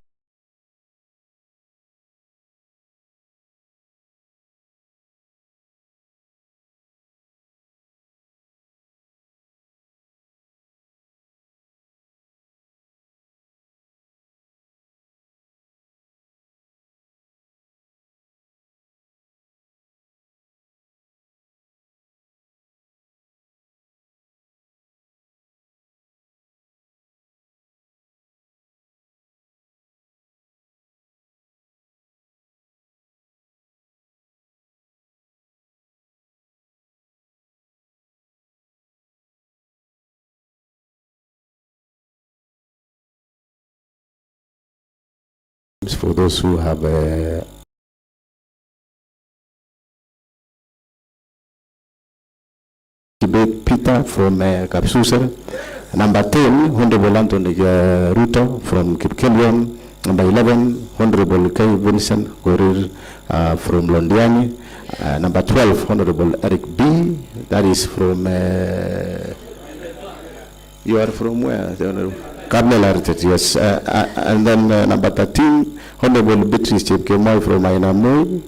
For those who have debate Peter from Kapsuser, number 10 Honorable Anthony Ruto from Kipkelion, number 11 Honorable K. Vincent Gorir from Londiani, number 12 Honorable Eric B. That is from you are from where? Cardinal Heritage, yes. And then number 13, Honorable Beatrice Chepkemoi from Ainamoi.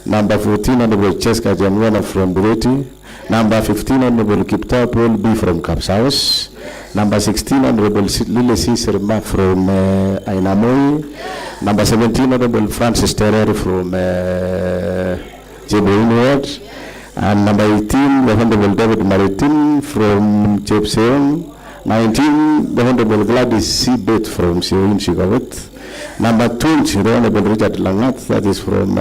Number 14, Honorable Cheska Jamwana from Bureti. Number 15, Honorable Kipta Paul B from Kapsaos. Number 16, Honorable Lile Serma from Ainamoi. Number 17, Honorable Francis Terrer from Jebuin Ward. And number 18, the Honorable David Maritin from Chepseon. 19, the Honorable Gladys Seabet from Seoin Shigawet. Number 20, the Honorable Richard Langat, that is from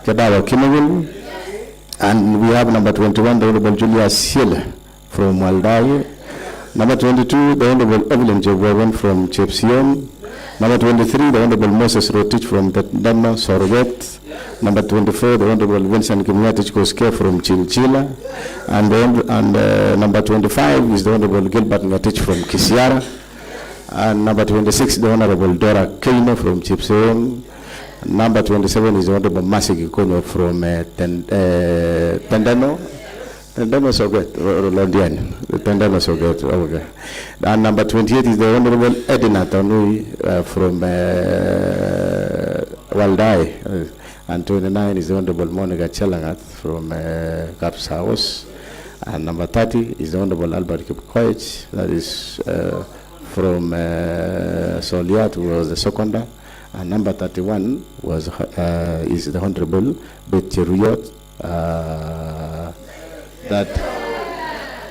Kedawa Kinawil. And we have number 21, the Honorable Julia Siele from Waldai. Number 22, the Honorable Evelyn Jogwawan from Chepseon. Number 23, the Honorable Moses Rotich from Tendano Sorobet. Number 24, the Honorable Vincent Kimyatich Koske from Chilchila. And number 25 is the Honorable Gilbert Ngatich from Kisiara. And number 26, the Honorable Dora Keino from Chipseon. Number 27 is the Honorable Masi Kikono from Tendano. Tendano Soget, Londian. Tendano Soget, okay. And number 28 is the Honorable Edina Tanui from Waldai. And 29 is the Honorable Monica Chelangat from Caps House. And number 30 is the Honorable Albert Kipkoich, that is from Soliat, who was the seconder. And number 31 was is the Honorable Betty Ruyot,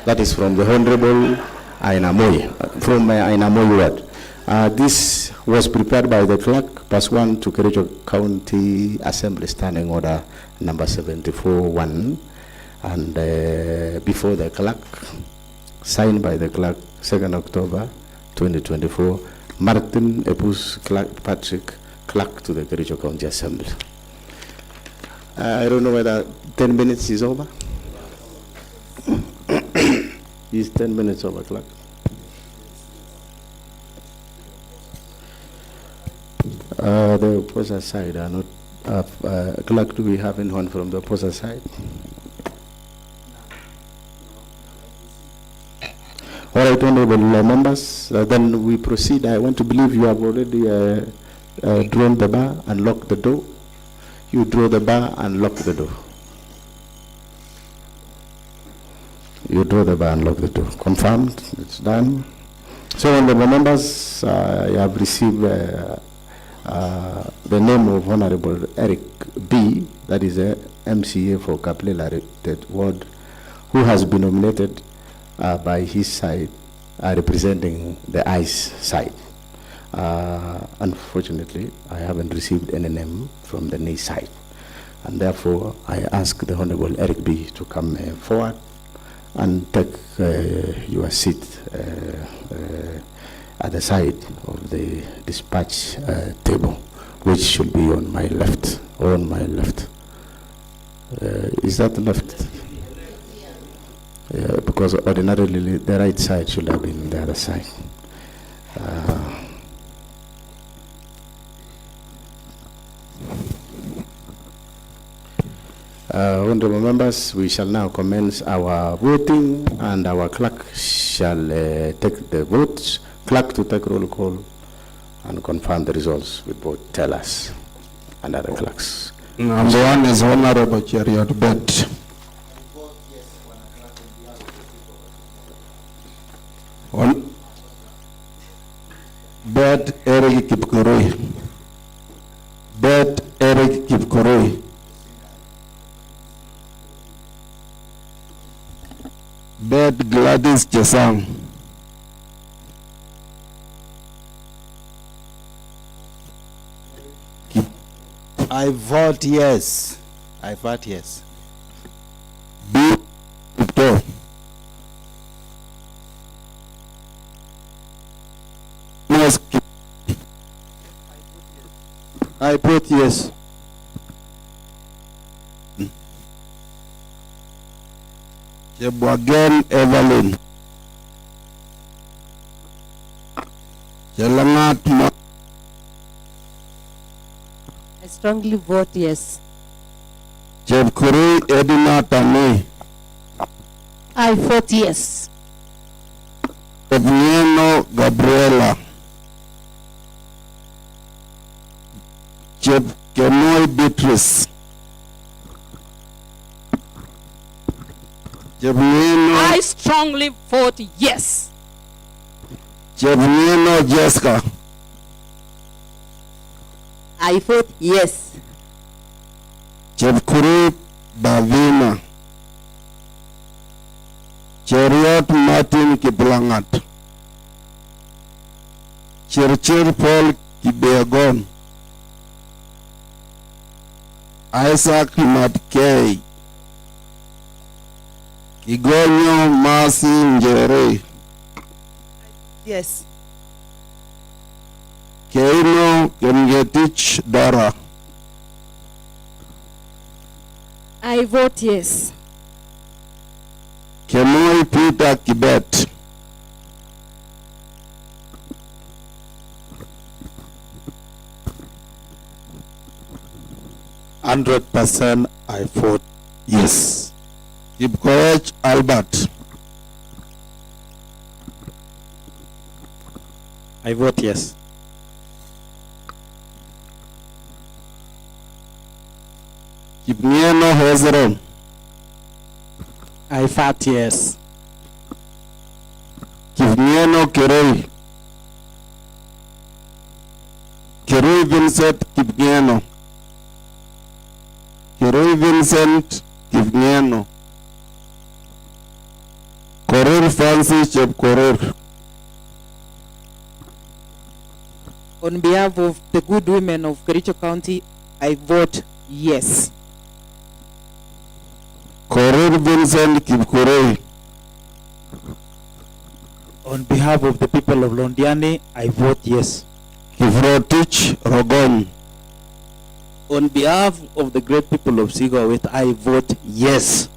that is from the Honorable Ainamoi, from Ainamoi Ward. This was prepared by the clerk, pass 1 to Kericho County Assembly Standing Order number 74-1, and before the clerk, signed by the clerk, 2nd October 2024, Martin Epus Clark Patrick, clerk to the Kericho County Assembly. I don't know whether 10 minutes is over. Is 10 minutes over, clerk? The opposite side are not. Clerk, do we have anyone from the opposite side? All right, honorable members, then we proceed. I want to believe you have already drawn the bar and locked the door. You draw the bar and lock the door. You draw the bar and lock the door. Confirmed, it's done. So, honorable members, I have received the name of Honorable Eric B., that is a MCA for Kaplela Ward, who has been nominated by his side, representing the ICE side. Unfortunately, I haven't received any name from the NAY side, and therefore I ask the Honorable Eric B. to come forward and take your seat at the side of the dispatch table, which should be on my left, or on my left. Is that left? Because ordinarily the right side should have been the other side. Honorable members, we shall now commence our voting, and our clerk shall take the votes. Clerk to take roll call and confirm the results with both tellers and other clerks. Number one is Honorable Cheriot Bet. Bet Eric Kipkoroi. Bet Eric Kipkoroi. Bet Gladys Chesang. I vote yes. I vote yes. B. Victor. I vote yes. Chebwagen Evelyn. Chelangat Ma. I strongly vote yes. Chepkurui Edina Tame. I vote yes. Chepnieno Gabriela. Chepkemoi Beatrice. Chepnieno. I strongly vote yes. Chepnieno Jessica. I vote yes. Chepkurui Davina. Cheriot Martin Kiplangat. Chirchir Paul Kibegon. Isaac Matkei. Kigonyo Masi Njere. Yes. Keino Kemgetich Dara. I vote yes. Kemoi Peter Kibet. %, I vote yes. Kipkoech Albert. I vote yes. Kipnieno Hezron. I vote yes. Kipnieno Keroi. Keroi Vincent Kipnieno. Keroi Vincent Kipnieno. Korir Francis Chepkorir. On behalf of the good women of Kericho County, I vote yes. Korir Vincent Kipkorir. On behalf of the people of Londiani, I vote yes. Kifrotich Rogon. On behalf of the great people of Sigawit, I vote yes.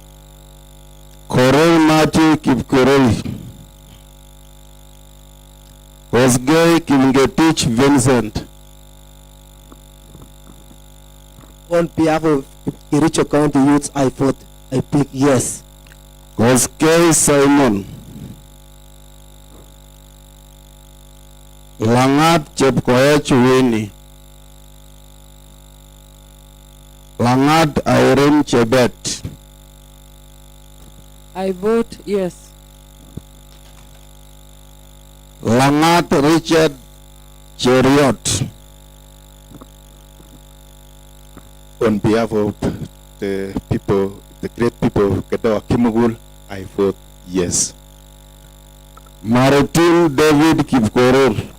Korir Matthew Kipkorir. Osgay Kimgetich Vincent. On behalf of Kericho County Youths, I pick yes. Osgay Simon. Langat Chepkoech Winnie. Langat Irene Chebet. I vote yes. Langat Richard Cheriot. On behalf of the people, the great people of Kedawa Kimugul, I vote yes. Maritim David Kipkorir.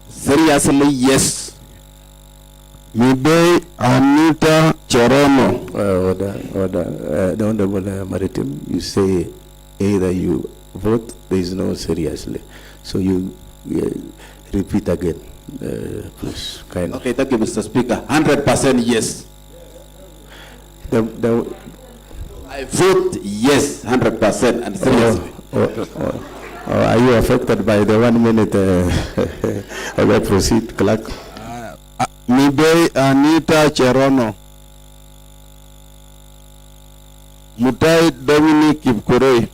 Seriously, yes. Midday Anita Cherono. The Honorable Maritim, you say either you vote, there is no seriously. So you repeat again, please. Kind. Okay, thank you, Mr. Speaker. 100% yes. I vote yes, 100% and seriously. Are you affected by the 1 minute? I will proceed, clerk. Midday Anita Cherono. Mutai Dominic Kipkurei.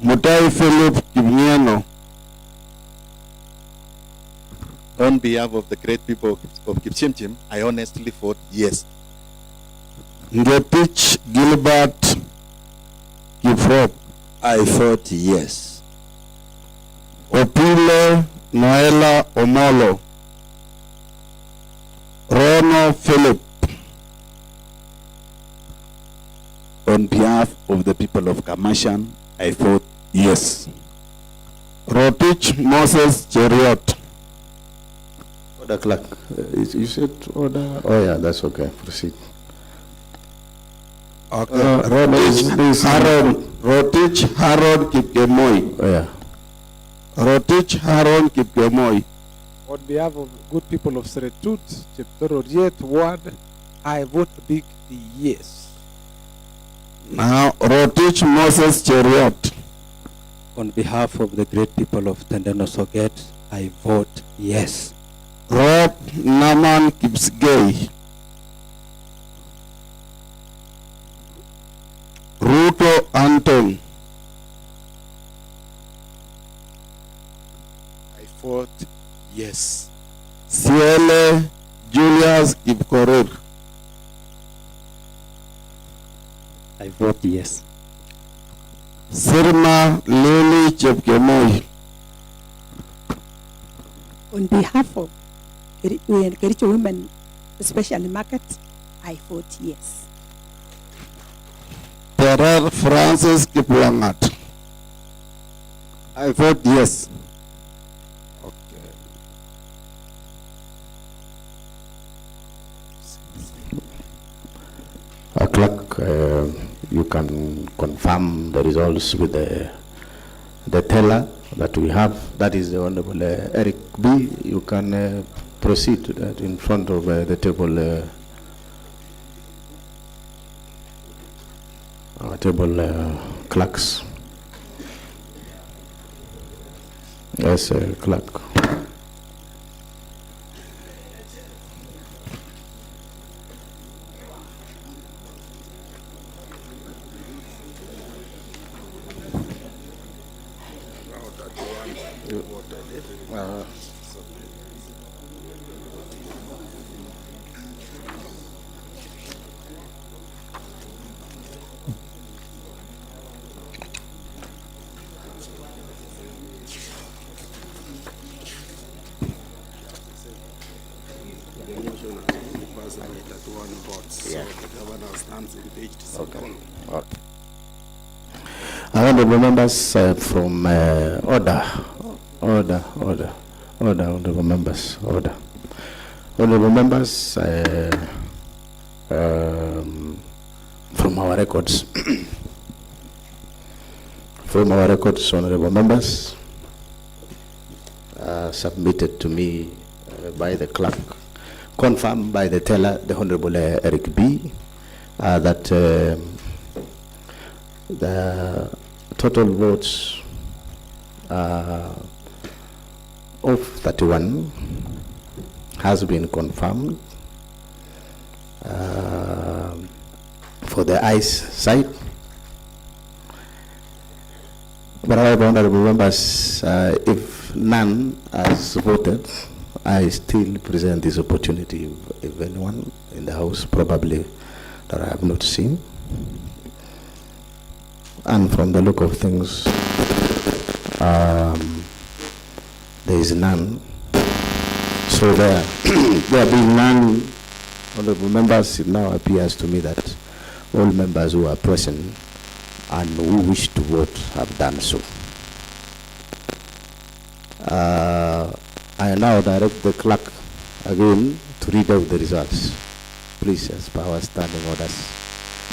Mutai Philip Kipniano. On behalf of the great people of Kipchimchim, I honestly vote yes. Ngetich Gilbert Kiprop. I vote yes. Opile Noela Omolo. Rono Philip. On behalf of the people of Kamashan, I vote yes. Rotich Moses Cheriot. Order, clerk. You said order? Oh yeah, that's okay. Proceed. Rotich Harold Kipkemoi. Oh yeah. Rotich Harold Kipkemoi. On behalf of good people of Seretut, Cheptororiet Ward, I vote big yes. Now Rotich Moses Cheriot. On behalf of the great people of Tendeno Soget, I vote yes. Rob Naman Kipsgei. Ruto Anton. I vote yes. Siele Julius Kipkorir. I vote yes. Sirma Lily Chepkemoi. On behalf of Kericho Women, especially market, I vote yes. Terer Francis Kiplangat. I vote yes. Clerk, you can confirm the results with the teller that we have. That is the Honorable Eric B. You can proceed to that in front of the table. Table clerks. Yes, clerk. Honorable members from honorable members, honorable members from our records, honorable members submitted to me by the clerk, confirmed by the teller, the Honorable Eric B, that the total votes of 31 has been confirmed for the ayes side, But however, honorable members, if none has voted, I still present this opportunity if anyone in the House probably that I have not seen. And from the look of things, there is none. So there being none, honorable members, it now appears to me that all members who are present and who wish to vote have done so. I now direct the clerk again to read out the results. Please, as per our standing orders.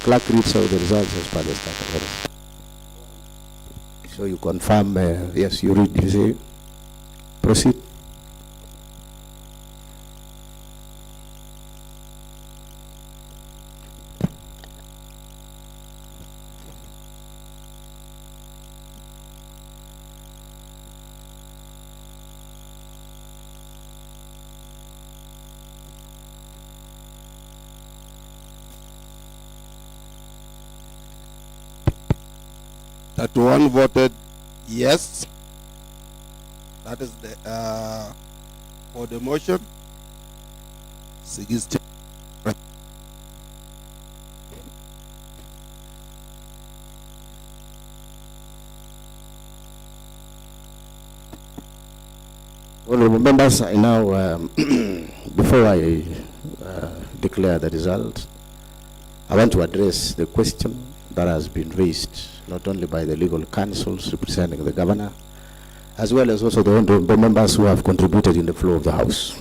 Clerk reads out the results as per the standing orders. So you confirm, yes, you read, you say, proceed. That one voted yes. That is the for the motion. 60. Honorable members, I now, before I declare the result, I want to address the question that has been raised not only by the legal counsels representing the governor, as well as also the honorable members who have contributed in the floor of the House.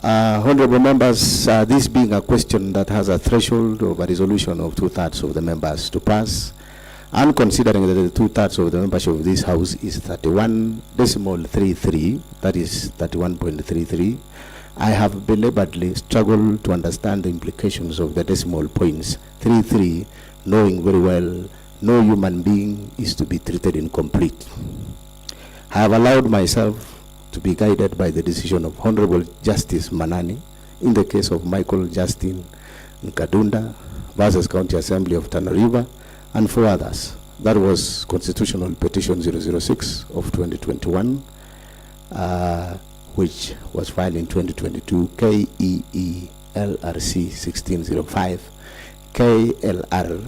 Honorable members, this being a question that has a threshold of a resolution of 2/3 of the members to pass, and considering that the 2/3 of the membership of this House is 31.33, that is 31.33, I have deliberately struggled to understand the implications of the decimal points 33, knowing very well no human being is to be treated incomplete. I have allowed myself to be guided by the decision of Honorable Justice Manani in the case of Michael Justin Nkadunda versus County Assembly of Tana River and 4 others. That was Constitutional Petition 006 of 2021, which was filed in 2022, KEE LRC 1605, KLR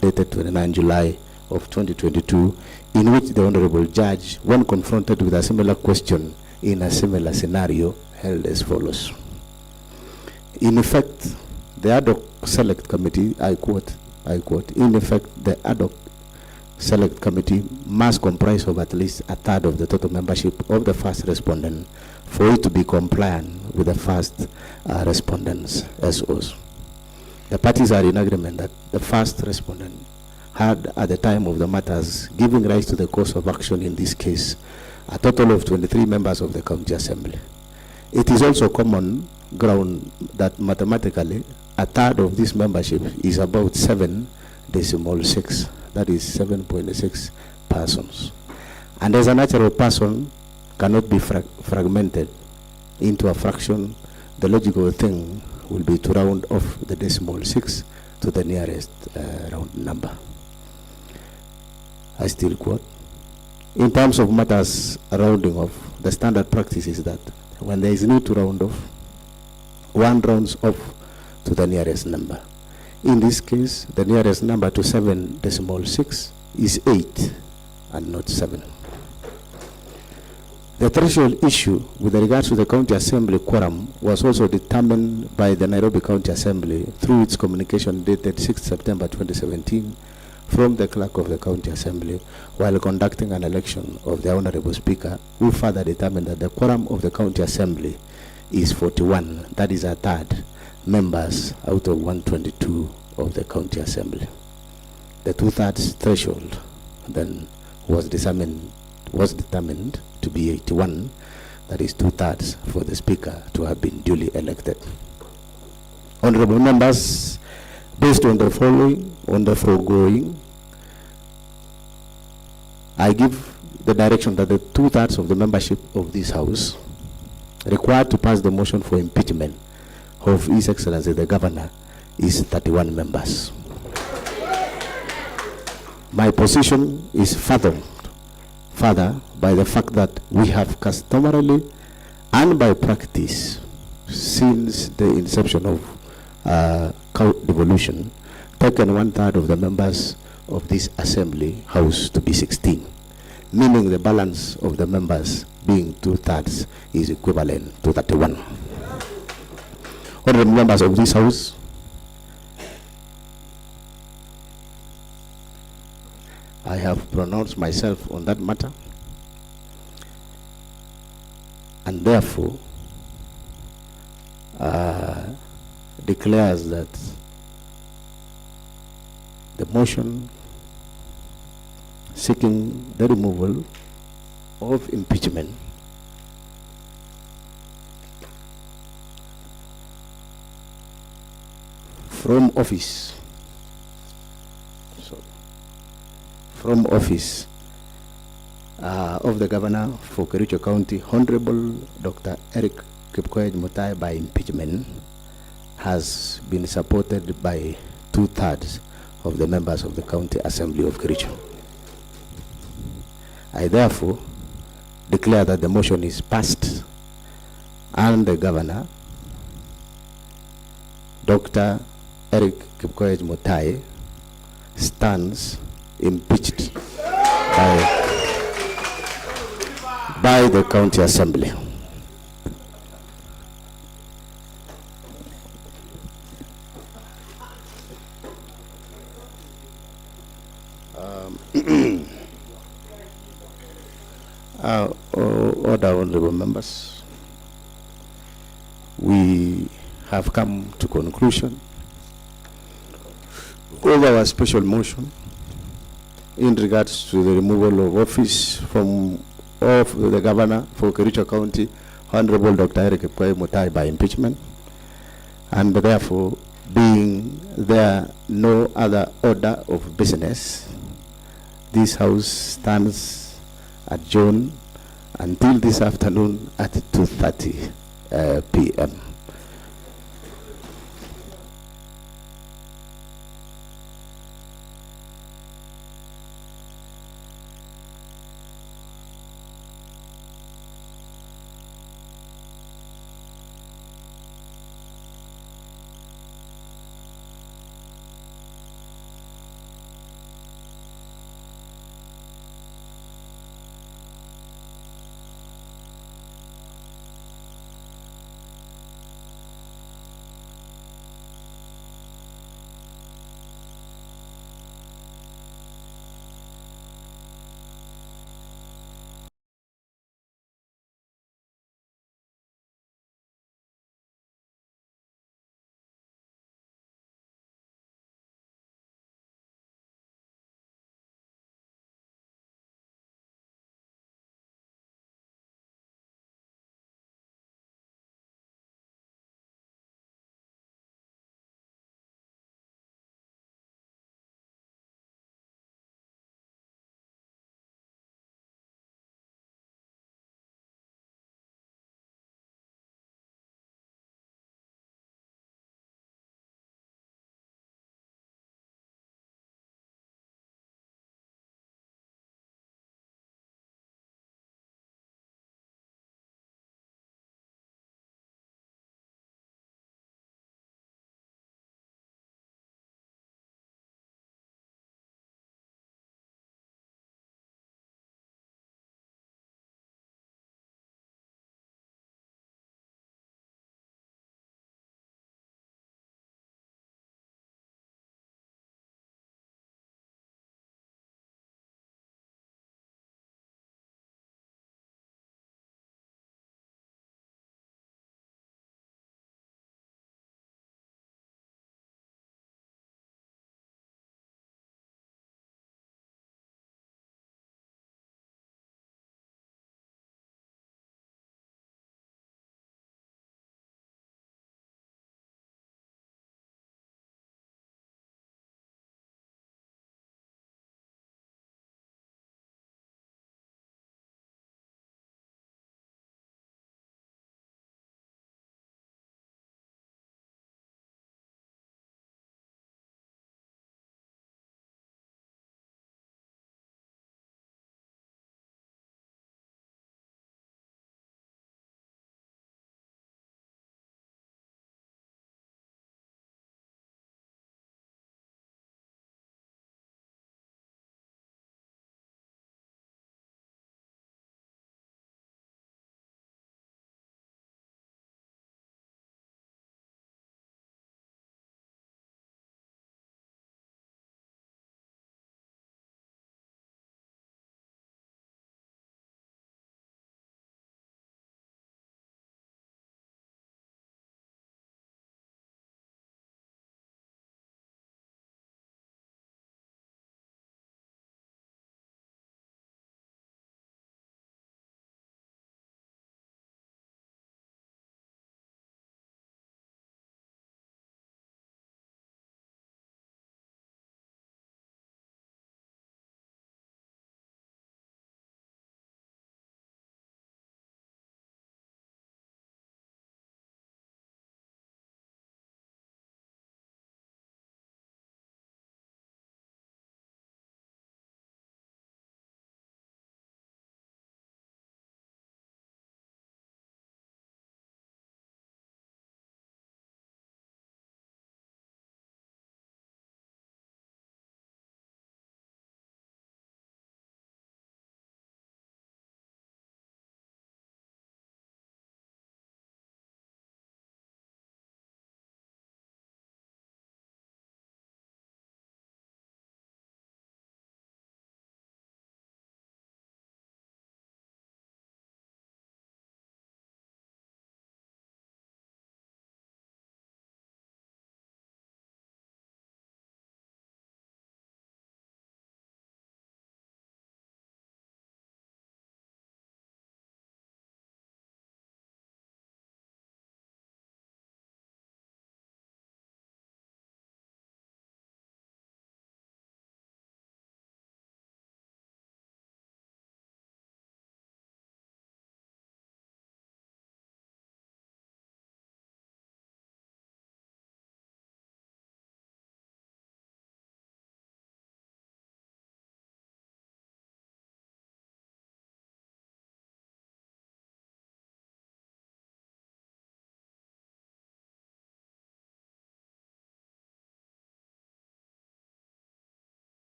dated 29 July of 2022, in which the Honorable Judge, when confronted with a similar question in a similar scenario, held as follows. In effect, the ad hoc select committee, I quote, in effect, the ad hoc select committee must comprise of at least 1/3 of the total membership of the first respondent for it to be compliant with the first respondent's SOs. The parties are in agreement that the first respondent had, at the time of the matters giving rise to the course of action in this case, a total of 23 members of the County Assembly. It is also common ground that mathematically 1/3 of this membership is about 7.6, that is 7.6 persons. And as a natural person cannot be fragmented into a fraction, the logical thing will be to round off the decimal 6 to the nearest round number. I still quote, in terms of matters rounding off, the standard practice is that when there is need to round off, one rounds off to the nearest number. In this case, the nearest number to 7.6 is 8 and not 7. The threshold issue with regards to the County Assembly quorum was also determined by the Nairobi County Assembly through its communication dated 6 September 2017 from the clerk of the County Assembly while conducting an election of the Honorable Speaker, who further determined that the quorum of the County Assembly is 41, that is 1/3 members out of 122 of the County Assembly. The 2/3 threshold then was determined to be 81, that is 2/3 for the Speaker to have been duly elected. Honorable members, based on the foregoing, I give the direction that the 2/3 of the membership of this House required to pass the motion for impeachment of His Excellency the Governor is 31 members. My position is fathomed further by the fact that we have customarily and by practice since the inception of devolution taken 1/3 of the members of this assembly house to be 16, meaning the balance of the members being 2/3 is equivalent to 31. Honorable members of this house, I have pronounced myself on that matter, and therefore declares that the motion seeking the removal of impeachment from office of the governor for Kericho County, Honorable Dr. Eric Kipkoech Mutai, by impeachment has been supported by 2/3 of the members of the County Assembly of Kericho. I therefore declare that the motion is passed and the governor, Dr. Eric Kipkoech Mutai, stands impeached by the County Assembly. Order, honorable members, we have come to conclusion of our special motion in regards to the removal of office of the governor for Kericho County, Honorable Dr. Eric Kipkoech Mutai, by impeachment, and therefore, being there no other order of business, this house stands adjourned until this afternoon at 2:30 p.m.